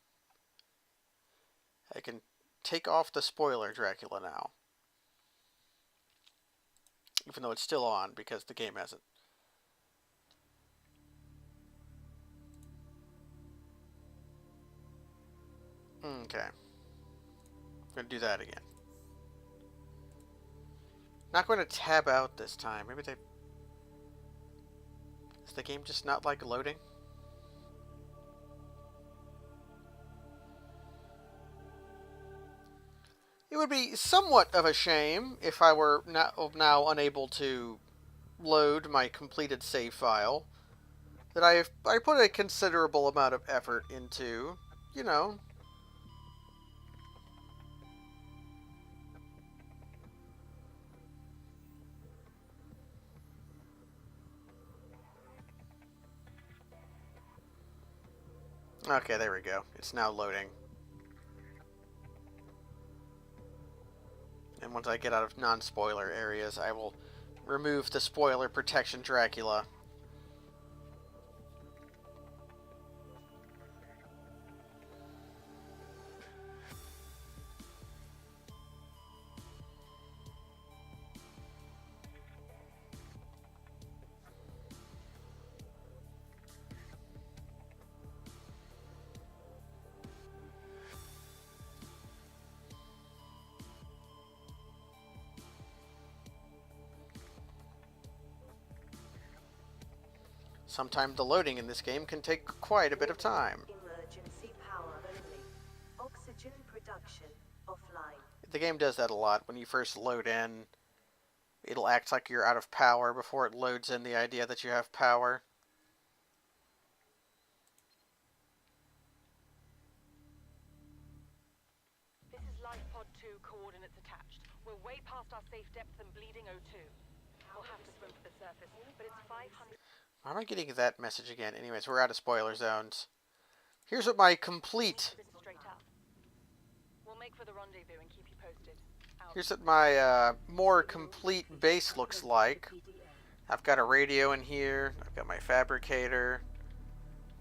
I can take off the spoiler Dracula now. Even though it's still on because the game hasn't. Okay. I'm gonna do that again. Not going to tab out this time. Maybe they... Is the game just not like loading? It would be somewhat of a shame if I were now unable to load my completed save file that I put a considerable amount of effort into, you know. Okay, there we go. It's now loading. And once I get out of non-spoiler areas, I will remove the spoiler protection Dracula. Sometimes the loading in this game can take quite a bit of time. Emergency power only. Oxygen production offline. The game does that a lot. When you first load in, it'll act like you're out of power before it loads in the idea that you have power. This is Life Pod 2 coordinates attached. We're way past our safe depth and bleeding O2. We'll have to swim to the surface, but it's 500... Why am I getting that message again? Anyways, we're out of spoiler zones. Here's what my complete... This is straight up. We'll make for the rendezvous and keep you posted. Out. Here's what my more complete base looks like. I've got a radio in here. I've got my fabricator.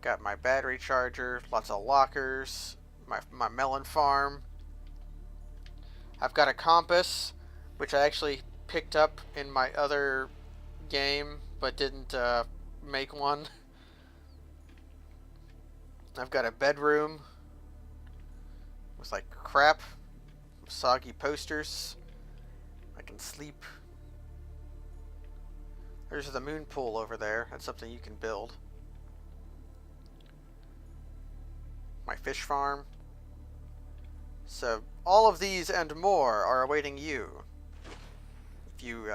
Got my battery charger. Lots of lockers. My melon farm. I've got a compass, which I actually picked up in my other game, but didn't make one. I've got a bedroom with like crap, soggy posters. I can sleep. There's the moon pool over there. That's something you can build. My fish farm. So all of these and more are awaiting you if you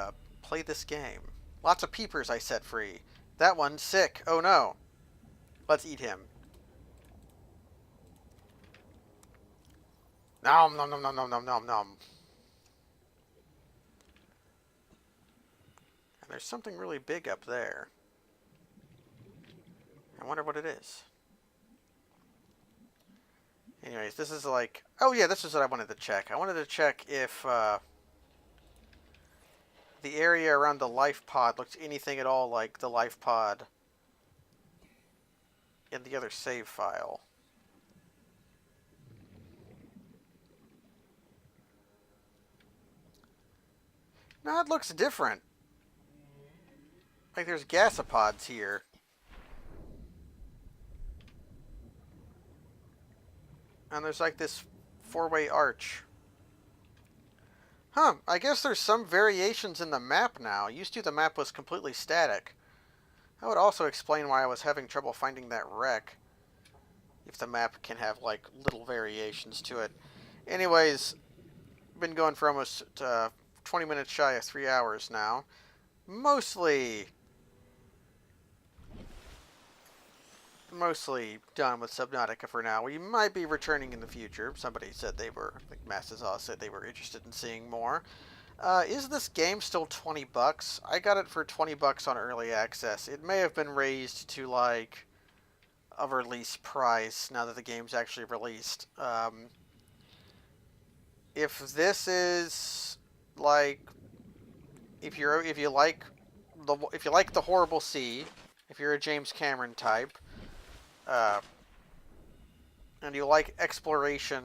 play this game. Lots of peepers I set free. That one's sick. Oh no. Let's eat him. Nom nom nom nom nom nom nom nom. And there's something really big up there. I wonder what it is. Anyways, this is like... Oh yeah, this is what I wanted to check. I wanted to check if the area around the life pod looks anything at all like the life pod in the other save file. No, it looks different. Like there's gasopods here. And there's like this four-way arch. Huh, I guess there's some variations in the map now. Used to, the map was completely static. That would also explain why I was having trouble finding that wreck. If the map can have like little variations to it. Anyways, been going for almost 20 minutes shy of 3 hours now. Mostly done with Subnautica for now. We might be returning in the future. Somebody said they were, I think Mastazaw said they were interested in seeing more. Is this game still 20 bucks? I got it for 20 bucks on early access. It may have been raised to like a release price now that the game's actually released. If this is like, if you like the Horrible Sea, if you're a James Cameron type, and you like exploration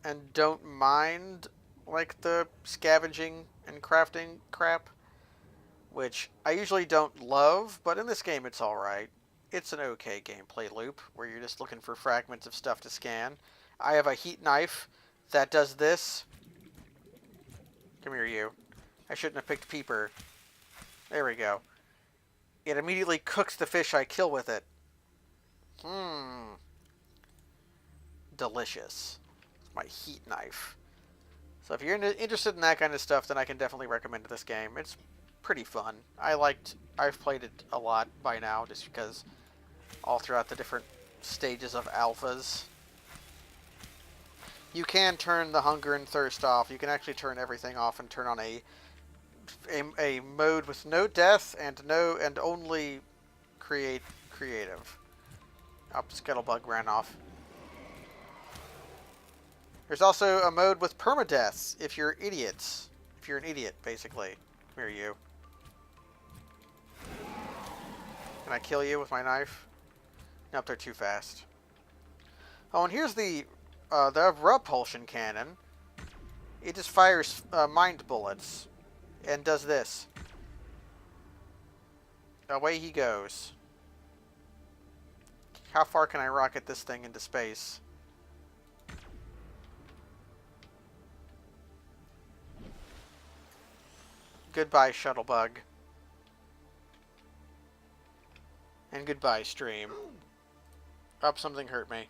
and don't mind like the scavenging and crafting crap, which I usually don't love, but in this game it's alright. It's an okay gameplay loop where you're just looking for fragments of stuff to scan. I have a heat knife that does this. Come here, you. I shouldn't have picked Peeper. There we go. It immediately cooks the fish I kill with it. Delicious. It's my heat knife. So if you're interested in that kind of stuff, then I can definitely recommend this game. It's pretty fun. I've played it a lot by now, just because all throughout the different stages of alphas. You can turn the hunger and thirst off. You can actually turn everything off and turn on a mode with no death and only creative. Oh, Scuttlebug ran off. There's also a mode with permadeaths if you're idiots. If you're an idiot, basically. Come here, you. Can I kill you with my knife? Nope, they're too fast. Oh, and here's the repulsion cannon. It just fires mind bullets and does this. Away he goes. How far can I rocket this thing into space? Goodbye, Shuttlebug. And goodbye, stream. Oh, something hurt me.